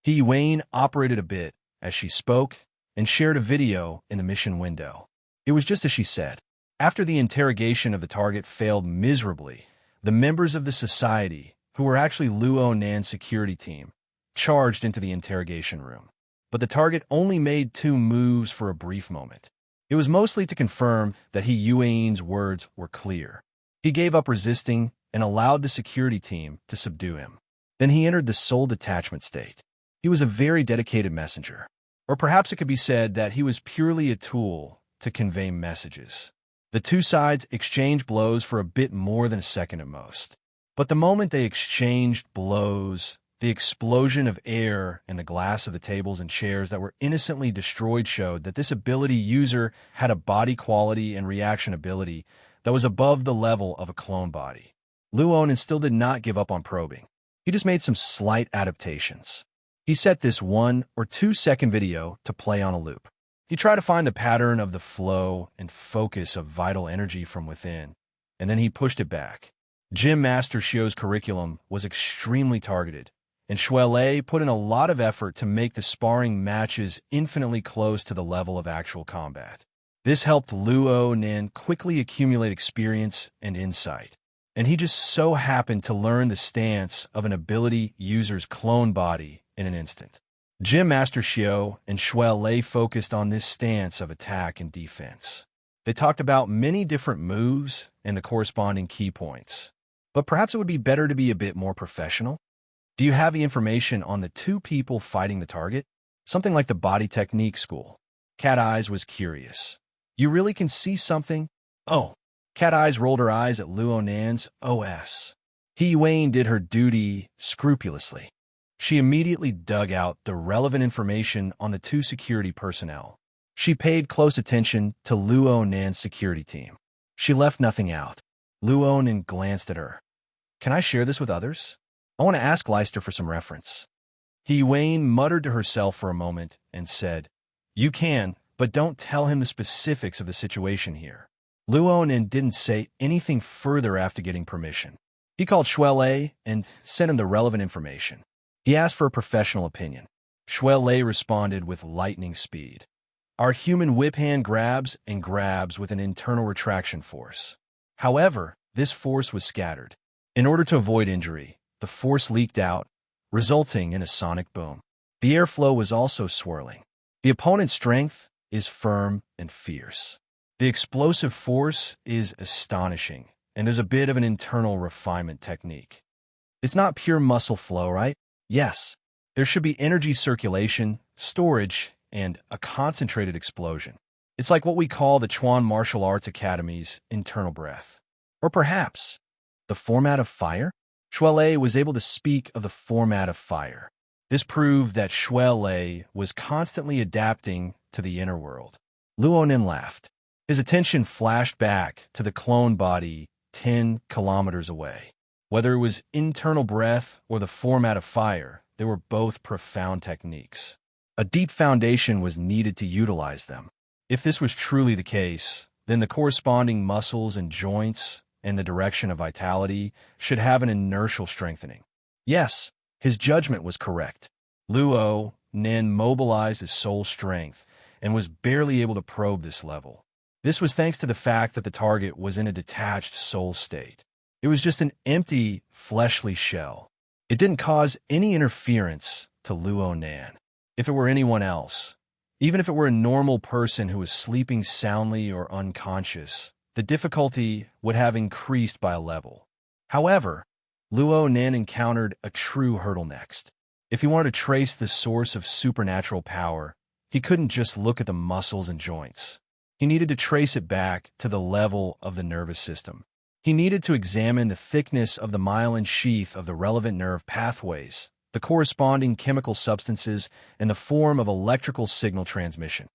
Wayne operated a bit as she spoke and shared a video in the mission window. It was just as she said. After the interrogation of the target failed miserably, the members of the society, who were actually Luo Nan's security team, charged into the interrogation room. But the target only made 2 moves for a brief moment. It was mostly to confirm that Wayne's words were clear. He gave up resisting and allowed the security team to subdue him. Then he entered the soul detachment state. He was a very dedicated messenger. Or perhaps it could be said that he was purely a tool to convey messages. The 2 sides exchanged blows for a bit more than a second at most. But the moment they exchanged blows, the explosion of air and the glass of the tables and chairs that were innocently destroyed showed that this ability user had a body quality and reaction ability that was above the level of a clone body. Luonan still did not give up on probing. He just made some slight adaptations. He set this 1 or 2 second video to play on a loop. He tried to find the pattern of the flow and focus of vital energy from within, and then he pushed it back. Gym Master Shio's curriculum was extremely targeted, and Shuele put in a lot of effort to make the sparring matches infinitely close to the level of actual combat. This helped Luo Nin quickly accumulate experience and insight, and he just so happened to learn the stance of an ability user's clone body in an instant. Gym Master Shio and Shuele focused on this stance of attack and defense. They talked about many different moves and the corresponding key points. But perhaps it would be better to be a bit more professional? Do you have the information on the 2 people fighting the target? Something like the body technique school. Cat Eyes was curious. You really can see something? Oh. Cat Eyes rolled her eyes at Luo Nan's OS. Wayne did her duty scrupulously. She immediately dug out the relevant information on the 2 security personnel. She paid close attention to Luo Nan's security team. She left nothing out. Luo Nan glanced at her. Can I share this with others? I want to ask Leister for some reference. Wayne muttered to herself for a moment and said, You can, but don't tell him the specifics of the situation here. Luo Nan didn't say anything further after getting permission. He called Shuele and sent him the relevant information. He asked for a professional opinion. Shuele responded with lightning speed. Our human whip hand grabs and grabs with an internal retraction force. However, this force was scattered. In order to avoid injury, the force leaked out, resulting in a sonic boom. The airflow was also swirling. The opponent's strength is firm and fierce. The explosive force is astonishing, and there's a bit of an internal refinement technique. It's not pure muscle flow, right? Yes, there should be energy circulation, storage, and a concentrated explosion. It's like what we call the Chuan Martial Arts Academy's internal breath. Or perhaps the format of fire? Shuele was able to speak of the format of fire. This proved that Shuele was constantly adapting to the inner world. Luonin laughed. His attention flashed back to the clone body 10 kilometers away. Whether it was internal breath or the format of fire, they were both profound techniques. A deep foundation was needed to utilize them. If this was truly the case, then the corresponding muscles and joints and the direction of vitality should have an inertial strengthening. Yes, his judgment was correct. Luo Nin mobilized his soul strength and was barely able to probe this level. This was thanks to the fact that the target was in a detached soul state. It was just an empty, fleshly shell. It didn't cause any interference to Luo Nan. If it were anyone else, even if it were a normal person who was sleeping soundly or unconscious, the difficulty would have increased by a level. However, Luo Nan encountered a true hurdle next. If he wanted to trace the source of supernatural power, he couldn't just look at the muscles and joints. He needed to trace it back to the level of the nervous system. He needed to examine the thickness of the myelin sheath of the relevant nerve pathways, the corresponding chemical substances, and the form of electrical signal transmission.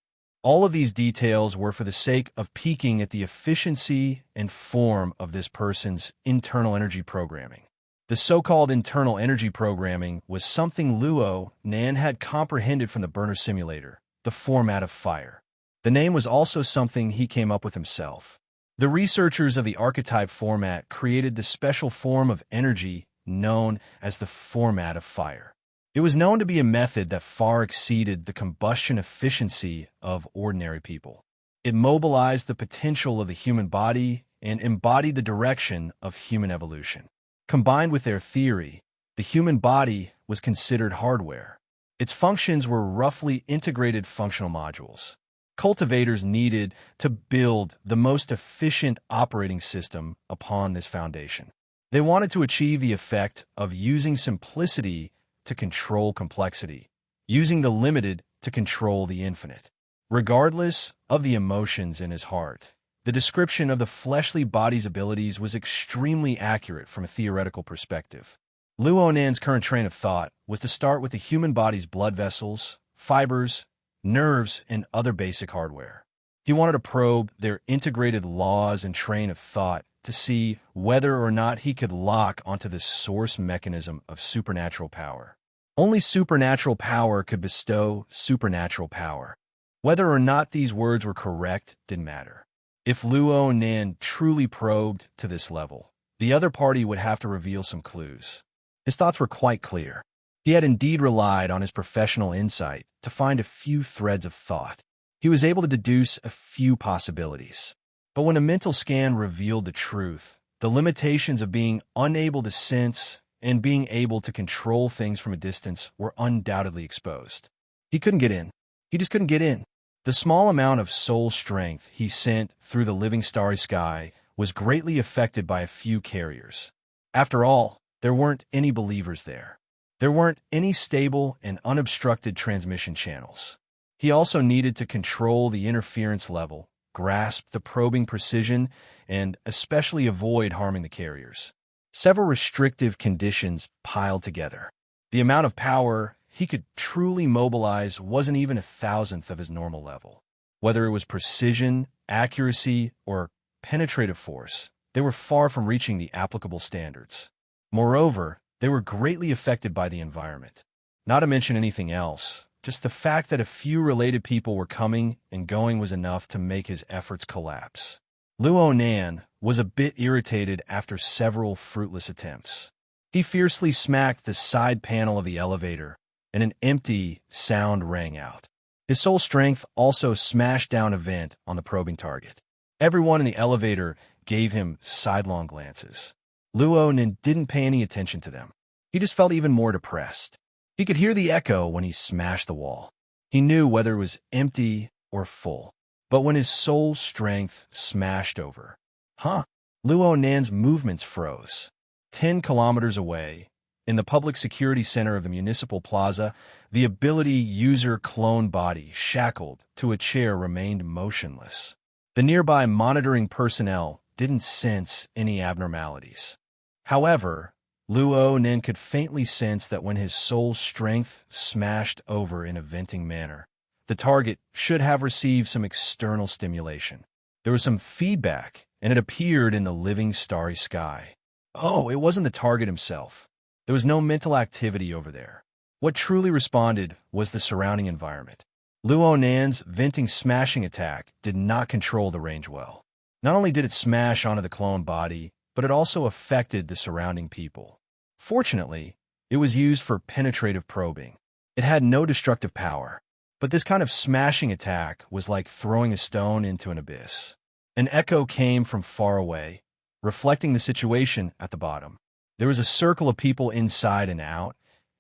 All of these details were for the sake of peeking at the efficiency and form of this person's internal energy programming. The so-called internal energy programming was something Luo Nan had comprehended from the burner simulator, the format of fire. The name was also something he came up with himself. The researchers of the archetype format created the special form of energy known as the format of fire. It was known to be a method that far exceeded the combustion efficiency of ordinary people. It mobilized the potential of the human body and embodied the direction of human evolution. Combined with their theory, the human body was considered hardware. Its functions were roughly integrated functional modules. Cultivators needed to build the most efficient operating system upon this foundation. They wanted to achieve the effect of using simplicity to control complexity, using the limited to control the infinite. Regardless of the emotions in his heart, the description of the fleshly body's abilities was extremely accurate from a theoretical perspective. Luo Nan's current train of thought was to start with the human body's blood vessels, fibers, nerves, and other basic hardware. He wanted to probe their integrated laws and train of thought to see whether or not he could lock onto the source mechanism of supernatural power. Only supernatural power could bestow supernatural power. Whether or not these words were correct didn't matter. If Luo Nan truly probed to this level, the other party would have to reveal some clues. His thoughts were quite clear. He had indeed relied on his professional insight to find a few threads of thought. He was able to deduce a few possibilities. But when a mental scan revealed the truth, the limitations of being unable to sense and being able to control things from a distance were undoubtedly exposed. He couldn't get in. He just couldn't get in. The small amount of soul strength he sent through the living starry sky was greatly affected by a few carriers. After all, there weren't any believers there. There weren't any stable and unobstructed transmission channels. He also needed to control the interference level, grasp the probing precision, and especially avoid harming the carriers. Several restrictive conditions piled together. The amount of power he could truly mobilize wasn't even 1,000th of his normal level. Whether it was precision, accuracy, or penetrative force, they were far from reaching the applicable standards. Moreover, they were greatly affected by the environment. Not to mention anything else, just the fact that a few related people were coming and going was enough to make his efforts collapse. Luo Nan was a bit irritated after several fruitless attempts. He fiercely smacked the side panel of the elevator, and an empty sound rang out. His soul strength also smashed down a vent on the probing target. Everyone in the elevator gave him sidelong glances. Luo Nan didn't pay any attention to them. He just felt even more depressed. He could hear the echo when he smashed the wall. He knew whether it was empty or full. But when his soul strength smashed over, Luo Nan's movements froze. 10 kilometers away, in the public security center of the municipal plaza, the ability user clone body shackled to a chair remained motionless. The nearby monitoring personnel didn't sense any abnormalities. However, Luo Nan could faintly sense that when his soul strength smashed over in a venting manner, the target should have received some external stimulation. There was some feedback, and it appeared in the living starry sky. Oh, it wasn't the target himself. There was no mental activity over there. What truly responded was the surrounding environment. Luo Nan's venting smashing attack did not control the range well. Not only did it smash onto the clone body, but it also affected the surrounding people. Fortunately, it was used for penetrative probing. It had no destructive power, but this kind of smashing attack was like throwing a stone into an abyss. An echo came from far away, reflecting the situation at the bottom. There was a circle of people inside and out,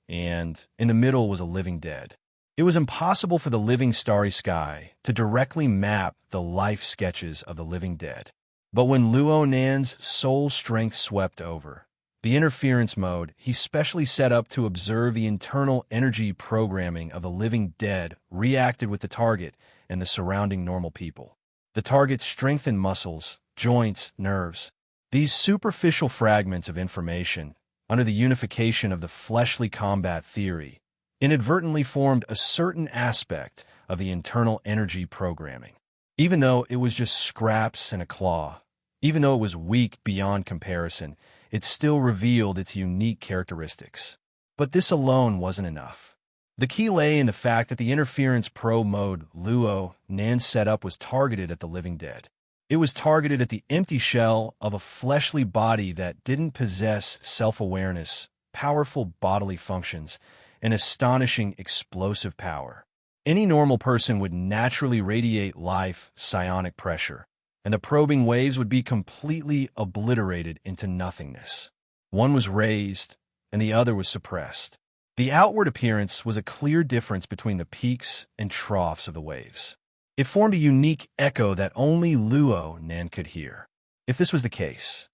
and in the middle was a living dead. It was impossible for the living starry sky to directly map the life sketches of the living dead. But when Luo Nan's soul strength swept over, the interference mode he specially set up to observe the internal energy programming of the living dead reacted with the target and the surrounding normal people. The target strengthened muscles, joints, nerves. These superficial fragments of information, under the unification of the fleshly combat theory, inadvertently formed a certain aspect of the internal energy programming. Even though it was just scraps and a claw, even though it was weak beyond comparison, it still revealed its unique characteristics. But this alone wasn't enough. The key lay in the fact that the interference probe mode Luo Nan's setup was targeted at the living dead. It was targeted at the empty shell of a fleshly body that didn't possess self-awareness, powerful bodily functions, and astonishing explosive power. Any normal person would naturally radiate life, psionic pressure, and the probing waves would be completely obliterated into nothingness. One was raised, and the other was suppressed. The outward appearance was a clear difference between the peaks and troughs of the waves. It formed a unique echo that only Luo Nan could hear. If this was the case,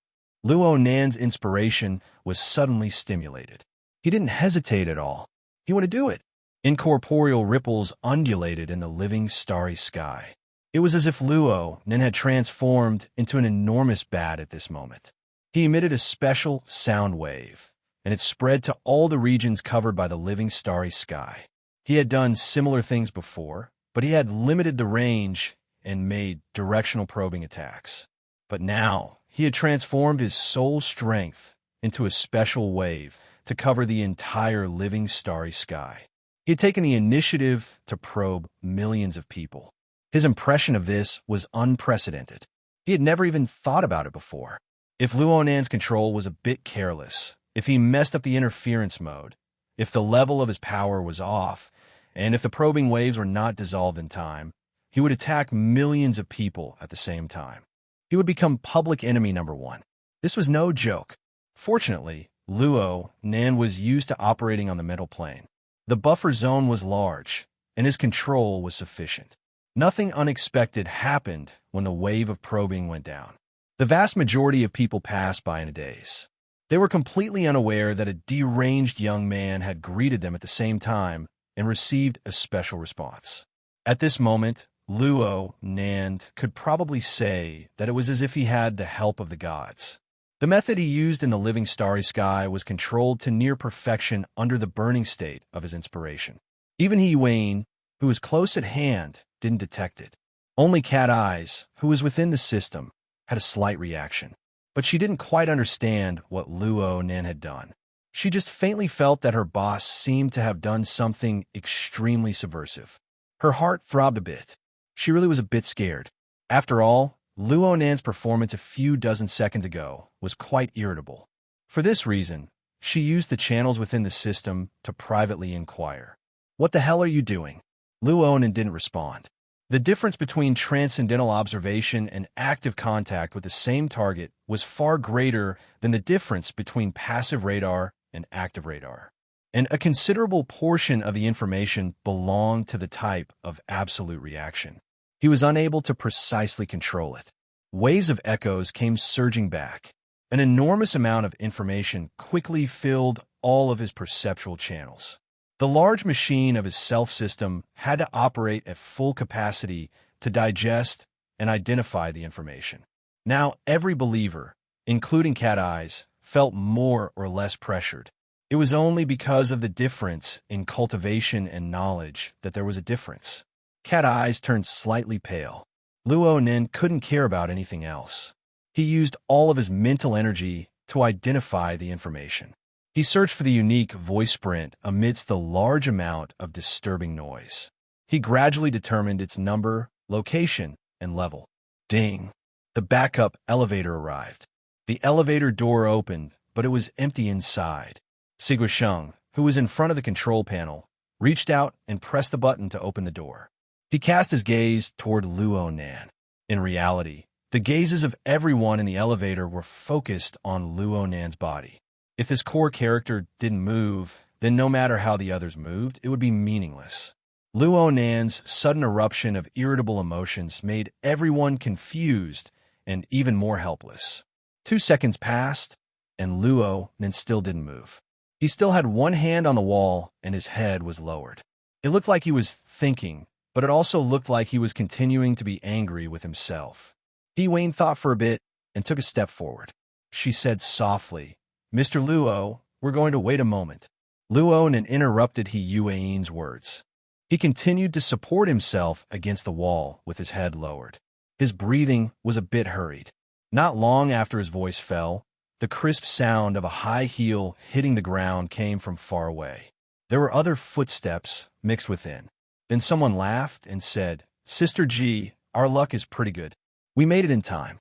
Luo Nan's inspiration was suddenly stimulated. He didn't hesitate at all. He wanted to do it. Incorporeal ripples undulated in the living starry sky. It was as if Luo Nan had transformed into an enormous bat at this moment. He emitted a special sound wave, and it spread to all the regions covered by the living starry sky. He had done similar things before, but he had limited the range and made directional probing attacks. But now, he had transformed his soul strength into a special wave to cover the entire living starry sky. He had taken the initiative to probe millions of people. His impression of this was unprecedented. He had never even thought about it before. If Luo Nan's control was a bit careless, if he messed up the interference mode, if the level of his power was off, and if the probing waves were not dissolved in time, he would attack millions of people at the same time. He would become public enemy number one. This was no joke. Fortunately, Luo Nan was used to operating on the mental plane. The buffer zone was large, and his control was sufficient. Nothing unexpected happened when the wave of probing went down. The vast majority of people passed by in a daze. They were completely unaware that a deranged young man had greeted them at the same time and received a special response. At this moment, Luo Nan could probably say that it was as if he had the help of the gods. The method he used in the living starry sky was controlled to near perfection under the burning state of his inspiration. Even He Wayne, who was close at hand, didn't detect it. Only Cat Eyes, who was within the system, had a slight reaction. But she didn't quite understand what Luo Nan had done. She just faintly felt that her boss seemed to have done something extremely subversive. Her heart throbbed a bit. She really was a bit scared. After all, Luo Nan's performance a few dozen seconds ago was quite irritable. For this reason, she used the channels within the system to privately inquire. "What the hell are you doing?" Luo Nan didn't respond. The difference between transcendental observation and active contact with the same target was far greater than the difference between passive radar and active radar. And a considerable portion of the information belonged to the type of absolute reaction. He was unable to precisely control it. Waves of echoes came surging back. An enormous amount of information quickly filled all of his perceptual channels. The large machine of his self-system had to operate at full capacity to digest and identify the information. Now every believer, including Cat Eyes, felt more or less pressured. It was only because of the difference in cultivation and knowledge that there was a difference. Cat Eyes turned slightly pale. Luo Nan couldn't care about anything else. He used all of his mental energy to identify the information. He searched for the unique voice sprint amidst the large amount of disturbing noise. He gradually determined its number, location, and level. Ding! The backup elevator arrived. The elevator door opened, but it was empty inside. Siguisheng, who was in front of the control panel, reached out and pressed the button to open the door. He cast his gaze toward Luo Nan. In reality, the gazes of everyone in the elevator were focused on Luo Nan's body. If his core character didn't move, then no matter how the others moved, it would be meaningless. Luo Nan's sudden eruption of irritable emotions made everyone confused and even more helpless. 2 seconds passed, and Luo Nan still didn't move. He still had one hand on the wall, and his head was lowered. It looked like he was thinking, but but it also looked like he was continuing to be angry with himself. Wayne thought for a bit and took a step forward. She said softly, "Mr. Luo, we're going to wait a moment." Luo then interrupted Wayne's words. He continued to support himself against the wall with his head lowered. His breathing was a bit hurried. Not long after his voice fell, the crisp sound of a high heel hitting the ground came from far away. There were other footsteps mixed within. Then someone laughed and said, "Sister G, our luck is pretty good. We made it in time."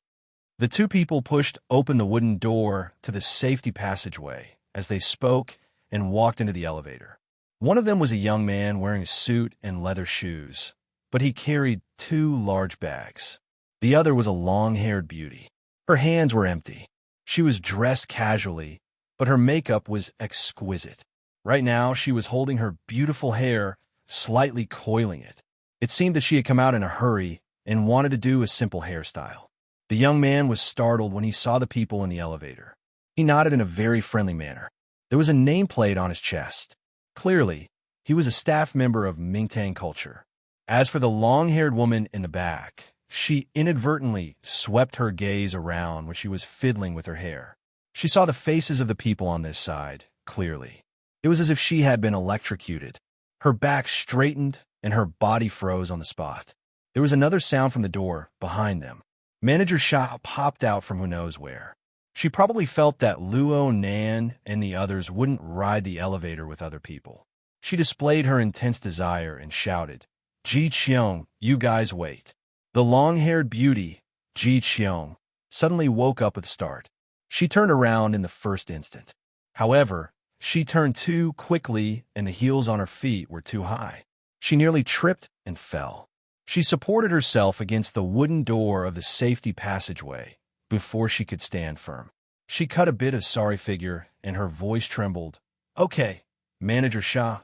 The two people pushed open the wooden door to the safety passageway as they spoke and walked into the elevator. One of them was a young man wearing a suit and leather shoes, but he carried 2 large bags. The other was a long-haired beauty. Her hands were empty. She was dressed casually, but her makeup was exquisite. Right now, she was holding her beautiful hair, slightly coiling it. It seemed that she had come out in a hurry and wanted to do a simple hairstyle. The young man was startled when he saw the people in the elevator. He nodded in a very friendly manner. There was a nameplate on his chest. Clearly, he was a staff member of Mingtang culture. As for the long-haired woman in the back, she inadvertently swept her gaze around when she was fiddling with her hair. She saw the faces of the people on this side, clearly. It was as if she had been electrocuted. Her back straightened and her body froze on the spot. There was another sound from the door behind them. Manager Sha popped out from who knows where. She probably felt that Luo, Nan, and the others wouldn't ride the elevator with other people. She displayed her intense desire and shouted, "Ji Qiong, you guys wait." The long-haired beauty, Ji Qiong, suddenly woke up with a start. She turned around in the first instant. However, she turned too quickly and the heels on her feet were too high. She nearly tripped and fell. She supported herself against the wooden door of the safety passageway before she could stand firm. She cut a bit of sorry figure and her voice trembled. "Okay, Manager Sha,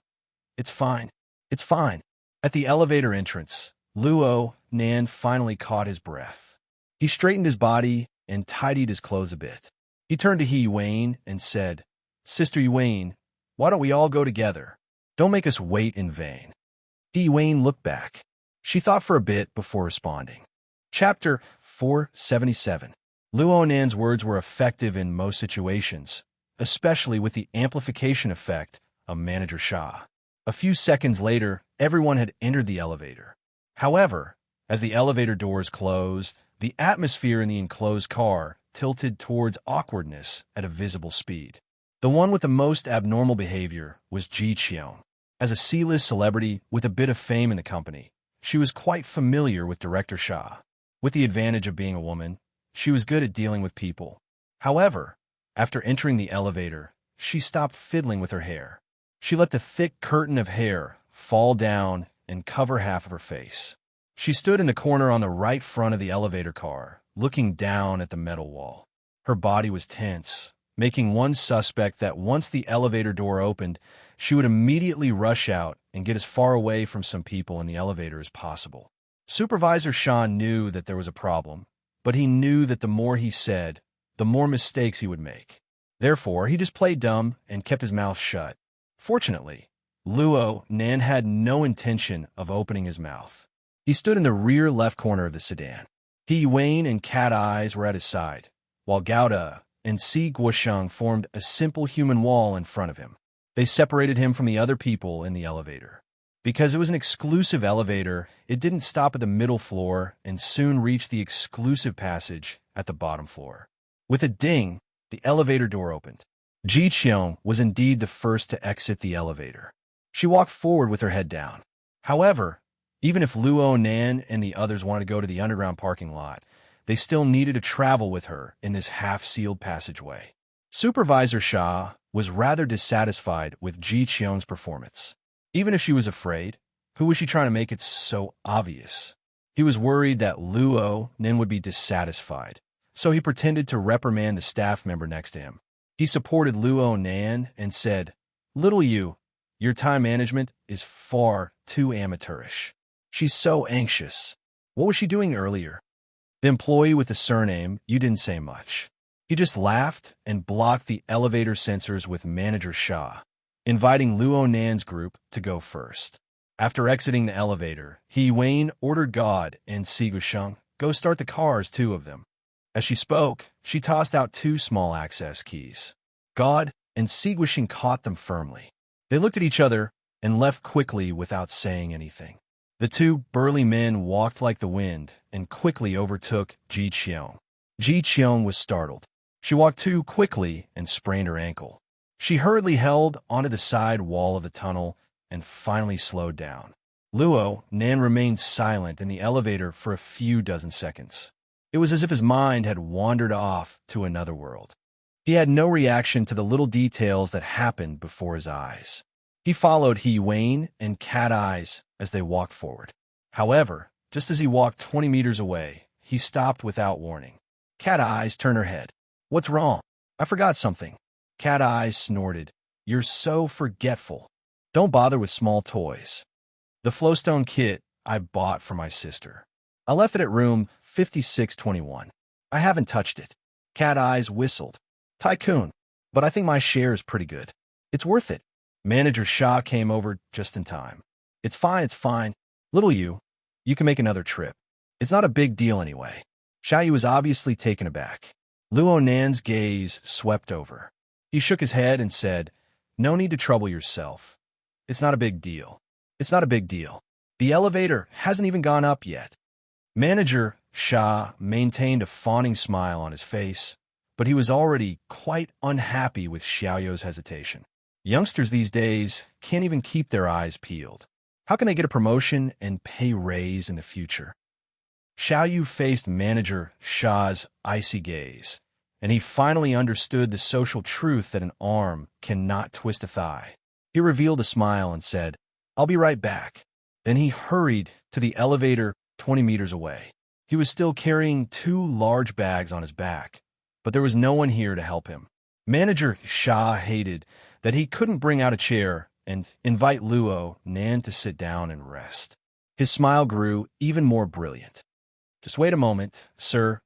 it's fine. It's fine." At the elevator entrance, Luo Nan finally caught his breath. He straightened his body and tidied his clothes a bit. He turned to Wayne and said, "Sister Wayne, why don't we all go together? Don't make us wait in vain." Wayne looked back. She thought for a bit before responding. Chapter 477. Luo Nan's words were effective in most situations, especially with the amplification effect of Manager Sha. A few seconds later, everyone had entered the elevator. However, as the elevator doors closed, the atmosphere in the enclosed car tilted towards awkwardness at a visible speed. The one with the most abnormal behavior was Ji Qiong. As a C-list celebrity with a bit of fame in the company, she was quite familiar with Director Sha. With the advantage of being a woman, she was good at dealing with people. However, after entering the elevator, she stopped fiddling with her hair. She let the thick curtain of hair fall down and cover half of her face. She stood in the corner on the right front of the elevator car, looking down at the metal wall. Her body was tense, making one suspect that once the elevator door opened, she would immediately rush out and get as far away from some people in the elevator as possible. Supervisor Sean knew that there was a problem, but he knew that the more he said, the more mistakes he would make. Therefore, he just played dumb and kept his mouth shut. Fortunately, Luo Nan had no intention of opening his mouth. He stood in the rear left corner of the sedan. Wayne and Cat Eyes were at his side, while Gouda and Si Guosheng formed a simple human wall in front of him. They separated him from the other people in the elevator. Because it was an exclusive elevator, it didn't stop at the middle floor and soon reached the exclusive passage at the bottom floor. With a ding, the elevator door opened. Ji Qiong was indeed the first to exit the elevator. She walked forward with her head down. However, even if Luo Nan and the others wanted to go to the underground parking lot, they still needed to travel with her in this half-sealed passageway. Supervisor Sha was rather dissatisfied with Ji Qiong's performance. Even if she was afraid, who was she trying to make it so obvious? He was worried that Luo Nan would be dissatisfied, so he pretended to reprimand the staff member next to him. He supported Luo Nan and said, "Little you, your time management is far too amateurish. She's so anxious. What was she doing earlier?" The employee with the surname, you didn't say much. He just laughed and blocked the elevator sensors with Manager Sha, inviting Luo Nan's group to go first. After exiting the elevator, He Wayne ordered God and Sigusheng, "Go start the cars, two of them." As she spoke, she tossed out two small access keys. God and Sigusheng caught them firmly. They looked at each other and left quickly without saying anything. The two burly men walked like the wind and quickly overtook Ji Qiong. Ji Qiong was startled. She walked too quickly and sprained her ankle. She hurriedly held onto the side wall of the tunnel and finally slowed down. Luo Nan remained silent in the elevator for a few dozen seconds. It was as if his mind had wandered off to another world. He had no reaction to the little details that happened before his eyes. He followed He Wayne and Cat Eyes as they walked forward. However, just as he walked 20 meters away, he stopped without warning. Cat Eyes turned her head. "What's wrong? I forgot something." Cat Eyes snorted. "You're so forgetful. Don't bother with small toys." "The flowstone kit I bought for my sister. I left it at room 5621. I haven't touched it." Cat Eyes whistled. "Tycoon, but I think my share is pretty good. It's worth it." Manager Shah came over just in time. It's fine. Little you can make another trip. It's not a big deal anyway." Xiaoyu was obviously taken aback. Luo Nan's gaze swept over. He shook his head and said, "No need to trouble yourself. It's not a big deal. The elevator hasn't even gone up yet." Manager Shah maintained a fawning smile on his face, but he was already quite unhappy with Xiaoyu's hesitation. Youngsters these days can't even keep their eyes peeled. How can they get a promotion and pay raise in the future? Xiaoyu faced Manager Shah's icy gaze, and he finally understood the social truth that an arm cannot twist a thigh. He revealed a smile and said, "I'll be right back." Then he hurried to the elevator 20 meters away. He was still carrying two large bags on his back, but there was no one here to help him. Manager Shah hated that he couldn't bring out a chair and invite Luo Nan to sit down and rest. His smile grew even more brilliant. "Just wait a moment, sir."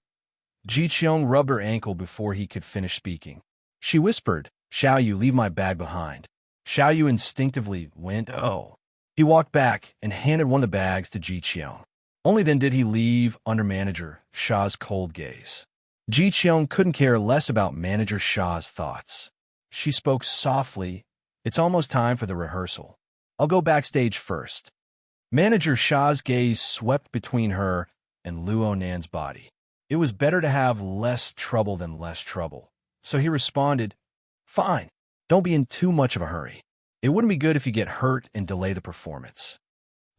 Ji Qiong rubbed her ankle before he could finish speaking. She whispered, "Xiaoyu, leave my bag behind." Xiaoyu instinctively went, "Oh." He walked back and handed one of the bags to Ji Qiong. Only then did he leave under Manager Shah's cold gaze. Ji Qiong couldn't care less about Manager Shah's thoughts. She spoke softly. "It's almost time for the rehearsal. I'll go backstage first." Manager Shah's gaze swept between her and Luo Nan's body. It was better to have less trouble than less trouble. So he responded, "Fine. Don't be in too much of a hurry. It wouldn't be good if you get hurt and delay the performance."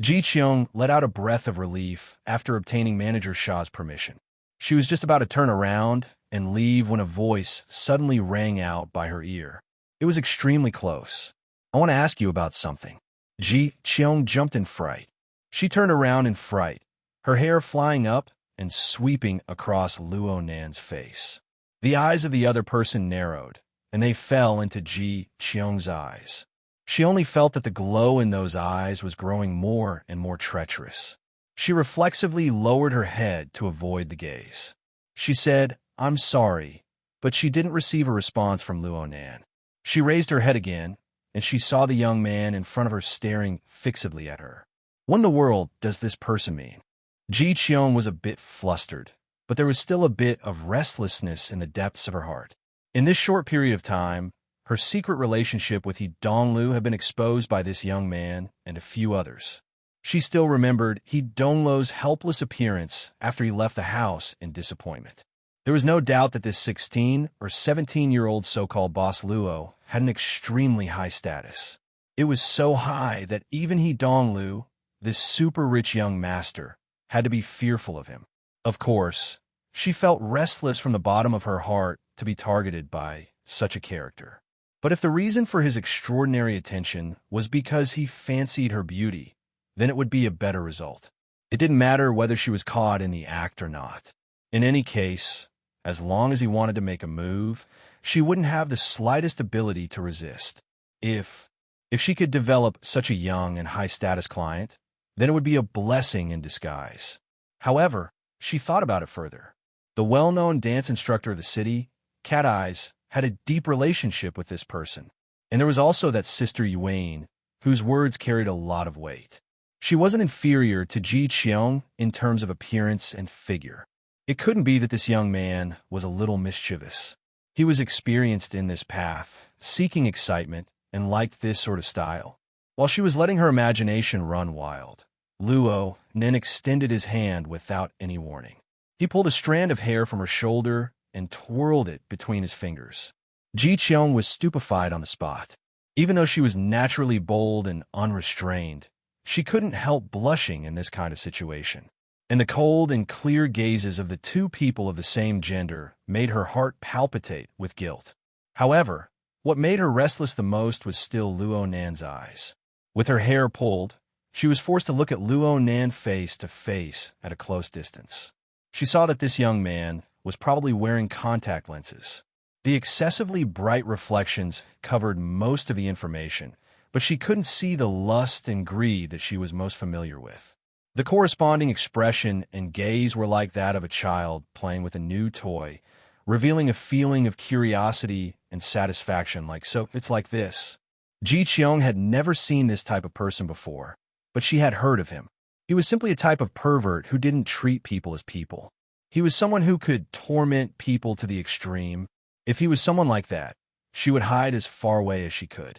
Ji Qiong let out a breath of relief after obtaining Manager Shah's permission. She was just about to turn around and leave when a voice suddenly rang out by her ear. It was extremely close. "I want to ask you about something." Ji Qiong jumped in fright. She turned around in fright, her hair flying up and sweeping across Luo Nan's face. The eyes of the other person narrowed, and they fell into Ji Qiong's eyes. She only felt that the glow in those eyes was growing more and more treacherous. She reflexively lowered her head to avoid the gaze. She said, "I'm sorry," but she didn't receive a response from Luo Nan. She raised her head again, and she saw the young man in front of her staring fixedly at her. What in the world does this person mean? Ji Qiong was a bit flustered, but there was still a bit of restlessness in the depths of her heart. In this short period of time, her secret relationship with He Donglu had been exposed by this young man and a few others. She still remembered He Donglu's helpless appearance after he left the house in disappointment. There was no doubt that this 16 or 17-year-old so-called boss Luo had an extremely high status. It was so high that even He Donglu, this super-rich young master, had to be fearful of him. Of course, she felt restless from the bottom of her heart to be targeted by such a character. But if the reason for his extraordinary attention was because he fancied her beauty, then it would be a better result. It didn't matter whether she was caught in the act or not. In any case, as long as he wanted to make a move, she wouldn't have the slightest ability to resist. If she could develop such a young and high-status client, then it would be a blessing in disguise. However, she thought about it further. The well-known dance instructor of the city, Cat Eyes, had a deep relationship with this person. And there was also that sister Yuane, whose words carried a lot of weight. She wasn't inferior to Ji Qiong in terms of appearance and figure. It couldn't be that this young man was a little mischievous. He was experienced in this path, seeking excitement, and liked this sort of style. While she was letting her imagination run wild, Luo Nen extended his hand without any warning. He pulled a strand of hair from her shoulder and twirled it between his fingers. Ji Qiong was stupefied on the spot. Even though she was naturally bold and unrestrained, she couldn't help blushing in this kind of situation. And the cold and clear gazes of the two people of the same gender made her heart palpitate with guilt. However, what made her restless the most was still Luo Nan's eyes. With her hair pulled, she was forced to look at Luo Nan face to face at a close distance. She saw that this young man was probably wearing contact lenses. The excessively bright reflections covered most of the information, but she couldn't see the lust and greed that she was most familiar with. The corresponding expression and gaze were like that of a child playing with a new toy, revealing a feeling of curiosity and satisfaction so it's like this. Ji Qiong had never seen this type of person before, but she had heard of him. He was simply a type of pervert who didn't treat people as people. He was someone who could torment people to the extreme. If he was someone like that, she would hide as far away as she could.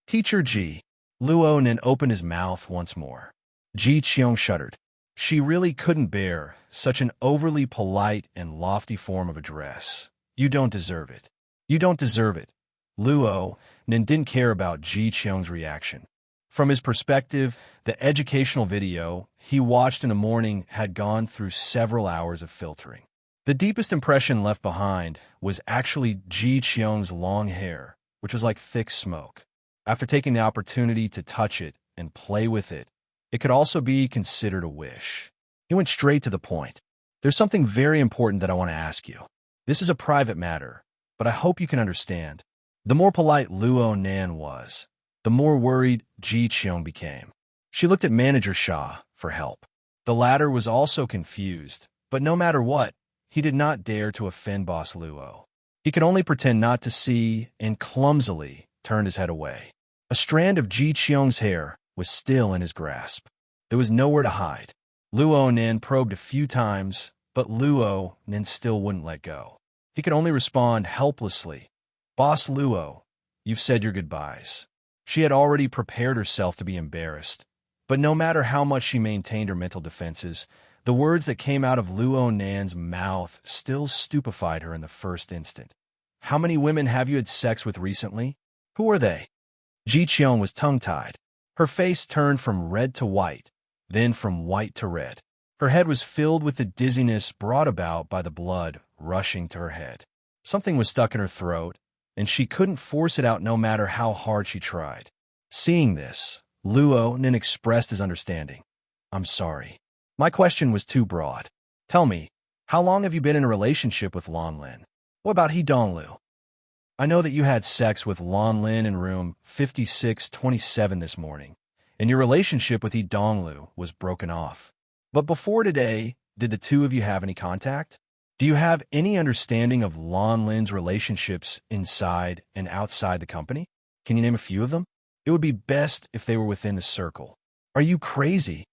Teacher Ji. Luo Nen opened his mouth once more. Ji Qiong shuddered. She really couldn't bear such an overly polite and lofty form of address. You don't deserve it. You don't deserve it. Luo Nen didn't care about Ji Qiong's reaction. From his perspective, the educational video he watched in the morning had gone through several hours of filtering. The deepest impression left behind was actually Ji Qiong's long hair, which was like thick smoke. After taking the opportunity to touch it and play with it, it could also be considered a wish. He went straight to the point. There's something very important that I want to ask you. This is a private matter, but I hope you can understand. The more polite Luo Nan was, the more worried Ji Qiong became. She looked at Manager Xia for help. The latter was also confused, but no matter what, he did not dare to offend Boss Luo. He could only pretend not to see and clumsily turned his head away. A strand of Ji Qiong's hair was still in his grasp. There was nowhere to hide. Luo Nen probed a few times, but Luo Nen still wouldn't let go. He could only respond helplessly. Boss Luo, you've said your goodbyes. She had already prepared herself to be embarrassed, but no matter how much she maintained her mental defenses, the words that came out of Luo Nan's mouth still stupefied her in the first instant. How many women have you had sex with recently? Who are they? Ji Qiong was tongue-tied. Her face turned from red to white, then from white to red. Her head was filled with the dizziness brought about by the blood rushing to her head. Something was stuck in her throat, and she couldn't force it out no matter how hard she tried. Seeing this, Luo Nen expressed his understanding. I'm sorry. My question was too broad. Tell me, how long have you been in a relationship with Lan Lin? What about He Donglu? I know that you had sex with Lan Lin in room 5627 this morning, and your relationship with He Donglu was broken off. But before today, did the two of you have any contact? Do you have any understanding of Lan Lin's relationships inside and outside the company? Can you name a few of them? It would be best if they were within the circle. Are you crazy?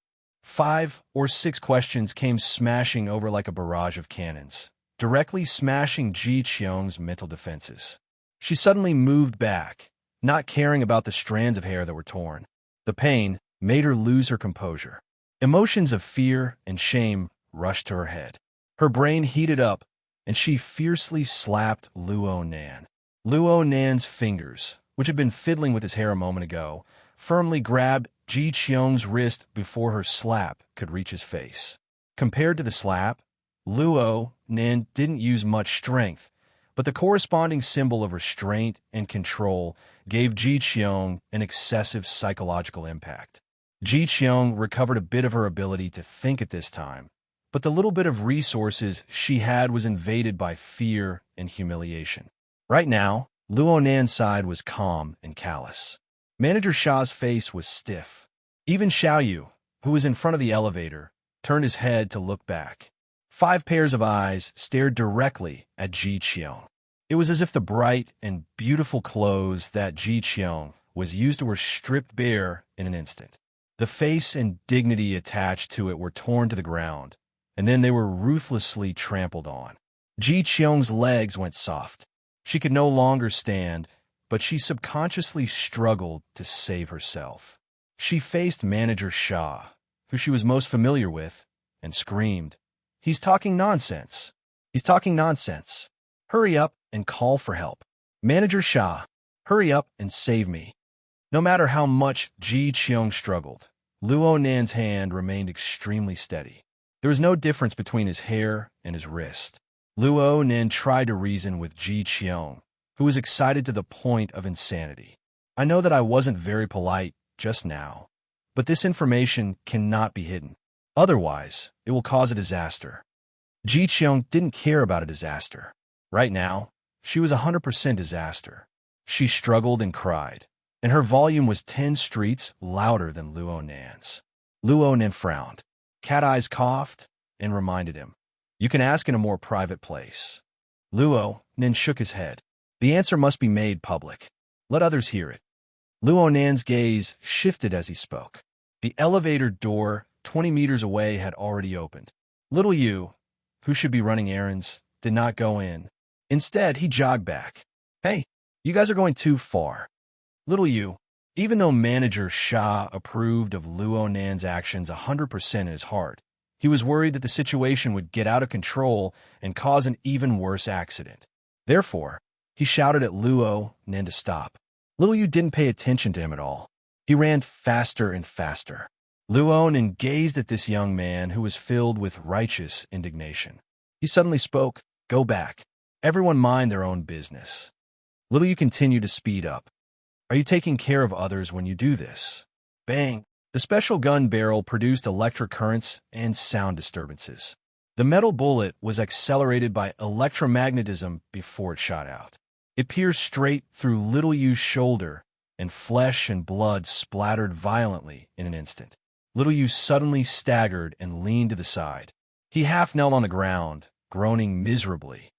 5 or 6 questions came smashing over like a barrage of cannons, directly smashing Ji Qiong's mental defenses. She suddenly moved back, not caring about the strands of hair that were torn. The pain made her lose her composure. Emotions of fear and shame rushed to her head. Her brain heated up, and she fiercely slapped Luo Nan. Luo Nan's fingers, which had been fiddling with his hair a moment ago, firmly grabbed Ji Qiong's wrist before her slap could reach his face. Compared to the slap, Luo Nan didn't use much strength, but the corresponding symbol of restraint and control gave Ji Qiong an excessive psychological impact. Ji Qiong recovered a bit of her ability to think at this time, but the little bit of resources she had was invaded by fear and humiliation. Right now, Luo Nan's side was calm and callous. Manager Xia's face was stiff. Even Xiaoyu, who was in front of the elevator, turned his head to look back. 5 pairs of eyes stared directly at Ji Qiong. It was as if the bright and beautiful clothes that Ji Qiong was used to her stripped bare in an instant. The face and dignity attached to it were torn to the ground, and then they were ruthlessly trampled on. Ji Cheong's legs went soft. She could no longer stand, but she subconsciously struggled to save herself. She faced Manager Shah, who she was most familiar with, and screamed, "He's talking nonsense! He's talking nonsense! Hurry up and call for help! Manager Shah, hurry up and save me!" No matter how much Ji Cheong struggled, Luo Nan's hand remained extremely steady. There was no difference between his hair and his wrist. Luo Nan tried to reason with Ji Cheong, who was excited to the point of insanity. "I know that I wasn't very polite just now, but this information cannot be hidden. Otherwise, it will cause a disaster." Ji Cheong didn't care about a disaster. Right now, she was 100% disaster. She struggled and cried, and her volume was 10 streets louder than Luo Nan's. Luo Nan frowned. Cat Eyes coughed and reminded him, "You can ask in a more private place." Luo Nan shook his head. "The answer must be made public. Let others hear it." Luo Nan's gaze shifted as he spoke. The elevator door 20 meters away had already opened. Little Yu, who should be running errands, did not go in. Instead, he jogged back. "Hey, you guys are going too far." Little Yu, even though Manager Shah approved of Luo Nan's actions 100% in his heart, he was worried that the situation would get out of control and cause an even worse accident. Therefore, he shouted at Luo Nan to stop. Little Yu didn't pay attention to him at all. He ran faster and faster. Luo Nan gazed at this young man who was filled with righteous indignation. He suddenly spoke, "Go back. Everyone mind their own business." Little Yu continued to speed up. "Are you taking care of others when you do this?" Bang! The special gun barrel produced electric currents and sound disturbances. The metal bullet was accelerated by electromagnetism before it shot out. It pierced straight through Little Yu's shoulder, and flesh and blood splattered violently in an instant. Little Yu suddenly staggered and leaned to the side. He half knelt on the ground, groaning miserably.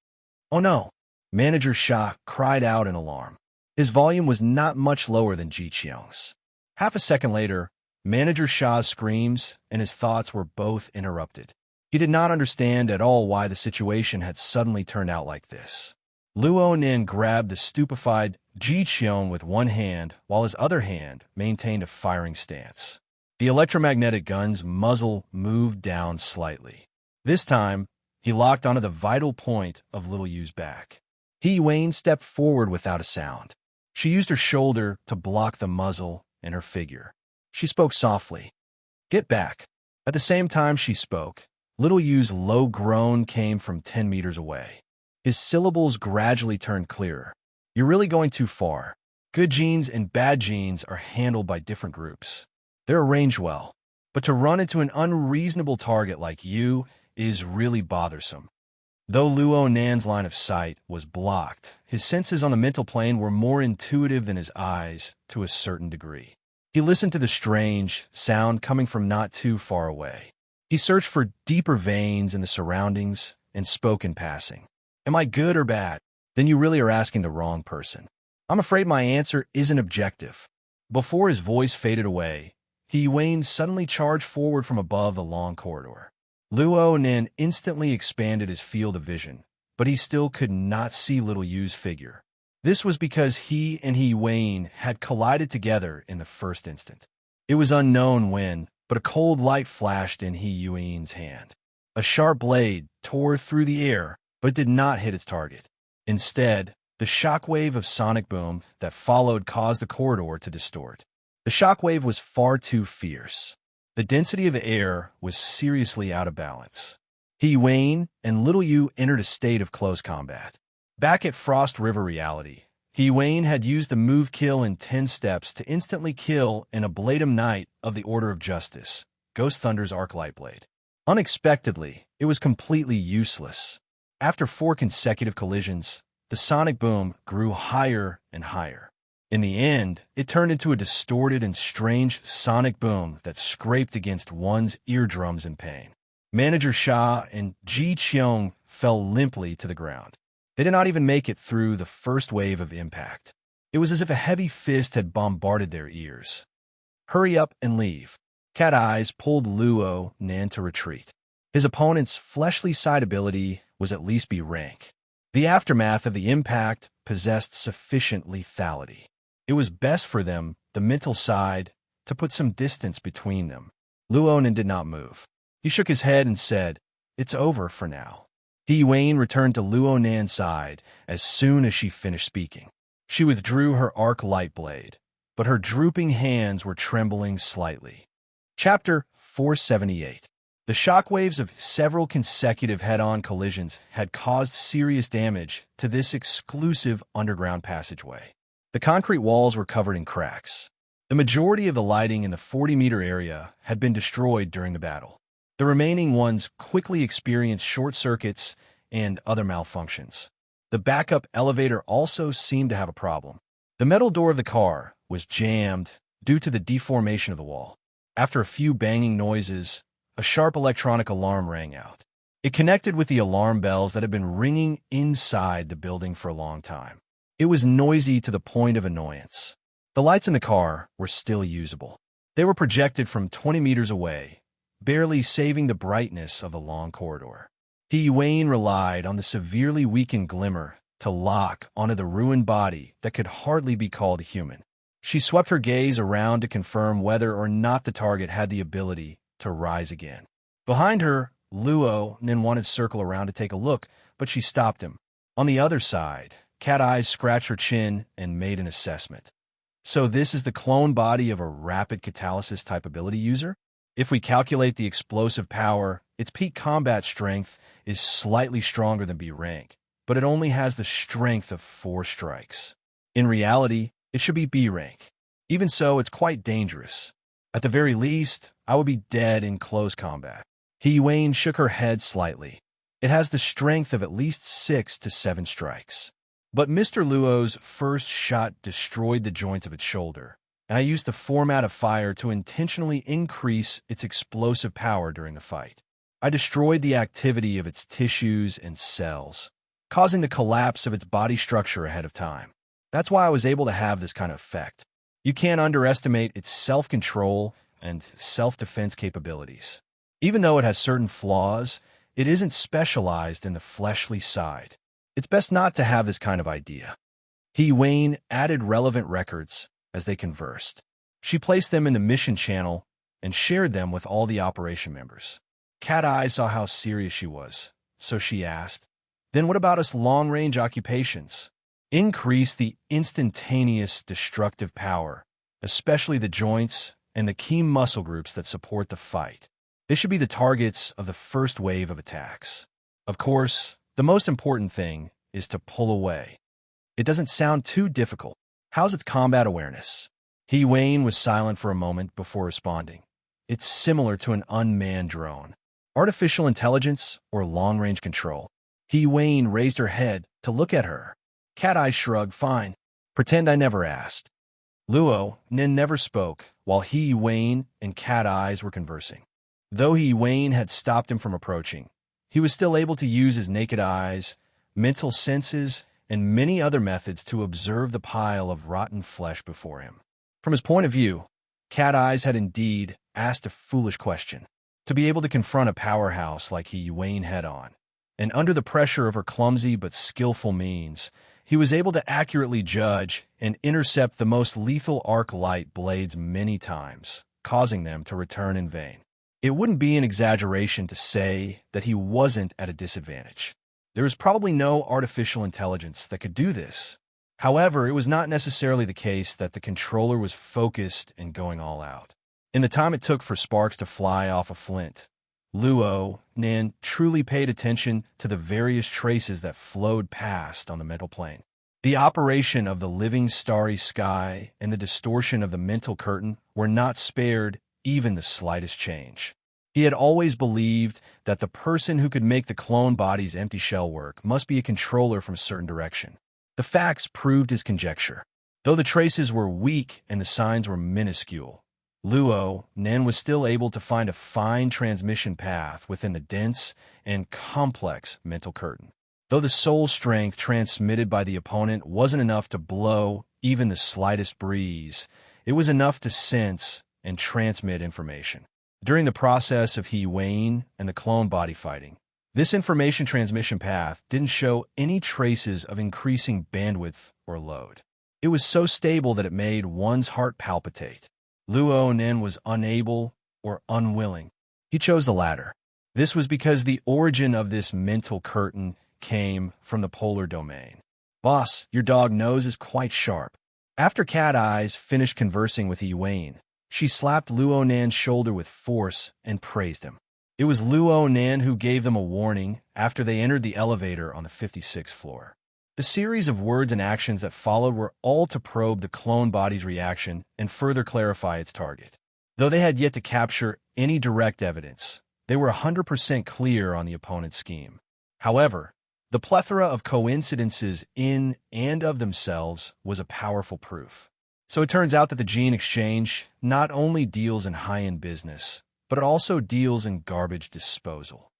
"Oh no!" Manager Shah cried out in alarm. His volume was not much lower than Ji Cheong's. Half a second later, Manager Shah's screams and his thoughts were both interrupted. He did not understand at all why the situation had suddenly turned out like this. Luo Nan grabbed the stupefied Ji Cheong with one hand while his other hand maintained a firing stance. The electromagnetic gun's muzzle moved down slightly. This time, he locked onto the vital point of Little Yu's back. He Wayne stepped forward without a sound. She used her shoulder to block the muzzle and her figure. She spoke softly. "Get back." At the same time she spoke, Little Yu's low groan came from 10 meters away. His syllables gradually turned clearer. "You're really going too far. Good genes and bad genes are handled by different groups. They're arranged well. But to run into an unreasonable target like you is really bothersome." Though Luo Nan's line of sight was blocked, his senses on the mental plane were more intuitive than his eyes to a certain degree. He listened to the strange sound coming from not too far away. He searched for deeper veins in the surroundings and spoke in passing. "Am I good or bad? Then you really are asking the wrong person. I'm afraid my answer isn't objective." Before his voice faded away, He Wayne suddenly charged forward from above the long corridor. Luo Nan instantly expanded his field of vision, but he still could not see Little Yu's figure. This was because he and He Wayne had collided together in the first instant. It was unknown when, but a cold light flashed in He Wayne's hand. A sharp blade tore through the air, but did not hit its target. Instead, the shockwave of sonic boom that followed caused the corridor to distort. The shockwave was far too fierce. The density of the air was seriously out of balance. He Wayne and Little Yu entered a state of close combat. Back at Frost River Reality, He Wayne had used the move kill in 10 steps to instantly kill an Ablatum Knight of the Order of Justice, Ghost Thunder's Arclight Blade. Unexpectedly, it was completely useless. After 4 consecutive collisions, the sonic boom grew higher and higher. In the end, it turned into a distorted and strange sonic boom that scraped against one's eardrums in pain. Manager Shah and Ji Cheong fell limply to the ground. They did not even make it through the first wave of impact. It was as if a heavy fist had bombarded their ears. "Hurry up and leave." Cat Eyes pulled Luo Nan to retreat. His opponent's fleshly side ability was at least B rank. The aftermath of the impact possessed sufficient lethality. It was best for them, the mental side, to put some distance between them. Luo Nan did not move. He shook his head and said, "It's over for now." He Wayne returned to Luo Nan's side as soon as she finished speaking. She withdrew her arc light blade, but her drooping hands were trembling slightly. Chapter 478. The shockwaves of several consecutive head-on collisions had caused serious damage to this exclusive underground passageway. The concrete walls were covered in cracks. The majority of the lighting in the 40-meter area had been destroyed during the battle. The remaining ones quickly experienced short circuits and other malfunctions. The backup elevator also seemed to have a problem. The metal door of the car was jammed due to the deformation of the wall. After a few banging noises, a sharp electronic alarm rang out. It connected with the alarm bells that had been ringing inside the building for a long time. It was noisy to the point of annoyance. The lights in the car were still usable. They were projected from 20 meters away, barely saving the brightness of the long corridor. Wayne relied on the severely weakened glimmer to lock onto the ruined body that could hardly be called human. She swept her gaze around to confirm whether or not the target had the ability to rise again. Behind her, Luo Nin wanted to circle around to take a look, but she stopped him. On the other side, Cat Eyes scratched her chin and made an assessment. "So this is the clone body of a rapid catalysis type ability user? If we calculate the explosive power, its peak combat strength is slightly stronger than B rank, but it only has the strength of 4 strikes. In reality, it should be B rank. Even so, it's quite dangerous. At the very least, I would be dead in close combat." Wayne shook her head slightly. "It has the strength of at least 6 to 7 strikes. But Mr. Luo's first shot destroyed the joints of its shoulder, and I used the format of fire to intentionally increase its explosive power during the fight. I destroyed the activity of its tissues and cells, causing the collapse of its body structure ahead of time. That's why I was able to have this kind of effect. You can't underestimate its self-control and self-defense capabilities. Even though it has certain flaws, it isn't specialized in the fleshly side. It's best not to have this kind of idea." Wayne added relevant records as they conversed. She placed them in the mission channel and shared them with all the operation members. Cat Eye saw how serious she was, so she asked, "Then what about us long-range occupations? Increase the instantaneous destructive power, especially the joints and the key muscle groups that support the fight. They should be the targets of the first wave of attacks. Of course, the most important thing is to pull away. It doesn't sound too difficult. How's its combat awareness?" Wayne was silent for a moment before responding. "It's similar to an unmanned drone. Artificial intelligence or long-range control." Wayne raised her head to look at her. Cat Eye shrugged. "Fine. Pretend I never asked." Luo Nin never spoke while Wayne and Cat Eyes were conversing. Though Wayne had stopped him from approaching, he was still able to use his naked eyes, mental senses, and many other methods to observe the pile of rotten flesh before him. From his point of view, Cat Eyes had indeed asked a foolish question. To be able to confront a powerhouse like Wayne head-on, and under the pressure of her clumsy but skillful means, he was able to accurately judge and intercept the most lethal arc light blades many times, causing them to return in vain. It wouldn't be an exaggeration to say that he wasn't at a disadvantage. There was probably no artificial intelligence that could do this. However, it was not necessarily the case that the controller was focused and going all out. In the time it took for sparks to fly off a flint, Luo Nin truly paid attention to the various traces that flowed past on the mental plane. The operation of the living starry sky and the distortion of the mental curtain were not spared even the slightest change. He had always believed that the person who could make the clone body's empty shell work must be a controller from a certain direction. The facts proved his conjecture. Though the traces were weak and the signs were minuscule, Luo Nin was still able to find a fine transmission path within the dense and complex mental curtain. Though the soul strength transmitted by the opponent wasn't enough to blow even the slightest breeze, it was enough to sense and transmit information. During the process of He Wayne and the clone body fighting, this information transmission path didn't show any traces of increasing bandwidth or load. It was so stable that it made one's heart palpitate. Luo Nen was unable or unwilling. He chose the latter. This was because the origin of this mental curtain came from the polar domain. Boss, your dog nose is quite sharp. After Cat Eyes finished conversing with Yi Wayne, she slapped Luo Nan's shoulder with force and praised him. It was Luo Nan who gave them a warning after they entered the elevator on the 56th floor. The series of words and actions that followed were all to probe the clone body's reaction and further clarify its target. Though they had yet to capture any direct evidence, they were 100% clear on the opponent's scheme. However, the plethora of coincidences in and of themselves was a powerful proof. So it turns out that the gene exchange not only deals in high-end business, but it also deals in garbage disposal.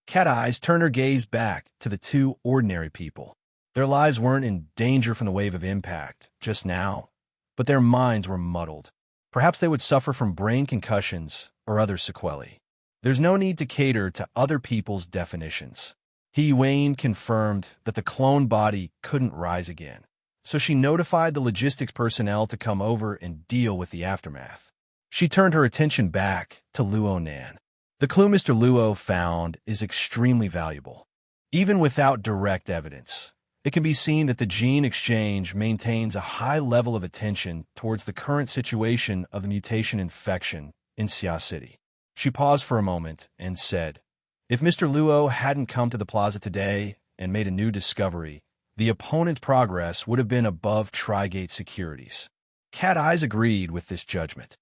Cat Eyes turned her gaze back to the two ordinary people. Their lives weren't in danger from the wave of impact just now, but their minds were muddled. Perhaps they would suffer from brain concussions or other sequelae. There's no need to cater to other people's definitions. He Wayne confirmed that the clone body couldn't rise again, so she notified the logistics personnel to come over and deal with the aftermath. She turned her attention back to Luo Nan. The clue Mr. Luo found is extremely valuable. Even without direct evidence, it can be seen that the gene exchange maintains a high level of attention towards the current situation of the mutation infection in Xia City. She paused for a moment and said, "If Mr. Luo hadn't come to the plaza today and made a new discovery, the opponent's progress would have been above Tri-Gate securities." Cat Eyes agreed with this judgment.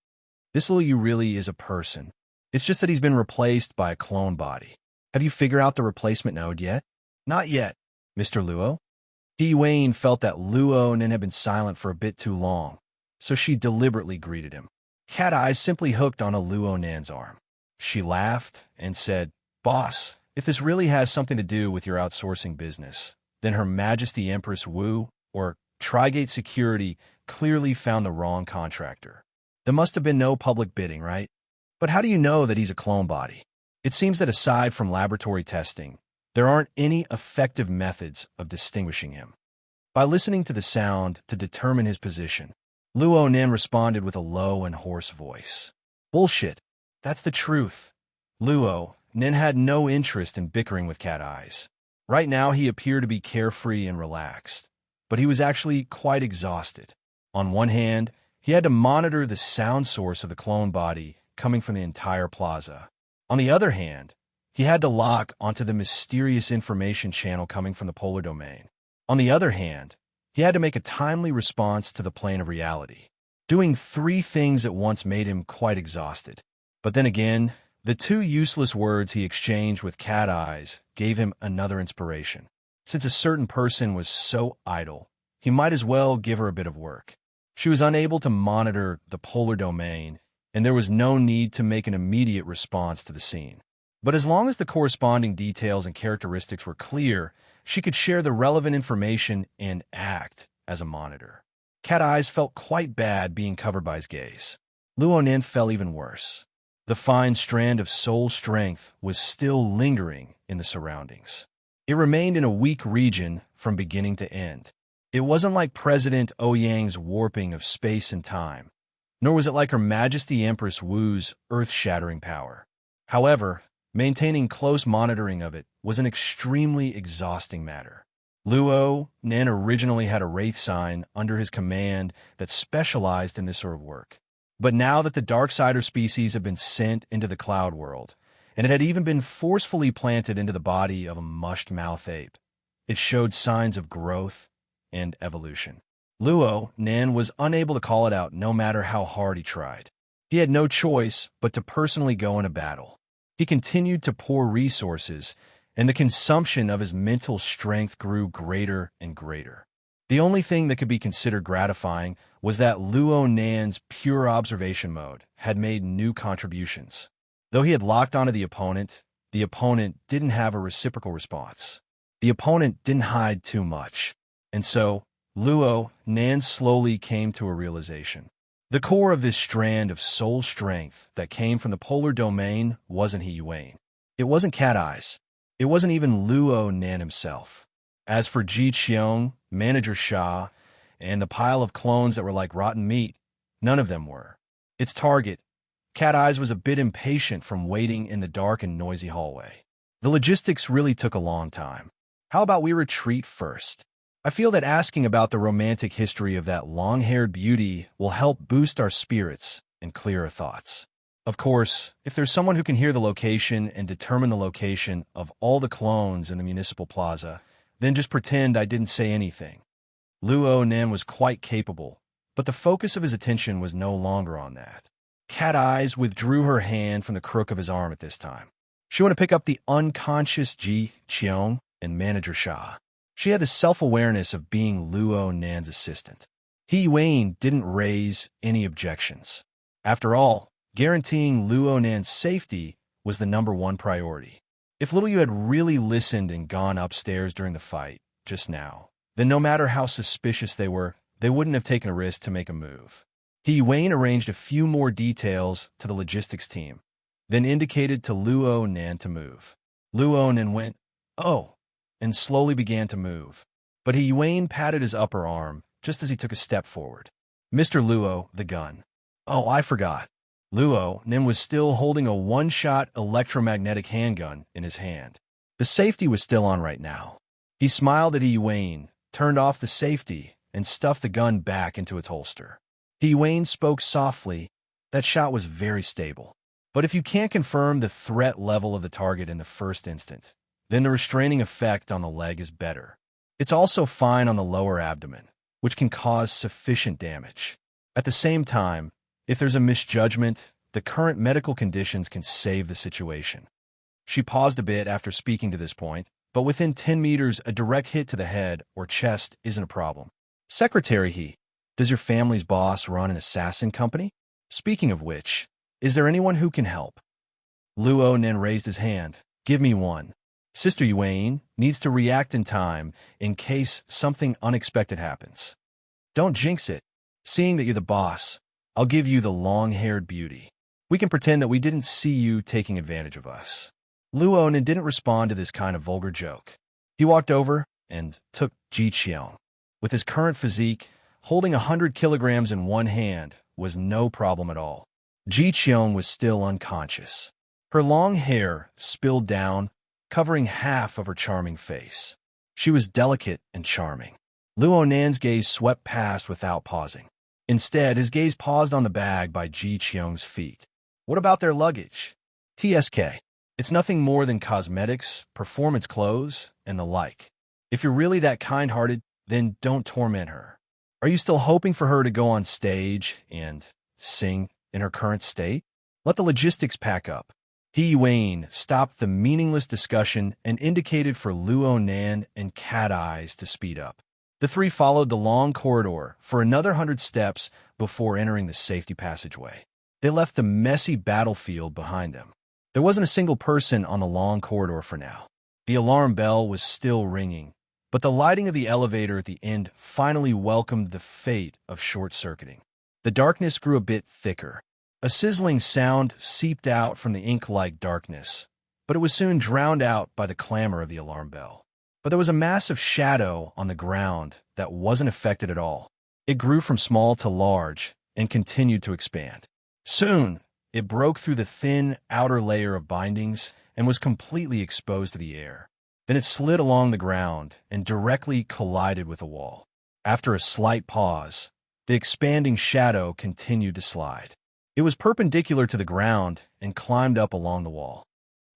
This Luo really is a person. It's just that he's been replaced by a clone body. Have you figured out the replacement node yet? Not yet, Mr. Luo. He Wayne felt that Luo Nen had been silent for a bit too long, so she deliberately greeted him. Cat Eyes simply hooked on a Luo Nan's arm. She laughed and said, "Boss, if this really has something to do with your outsourcing business, then Her Majesty Empress Wu, or Tri-Gate Security, clearly found the wrong contractor. There must have been no public bidding, right? But how do you know that he's a clone body? It seems that aside from laboratory testing, there aren't any effective methods of distinguishing him. By listening to the sound to determine his position, Luo Nen responded with a low and hoarse voice. Bullshit. That's the truth. Luo Nen had no interest in bickering with Cat Eyes. Right now he appeared to be carefree and relaxed, but he was actually quite exhausted. On one hand, he had to monitor the sound source of the clone body coming from the entire plaza. On the other hand, he had to lock onto the mysterious information channel coming from the polar domain. On the other hand, he had to make a timely response to the plane of reality. Doing three things at once made him quite exhausted. But then again, the two useless words he exchanged with Cat Eyes gave him another inspiration. Since a certain person was so idle, he might as well give her a bit of work. She was unable to monitor the polar domain, and there was no need to make an immediate response to the scene. But as long as the corresponding details and characteristics were clear, she could share the relevant information and act as a monitor. Cat Eyes felt quite bad being covered by his gaze. Luo Nen felt even worse. The fine strand of soul strength was still lingering in the surroundings. It remained in a weak region from beginning to end. It wasn't like President Ouyang's warping of space and time, nor was it like Her Majesty Empress Wu's earth-shattering power. However, maintaining close monitoring of it was an extremely exhausting matter. Luo Nen originally had a wraith sign under his command that specialized in this sort of work. But now that the Darksider species had been sent into the cloud world, and it had even been forcefully planted into the body of a mushed-mouth ape, it showed signs of growth and evolution. Luo Nen was unable to call it out no matter how hard he tried. He had no choice but to personally go into battle. He continued to pour resources, and the consumption of his mental strength grew greater and greater. The only thing that could be considered gratifying was that Luo Nan's pure observation mode had made new contributions. Though he had locked onto the opponent didn't have a reciprocal response. The opponent didn't hide too much, and so Luo Nan slowly came to a realization. The core of this strand of soul strength that came from the polar domain wasn't He Yuan. It wasn't Cat Eyes. It wasn't even Luo Nan himself. As for Ji Qiong, Manager Sha, and the pile of clones that were like rotten meat, none of them were. Its target, Cat Eyes, was a bit impatient from waiting in the dark and noisy hallway. The logistics really took a long time. How about we retreat first? I feel that asking about the romantic history of that long-haired beauty will help boost our spirits and clear our thoughts. Of course, if there's someone who can hear the location and determine the location of all the clones in the municipal plaza, then just pretend I didn't say anything. Luo Nen was quite capable, but the focus of his attention was no longer on that. Cat Eyes withdrew her hand from the crook of his arm at this time. She wanted to pick up the unconscious Ji Qiong and Manager Sha. She had the self-awareness of being Luo Nan's assistant. He Yuan didn't raise any objections. After all, guaranteeing Luo Nan's safety was the #1 priority. If Little Yu had really listened and gone upstairs during the fight, just now, then no matter how suspicious they were, they wouldn't have taken a risk to make a move. He Yuan arranged a few more details to the logistics team, then indicated to Luo Nan to move. Luo Nan went, "Oh," and slowly began to move. But He Yuan patted his upper arm just as he took a step forward. "Mr. Luo, the gun." "Oh, I forgot." Luo Nin was still holding a one-shot electromagnetic handgun in his hand. The safety was still on right now. He smiled at He Yuan, turned off the safety, and stuffed the gun back into its holster. He Yuan spoke softly. "That shot was very stable. But if you can't confirm the threat level of the target in the first instant, then the restraining effect on the leg is better. It's also fine on the lower abdomen, which can cause sufficient damage. At the same time, if there's a misjudgment, the current medical conditions can save the situation." She paused a bit after speaking to this point, but within 10 meters, a direct hit to the head or chest isn't a problem. "Secretary He, does your family's boss run an assassin company? Speaking of which, is there anyone who can help?" Luo Nen raised his hand. "Give me one. Sister Yuan needs to react in time in case something unexpected happens." "Don't jinx it. Seeing that you're the boss, I'll give you the long-haired beauty. We can pretend that we didn't see you taking advantage of us." Luo Nen didn't respond to this kind of vulgar joke. He walked over and took Ji Qiong. With his current physique, holding 100 kilograms in one hand was no problem at all. Ji Qiong was still unconscious. Her long hair spilled down, covering half of her charming face. She was delicate and charming. Luo Nan's gaze swept past without pausing. Instead, his gaze paused on the bag by Ji Qiong's feet. "What about their luggage?" "TSK. It's nothing more than cosmetics, performance clothes, and the like. If you're really that kind-hearted, then don't torment her. Are you still hoping for her to go on stage and sing in her current state? Let the logistics pack up." He Yuan stopped the meaningless discussion and indicated for Luo Nan and Cat Eyes to speed up. The three followed the long corridor for another 100 steps before entering the safety passageway. They left the messy battlefield behind them. There wasn't a single person on the long corridor for now. The alarm bell was still ringing, but the lighting of the elevator at the end finally welcomed the fate of short-circuiting. The darkness grew a bit thicker. A sizzling sound seeped out from the ink-like darkness, but it was soon drowned out by the clamor of the alarm bell. But there was a massive shadow on the ground that wasn't affected at all. It grew from small to large and continued to expand. Soon, it broke through the thin outer layer of bindings and was completely exposed to the air. Then it slid along the ground and directly collided with a wall. After a slight pause, the expanding shadow continued to slide. It was perpendicular to the ground and climbed up along the wall.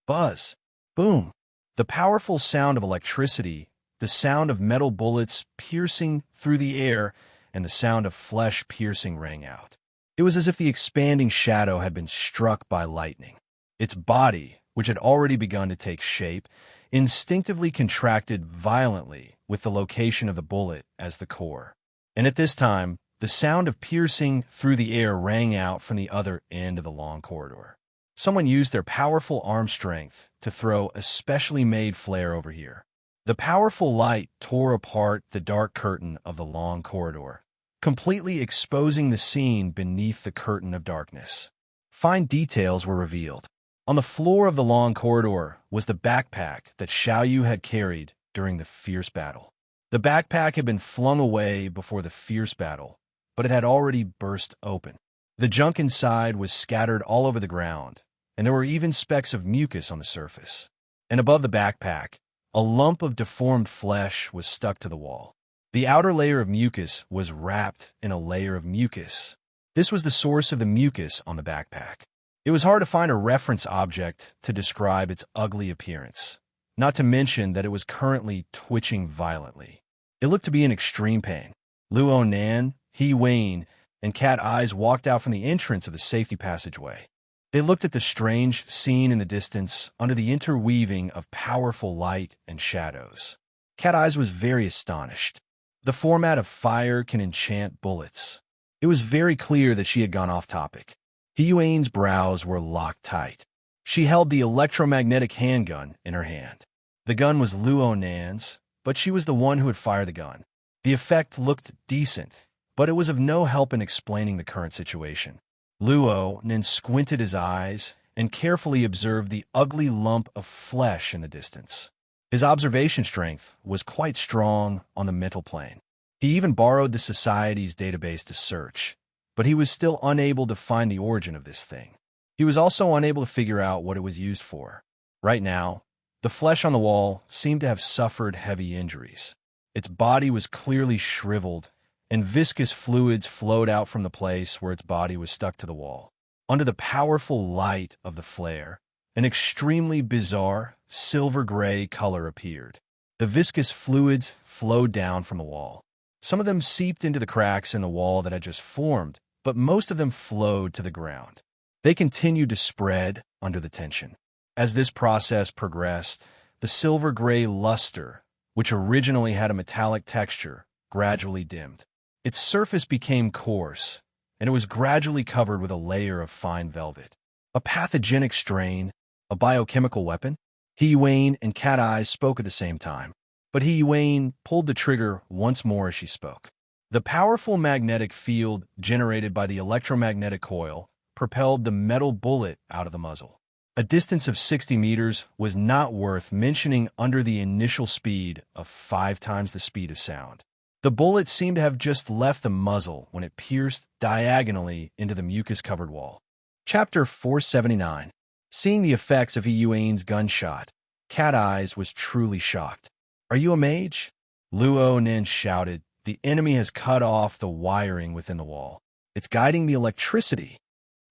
Buzz! Boom! The powerful sound of electricity, the sound of metal bullets piercing through the air, and the sound of flesh piercing rang out. It was as if the expanding shadow had been struck by lightning. Its body, which had already begun to take shape, instinctively contracted violently with the location of the bullet as the core. And at this time, the sound of piercing through the air rang out from the other end of the long corridor. Someone used their powerful arm strength to throw a specially made flare over here. The powerful light tore apart the dark curtain of the long corridor, completely exposing the scene beneath the curtain of darkness. Fine details were revealed. On the floor of the long corridor was the backpack that Xiaoyu had carried during the fierce battle. The backpack had been flung away before the fierce battle, but it had already burst open. The junk inside was scattered all over the ground, and there were even specks of mucus on the surface. And above the backpack, a lump of deformed flesh was stuck to the wall. The outer layer of mucus was wrapped in a layer of mucus. This was the source of the mucus on the backpack. It was hard to find a reference object to describe its ugly appearance, not to mention that it was currently twitching violently. It looked to be in extreme pain. Luo Nan, He Wayne, and Cat Eyes walked out from the entrance of the safety passageway. They looked at the strange scene in the distance under the interweaving of powerful light and shadows. Cat Eyes was very astonished. The format of fire can enchant bullets. It was very clear that she had gone off topic. He Wayne's brows were locked tight. She held the electromagnetic handgun in her hand. The gun was Luo Nan's, but she was the one who had fired the gun. The effect looked decent, but it was of no help in explaining the current situation. Luo Nan squinted his eyes and carefully observed the ugly lump of flesh in the distance. His observation strength was quite strong on the mental plane. He even borrowed the society's database to search, but he was still unable to find the origin of this thing. He was also unable to figure out what it was used for. Right now, the flesh on the wall seemed to have suffered heavy injuries. Its body was clearly shriveled, and viscous fluids flowed out from the place where its body was stuck to the wall. Under the powerful light of the flare, an extremely bizarre, silver-gray color appeared. The viscous fluids flowed down from the wall. Some of them seeped into the cracks in the wall that had just formed, but most of them flowed to the ground. They continued to spread under the tension. As this process progressed, the silver-gray luster, which originally had a metallic texture, gradually dimmed. Its surface became coarse, and it was gradually covered with a layer of fine velvet. A pathogenic strain, a biochemical weapon? He Wayne and Cat Eyes spoke at the same time, but He Wayne pulled the trigger once more as she spoke. The powerful magnetic field generated by the electromagnetic coil propelled the metal bullet out of the muzzle. A distance of 60 meters was not worth mentioning under the initial speed of 5 times the speed of sound. The bullet seemed to have just left the muzzle when it pierced diagonally into the mucus-covered wall. Chapter 479. Seeing the effects of Yuane's gunshot, Cat Eyes was truly shocked. "Are you a mage?" Luo Nin shouted. "The enemy has cut off the wiring within the wall. It's guiding the electricity."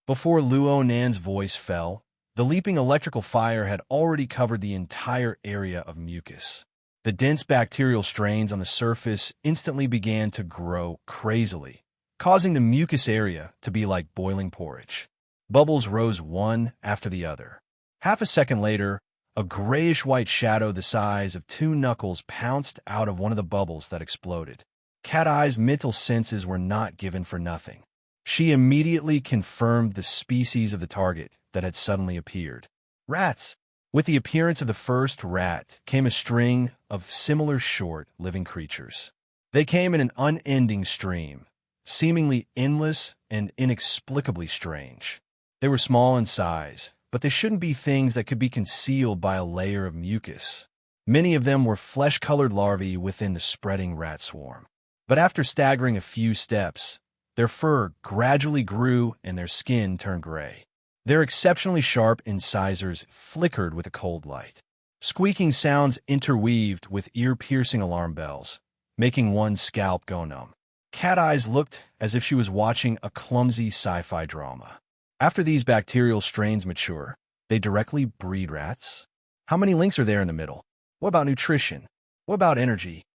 Before Luo Nan's voice fell, the leaping electrical fire had already covered the entire area of mucus. The dense bacterial strains on the surface instantly began to grow crazily, causing the mucus area to be like boiling porridge. Bubbles rose one after the other. Half a second later, a grayish-white shadow the size of 2 knuckles pounced out of one of the bubbles that exploded. Cat Eye's mental senses were not given for nothing. She immediately confirmed the species of the target that had suddenly appeared. Rats! With the appearance of the first rat came a string of similar short, living creatures. They came in an unending stream, seemingly endless and inexplicably strange. They were small in size, but they shouldn't be things that could be concealed by a layer of mucus. Many of them were flesh-colored larvae within the spreading rat swarm. But after staggering a few steps, their fur gradually grew and their skin turned gray. Their exceptionally sharp incisors flickered with a cold light. Squeaking sounds interweaved with ear-piercing alarm bells, making one's scalp go numb. Cat Eyes looked as if she was watching a clumsy sci-fi drama. After these bacterial strains mature, they directly breed rats? How many links are there in the middle? What about nutrition? What about energy?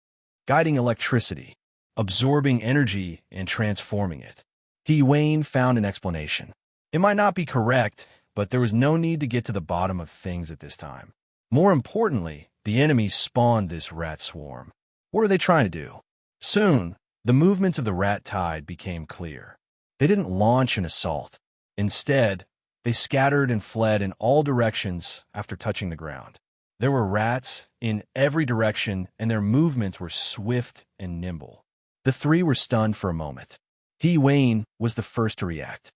Guiding electricity, absorbing energy and transforming it. He Wayne found an explanation. It might not be correct, but there was no need to get to the bottom of things at this time. More importantly, the enemy spawned this rat swarm. What are they trying to do? Soon, the movements of the rat tide became clear. They didn't launch an assault. Instead, they scattered and fled in all directions after touching the ground. There were rats in every direction, and their movements were swift and nimble. The three were stunned for a moment. Wayne was the first to react.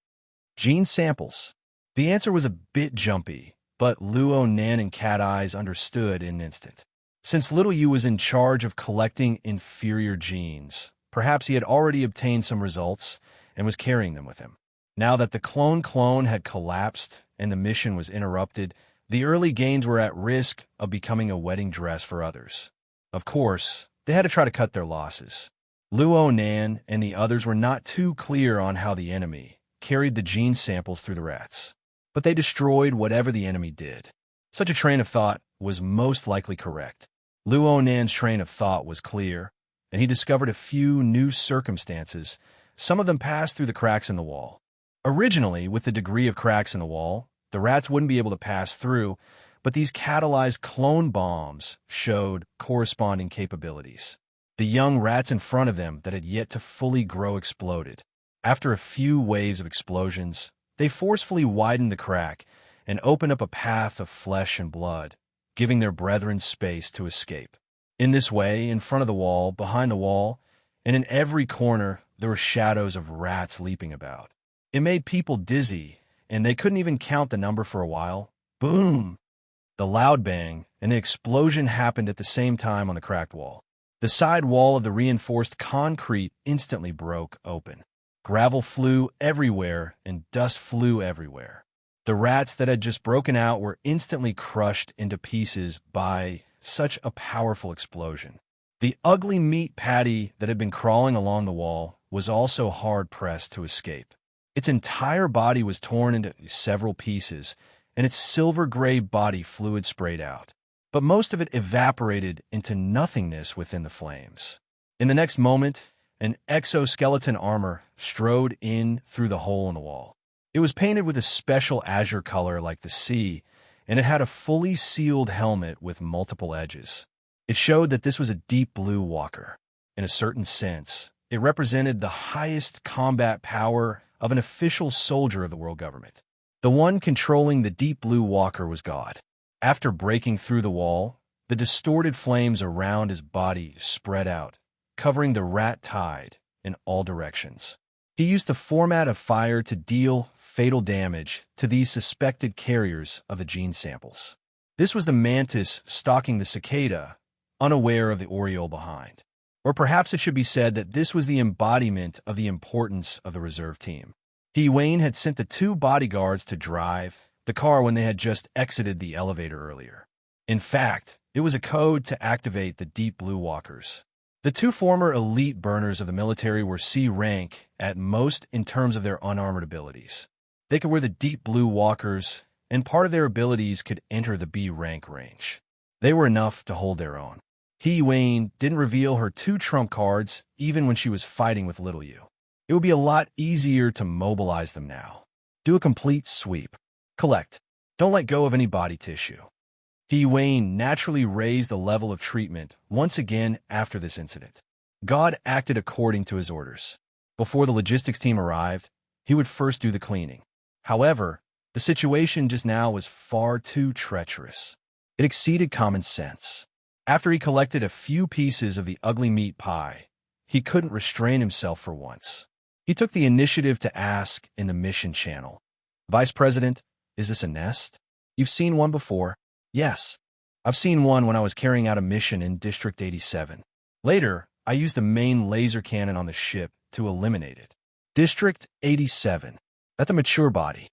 Gene samples. The answer was a bit jumpy, but Luo, Nan, and Cat Eyes understood in an instant. Since Little Yu was in charge of collecting inferior genes, perhaps he had already obtained some results and was carrying them with him. Now that the clone had collapsed and the mission was interrupted, the early gains were at risk of becoming a wedding dress for others. Of course, they had to try to cut their losses. Luo, Nan, and the others were not too clear on how the enemy carried the gene samples through the rats, but they destroyed whatever the enemy did. Such a train of thought was most likely correct. Luo Nan's train of thought was clear, and he discovered a few new circumstances. Some of them passed through the cracks in the wall. Originally, with the degree of cracks in the wall, the rats wouldn't be able to pass through, but these catalyzed clone bombs showed corresponding capabilities. The young rats in front of them that had yet to fully grow exploded. After a few waves of explosions, they forcefully widened the crack and opened up a path of flesh and blood, giving their brethren space to escape. In this way, in front of the wall, behind the wall, and in every corner, there were shadows of rats leaping about. It made people dizzy, and they couldn't even count the number for a while. Boom! The loud bang and an explosion happened at the same time on the cracked wall. The side wall of the reinforced concrete instantly broke open. Gravel flew everywhere, and dust flew everywhere. The rats that had just broken out were instantly crushed into pieces by such a powerful explosion. The ugly meat patty that had been crawling along the wall was also hard-pressed to escape. Its entire body was torn into several pieces, and its silver-gray body fluid sprayed out. But most of it evaporated into nothingness within the flames. In the next moment, an exoskeleton armor strode in through the hole in the wall. It was painted with a special azure color like the sea, and it had a fully sealed helmet with multiple edges. It showed that this was a deep blue walker. In a certain sense, it represented the highest combat power of an official soldier of the world government. The one controlling the deep blue walker was God. After breaking through the wall, the distorted flames around his body spread out, covering the rat tide in all directions. He used the format of fire to deal fatal damage to these suspected carriers of the gene samples. This was the mantis stalking the cicada, unaware of the oriole behind. Or perhaps it should be said that this was the embodiment of the importance of the reserve team. Wayne had sent the two bodyguards to drive the car when they had just exited the elevator earlier. In fact, it was a code to activate the deep blue walkers. The two former elite burners of the military were C rank at most in terms of their unarmored abilities. They could wear the deep blue walkers, and part of their abilities could enter the B rank range. They were enough to hold their own. Wayne didn't reveal her two trump cards even when she was fighting with Little Yu. It would be a lot easier to mobilize them now. Do a complete sweep. Collect. Don't let go of any body tissue. Wayne naturally raised the level of treatment once again after this incident. God acted according to his orders. Before the logistics team arrived, he would first do the cleaning. However, the situation just now was far too treacherous. It exceeded common sense. After he collected a few pieces of the ugly meat pie, he couldn't restrain himself for once. He took the initiative to ask in the mission channel, "Vice President, is this a nest? You've seen one before." "Yes. I've seen one when I was carrying out a mission in District 87. Later, I used the main laser cannon on the ship to eliminate it." District 87. That's a mature body.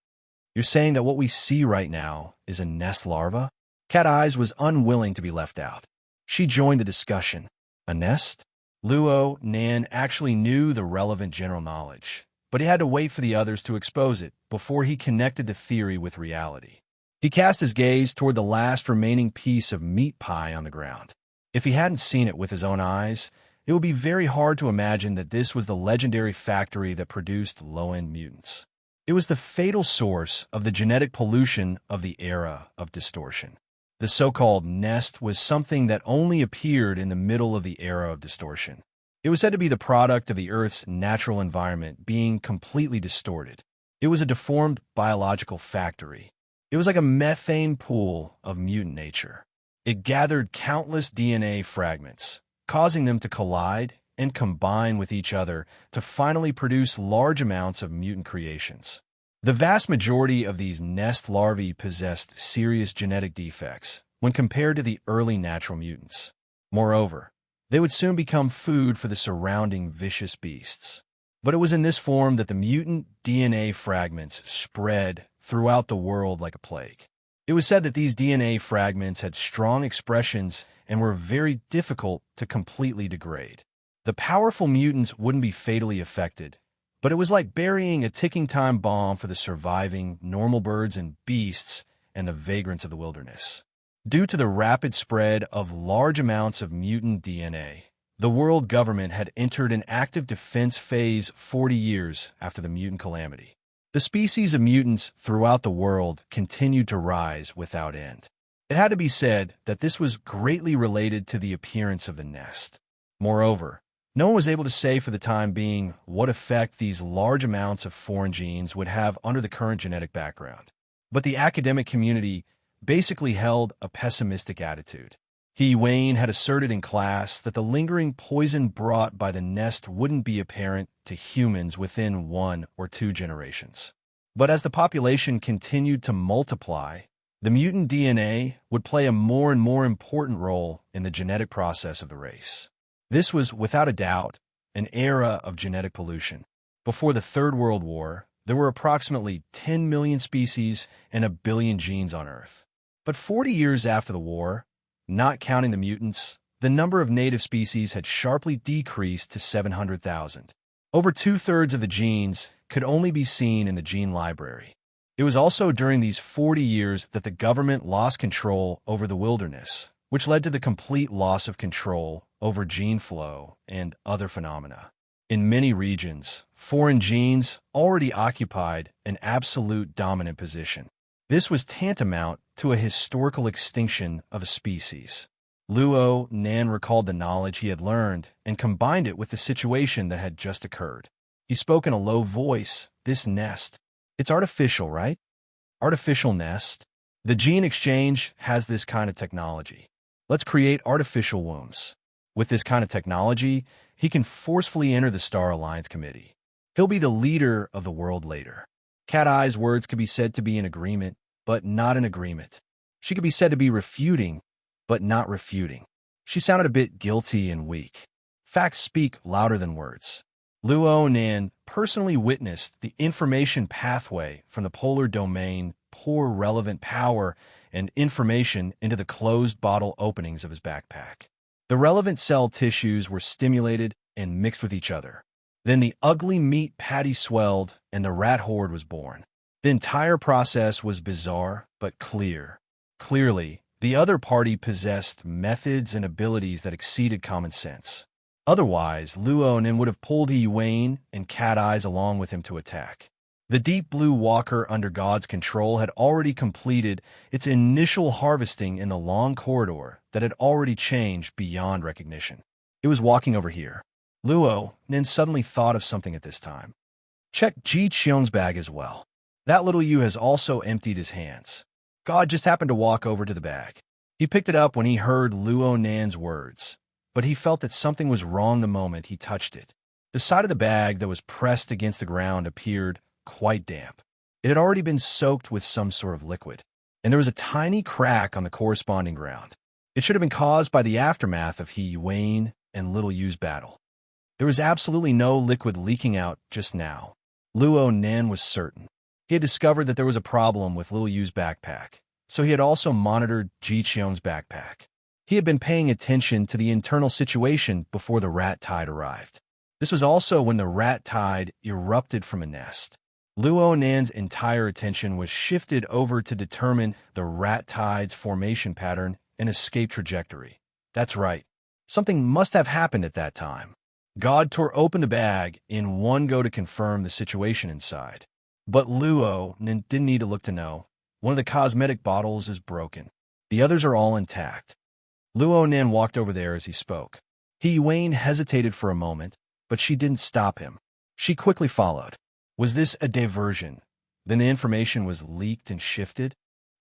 You're saying that what we see right now is a nest larva? Cat Eyes was unwilling to be left out. She joined the discussion. A nest? Luo Nan actually knew the relevant general knowledge, but he had to wait for the others to expose it before he connected the theory with reality. He cast his gaze toward the last remaining piece of meat pie on the ground. If he hadn't seen it with his own eyes, it would be very hard to imagine that this was the legendary factory that produced low-end mutants. It was the fatal source of the genetic pollution of the era of distortion. The so-called nest was something that only appeared in the middle of the era of distortion. It was said to be the product of the Earth's natural environment being completely distorted. It was a deformed biological factory. It was like a methane pool of mutant nature. It gathered countless DNA fragments, causing them to collide and combine with each other to finally produce large amounts of mutant creations. The vast majority of these nest larvae possessed serious genetic defects when compared to the early natural mutants. Moreover, they would soon become food for the surrounding vicious beasts. But it was in this form that the mutant DNA fragments spread throughout the world like a plague. It was said that these DNA fragments had strong expressions and were very difficult to completely degrade. The powerful mutants wouldn't be fatally affected, but it was like burying a ticking time bomb for the surviving normal birds and beasts and the vagrants of the wilderness. Due to the rapid spread of large amounts of mutant DNA, the world government had entered an active defense phase 40 years after the mutant calamity. The species of mutants throughout the world continued to rise without end. It had to be said that this was greatly related to the appearance of the nest. Moreover, no one was able to say for the time being what effect these large amounts of foreign genes would have under the current genetic background. But the academic community basically held a pessimistic attitude. Wayne had asserted in class that the lingering poison brought by the nest wouldn't be apparent to humans within 1 or 2 generations. But as the population continued to multiply, the mutant DNA would play a more and more important role in the genetic process of the race. This was, without a doubt, an era of genetic pollution. Before the Third World War, there were approximately 10 million species and 1 billion genes on Earth. But 40 years after the war, not counting the mutants, the number of native species had sharply decreased to 700,000. Over 2/3 of the genes could only be seen in the gene library. It was also during these 40 years that the government lost control over the wilderness, which led to the complete loss of control over gene flow and other phenomena. In many regions, foreign genes already occupied an absolute dominant position. This was tantamount to a historical extinction of a species. Luo Nan recalled the knowledge he had learned and combined it with the situation that had just occurred. He spoke in a low voice. This nest, it's artificial, right? Artificial nest? The gene exchange has this kind of technology. Let's create artificial wombs. With this kind of technology, he can forcefully enter the Star Alliance Committee. He'll be the leader of the world later. Cat Eye's words could be said to be in agreement, but not in agreement. She could be said to be refuting, but not refuting. She sounded a bit guilty and weak. Facts speak louder than words. Luo Nan personally witnessed the information pathway from the polar domain pour relevant power and information into the closed bottle openings of his backpack. The relevant cell tissues were stimulated and mixed with each other. Then the ugly meat patty swelled and the rat horde was born. The entire process was bizarre but clear. Clearly, the other party possessed methods and abilities that exceeded common sense. Otherwise, Luonin would have pulled Wayne and Cat Eyes along with him to attack. The deep blue walker under God's control had already completed its initial harvesting in the long corridor that had already changed beyond recognition. It was walking over here. Luo then suddenly thought of something at this time. Check Ji Qiong's bag as well. That little Yu has also emptied his hands. God just happened to walk over to the bag. He picked it up when he heard Luo Nan's words, but he felt that something was wrong the moment he touched it. The side of the bag that was pressed against the ground appeared quite damp. It had already been soaked with some sort of liquid, and there was a tiny crack on the corresponding ground. It should have been caused by the aftermath of Wayne and Little Yu's battle. There was absolutely no liquid leaking out just now. Luo Nan was certain. He had discovered that there was a problem with Little Yu's backpack, so he had also monitored Ji Qiong's backpack. He had been paying attention to the internal situation before the rat tide arrived. This was also when the rat tide erupted from a nest. Luo Nan's entire attention was shifted over to determine the rat tide's formation pattern and escape trajectory. That's right. Something must have happened at that time. God tore open the bag in one go to confirm the situation inside. But Luo didn't need to look to know. One of the cosmetic bottles is broken. The others are all intact. Luo Nan walked over there as he spoke. Wayne hesitated for a moment, but she didn't stop him. She quickly followed. Was this a diversion? Then the information was leaked and shifted?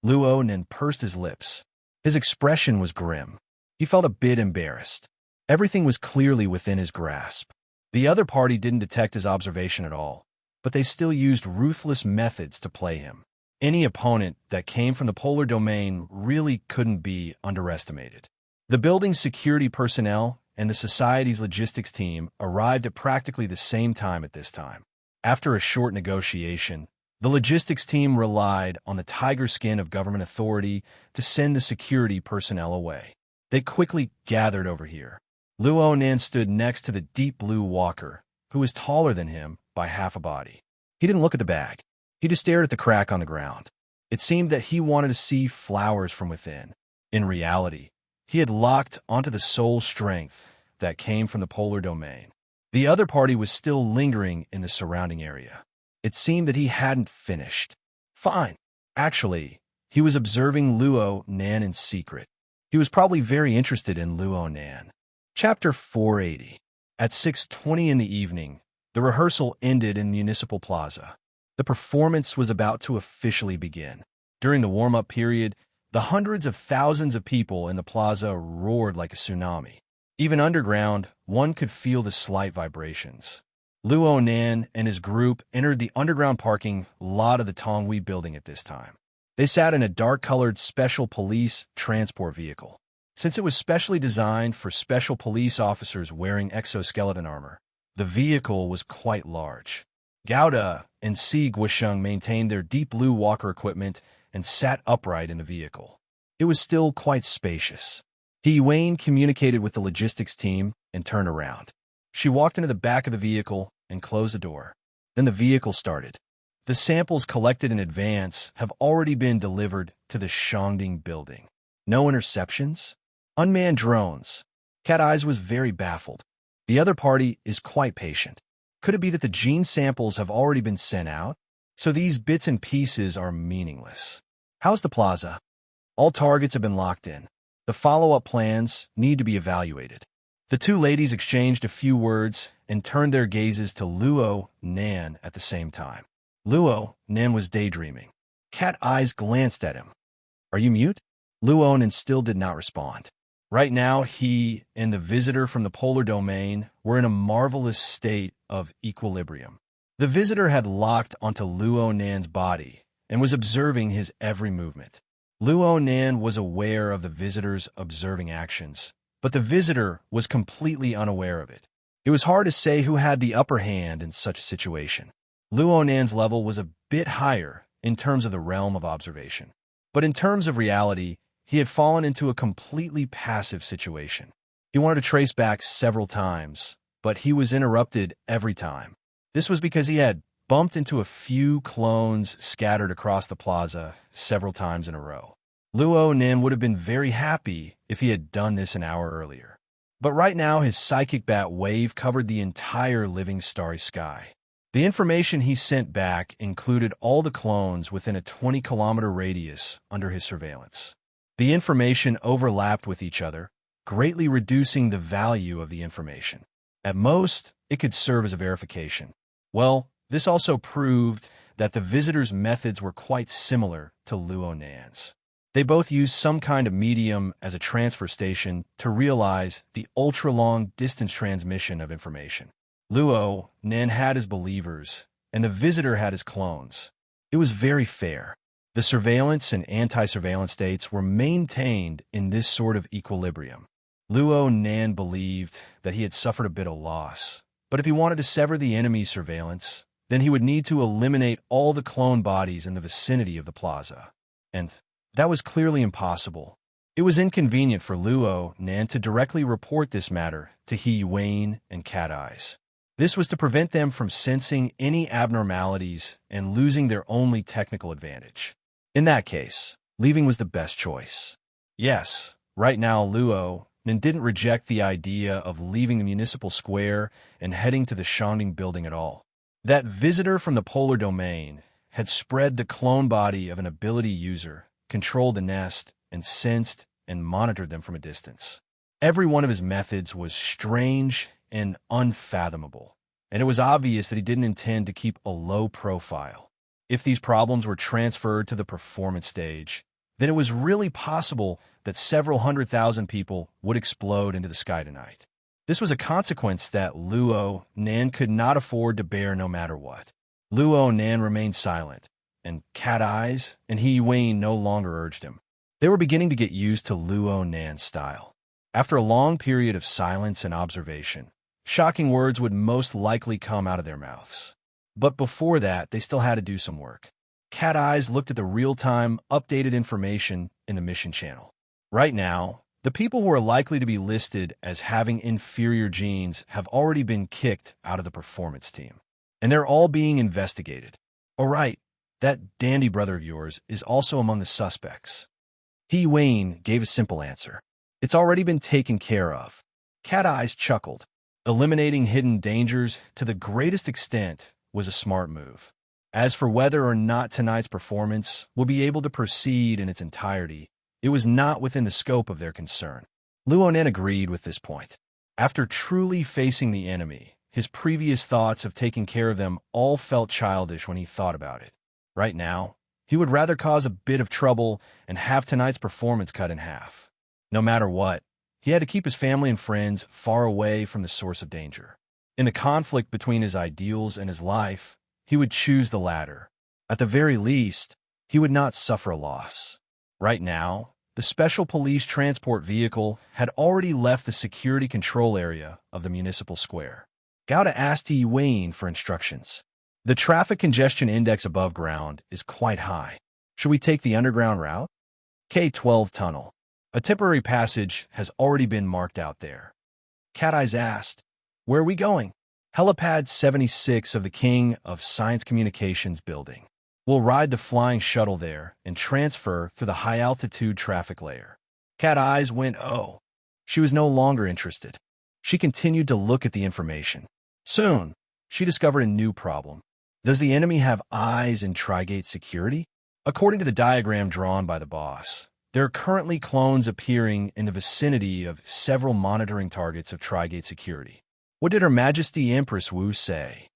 Luo Nan pursed his lips. His expression was grim. He felt a bit embarrassed. Everything was clearly within his grasp. The other party didn't detect his observation at all, but they still used ruthless methods to play him. Any opponent that came from the polar domain really couldn't be underestimated. The building's security personnel and the Society's logistics team arrived at practically the same time at this time. After a short negotiation, the logistics team relied on the tiger skin of government authority to send the security personnel away. They quickly gathered over here. Luo Nan stood next to the deep blue walker, who was taller than him by half a body. He didn't look at the bag. He just stared at the crack on the ground. It seemed that he wanted to see flowers from within. In reality, he had locked onto the soul strength that came from the polar domain. The other party was still lingering in the surrounding area. It seemed that he hadn't finished. Fine. Actually, he was observing Luo Nan in secret. He was probably very interested in Luo Nan. Chapter 480. At 6:20 in the evening, the rehearsal ended in Municipal Plaza. The performance was about to officially begin. During the warm-up period, the hundreds of thousands of people in the plaza roared like a tsunami. Even underground, one could feel the slight vibrations. Luo Nan and his group entered the underground parking lot of the Tonghui building at this time. They sat in a dark-colored special police transport vehicle. Since it was specially designed for special police officers wearing exoskeleton armor, the vehicle was quite large. Gouda and Si Guisheng maintained their deep blue walker equipment and sat upright in the vehicle. It was still quite spacious. He Wayne communicated with the logistics team and turned around. She walked into the back of the vehicle and closed the door. Then the vehicle started. The samples collected in advance have already been delivered to the Shangding building. No interceptions? Unmanned drones. Cat Eyes was very baffled. The other party is quite patient. Could it be that the gene samples have already been sent out? So these bits and pieces are meaningless. How's the plaza? All targets have been locked in. The follow-up plans need to be evaluated. The two ladies exchanged a few words and turned their gazes to Luo Nan at the same time. Luo Nan was daydreaming. Cat Eyes glanced at him. Are you mute? Luo Nan still did not respond. Right now, he and the visitor from the polar domain were in a marvelous state of equilibrium. The visitor had locked onto Luo Nan's body and was observing his every movement. Luo Nan was aware of the visitor's observing actions, but the visitor was completely unaware of it. It was hard to say who had the upper hand in such a situation. Luo Nan's level was a bit higher in terms of the realm of observation, but in terms of reality, he had fallen into a completely passive situation. He wanted to trace back several times, but he was interrupted every time. This was because he had bumped into a few clones scattered across the plaza several times in a row. Luo Nan would have been very happy if he had done this an hour earlier. But right now, his psychic bat wave covered the entire living starry sky. The information he sent back included all the clones within a 20-kilometer radius under his surveillance. The information overlapped with each other, greatly reducing the value of the information. At most, it could serve as a verification. Well, this also proved that the visitor's methods were quite similar to Luo Nan's. They both used some kind of medium as a transfer station to realize the ultra-long distance transmission of information. Luo Nan had his believers, and the visitor had his clones. It was very fair. The surveillance and anti-surveillance states were maintained in this sort of equilibrium. Luo Nan believed that he had suffered a bit of loss, but if he wanted to sever the enemy's surveillance, then he would need to eliminate all the clone bodies in the vicinity of the plaza. And that was clearly impossible. It was inconvenient for Luo Nan to directly report this matter to He Wayne and Cat Eyes. This was to prevent them from sensing any abnormalities and losing their only technical advantage. In that case, leaving was the best choice. Yes, right now Luo Nan didn't reject the idea of leaving the municipal square and heading to the Shangding building at all. That visitor from the polar domain had spread the clone body of an ability user, controlled the nest, and sensed and monitored them from a distance. Every one of his methods was strange and unfathomable, and it was obvious that he didn't intend to keep a low profile. If these problems were transferred to the performance stage, then it was really possible that several 100,000 people would explode into the sky tonight. This was a consequence that Luo Nan could not afford to bear no matter what. Luo Nan remained silent, and Cat Eyes and He Wayne no longer urged him. They were beginning to get used to Luo Nan's style. After a long period of silence and observation, shocking words would most likely come out of their mouths. But before that, they still had to do some work. Cat Eyes looked at the real-time, updated information in the mission channel. Right now, the people who are likely to be listed as having inferior genes have already been kicked out of the performance team, and they're all being investigated. All right, that dandy brother of yours is also among the suspects. He Wayne gave a simple answer. It's already been taken care of. Cat Eyes chuckled. Eliminating hidden dangers to the greatest extent was a smart move. As for whether or not tonight's performance will be able to proceed in its entirety, it was not within the scope of their concern. Luonen agreed with this point. After truly facing the enemy, his previous thoughts of taking care of them all felt childish when he thought about it. Right now, he would rather cause a bit of trouble and have tonight's performance cut in half. No matter what, he had to keep his family and friends far away from the source of danger. In the conflict between his ideals and his life, he would choose the latter. At the very least, he would not suffer a loss. Right now, the special police transport vehicle had already left the security control area of the municipal square. Gauda asked Yi Wayne for instructions. The traffic congestion index above ground is quite high. Should we take the underground route? K-12 tunnel. A temporary passage has already been marked out there. Cat Eyes asked, "Where are we going?" Helipad 76 of the King of Science Communications building. We'll ride the flying shuttle there and transfer through the high-altitude traffic layer. Cat Eyes went, oh. She was no longer interested. She continued to look at the information. Soon, she discovered a new problem. Does the enemy have eyes in Tri-Gate security? According to the diagram drawn by the boss, there are currently clones appearing in the vicinity of several monitoring targets of Tri-Gate security. What did Her Majesty Empress Wu say?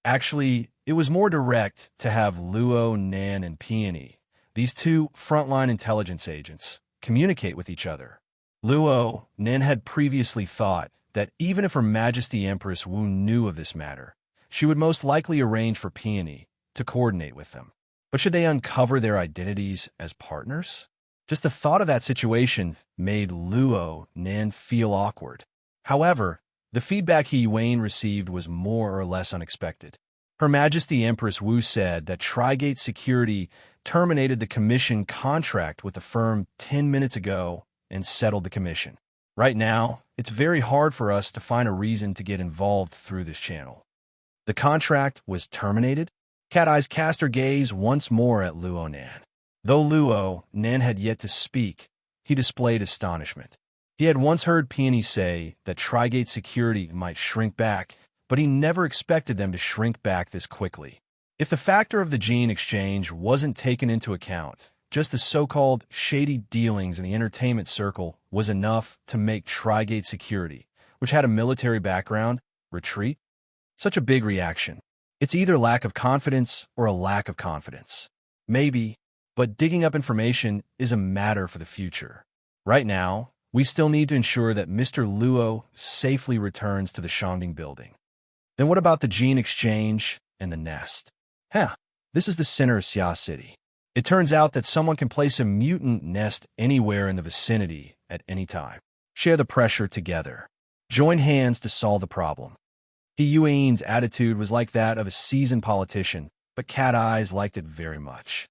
Actually, it was more direct to have Luo, Nan, and Peony, these two frontline intelligence agents, communicate with each other. Luo, Nan had previously thought that even if Her Majesty Empress Wu knew of this matter, she would most likely arrange for Peony to coordinate with them. But should they uncover their identities as partners? Just the thought of that situation made Luo, Nan feel awkward. However, the feedback He Wayne received was more or less unexpected. Her Majesty Empress Wu said that Tri-Gate Security terminated the commission contract with the firm 10 minutes ago and settled the commission. Right now, it's very hard for us to find a reason to get involved through this channel. The contract was terminated? Cat Eyes cast her gaze once more at Luo Nan. Though Luo Nan had yet to speak, he displayed astonishment. He had once heard Peony say that Tri-Gate Security might shrink back, but he never expected them to shrink back this quickly. If the factor of the gene exchange wasn't taken into account, just the so-called shady dealings in the entertainment circle was enough to make Tri-Gate Security, which had a military background, retreat. Such a big reaction. It's either lack of confidence or a lack of confidence. Maybe, but digging up information is a matter for the future. Right now, we still need to ensure that Mr. Luo safely returns to the Shangding building. Then what about the gene exchange and the nest? This is the center of Xia City. It turns out that someone can place a mutant nest anywhere in the vicinity at any time. Share the pressure together. Join hands to solve the problem. He Yuan's attitude was like that of a seasoned politician, but Cat Eyes liked it very much.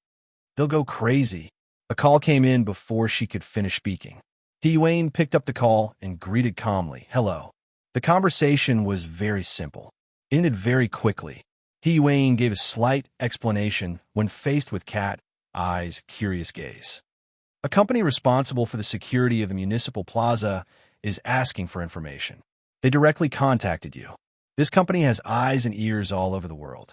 They'll go crazy. A call came in before she could finish speaking. He Yuan picked up the call and greeted calmly, "Hello." The conversation was very simple. It ended very quickly. He Yuan gave a slight explanation when faced with Cat Eyes' curious gaze. A company responsible for the security of the municipal plaza is asking for information. They directly contacted you. This company has eyes and ears all over the world.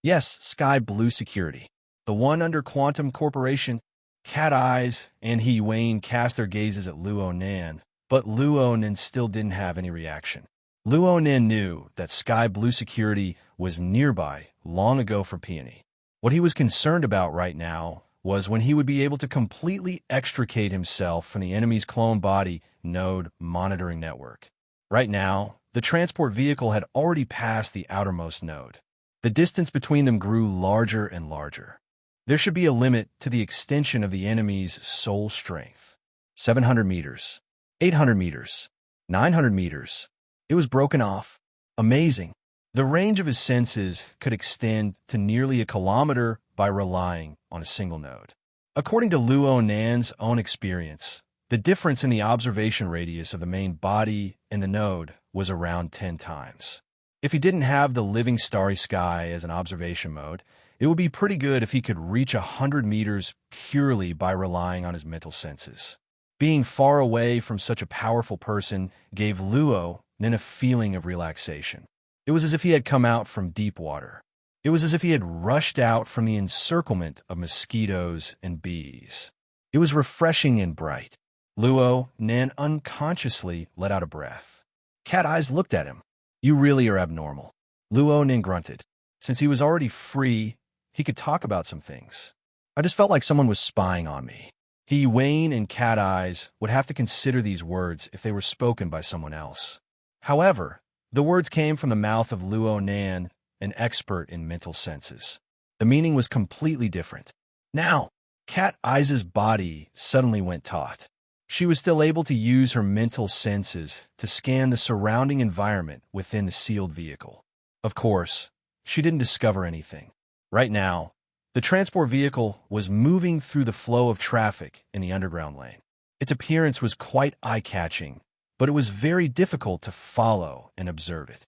Yes, Sky Blue Security. The one under Quantum Corporation. Cat Eyes and He Wayne cast their gazes at Luo Nan, but Luo Nan still didn't have any reaction. Luo Nan knew that Sky Blue Security was nearby long ago for Peony. What he was concerned about right now was when he would be able to completely extricate himself from the enemy's clone body node monitoring network. Right now, the transport vehicle had already passed the outermost node. The distance between them grew larger and larger. There should be a limit to the extension of the enemy's soul strength. 700 meters, 800 meters, 900 meters. It was broken off. Amazing. The range of his senses could extend to nearly a kilometer by relying on a single node. According to Luo Nan's own experience, the difference in the observation radius of the main body and the node was around 10 times. If he didn't have the living starry sky as an observation mode, it would be pretty good if he could reach 100 meters purely by relying on his mental senses. Being far away from such a powerful person gave Luo Nan a feeling of relaxation. It was as if he had come out from deep water. It was as if he had rushed out from the encirclement of mosquitoes and bees. It was refreshing and bright. Luo Nan unconsciously let out a breath. Cat Eyes looked at him. "You really are abnormal." Luo Nan grunted. Since he was already free, he could talk about some things. "I just felt like someone was spying on me." Wayne and Cat Eyes would have to consider these words if they were spoken by someone else. However, the words came from the mouth of Luo Nan, an expert in mental senses. The meaning was completely different. Now, Cat Eyes' body suddenly went taut. She was still able to use her mental senses to scan the surrounding environment within the sealed vehicle. Of course, she didn't discover anything. Right now, the transport vehicle was moving through the flow of traffic in the underground lane. Its appearance was quite eye-catching, but it was very difficult to follow and observe it.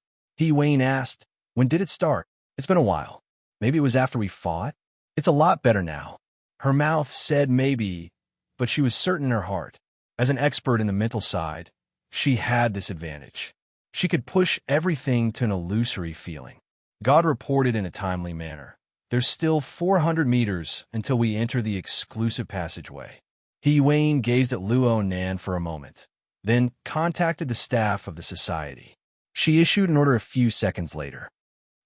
Wayne asked, "When did it start?" "It's been a while. Maybe it was after we fought?" "It's a lot better now." Her mouth said maybe, but she was certain in her heart. As an expert in the mental side, she had this advantage. She could push everything to an illusory feeling. God reported in a timely manner, "There's still 400 meters until we enter the exclusive passageway." Wayne gazed at Luo Nan for a moment, then contacted the staff of the society. She issued an order a few seconds later.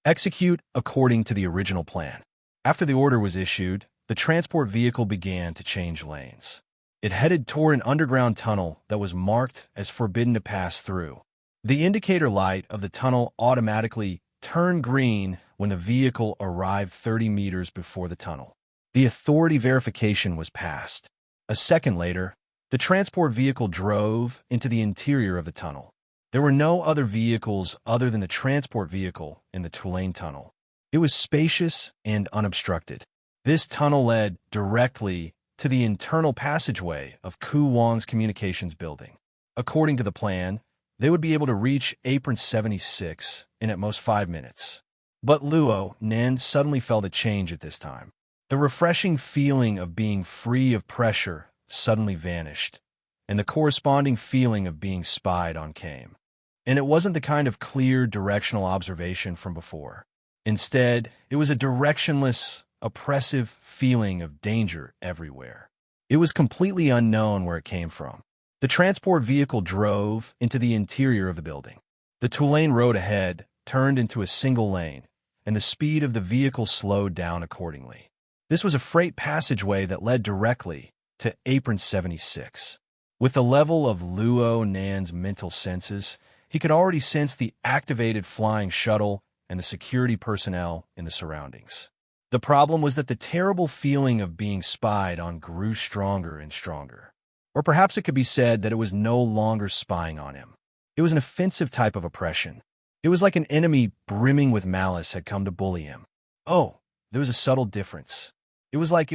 "Execute according to the original plan." After the order was issued, the transport vehicle began to change lanes. It headed toward an underground tunnel that was marked as forbidden to pass through. The indicator light of the tunnel automatically turned green when the vehicle arrived 30 meters before the tunnel. The authority verification was passed. A second later, the transport vehicle drove into the interior of the tunnel. There were no other vehicles other than the transport vehicle in the Tulane tunnel. It was spacious and unobstructed. This tunnel led directly to the internal passageway of Ku Wang's communications building. According to the plan, they would be able to reach Apron 76 in at most 5 minutes. But Luo Nan suddenly felt a change at this time. The refreshing feeling of being free of pressure suddenly vanished, and the corresponding feeling of being spied on came. And it wasn't the kind of clear, directional observation from before. Instead, it was a directionless, oppressive feeling of danger everywhere. It was completely unknown where it came from. The transport vehicle drove into the interior of the building. The Tulane road ahead turned into a single lane, and the speed of the vehicle slowed down accordingly. This was a freight passageway that led directly to Apron 76. With the level of Luo Nan's mental senses, he could already sense the activated flying shuttle and the security personnel in the surroundings. The problem was that the terrible feeling of being spied on grew stronger and stronger. Or perhaps it could be said that it was no longer spying on him. It was an offensive type of oppression. It was like an enemy brimming with malice had come to bully him. Oh, there was a subtle difference. It was like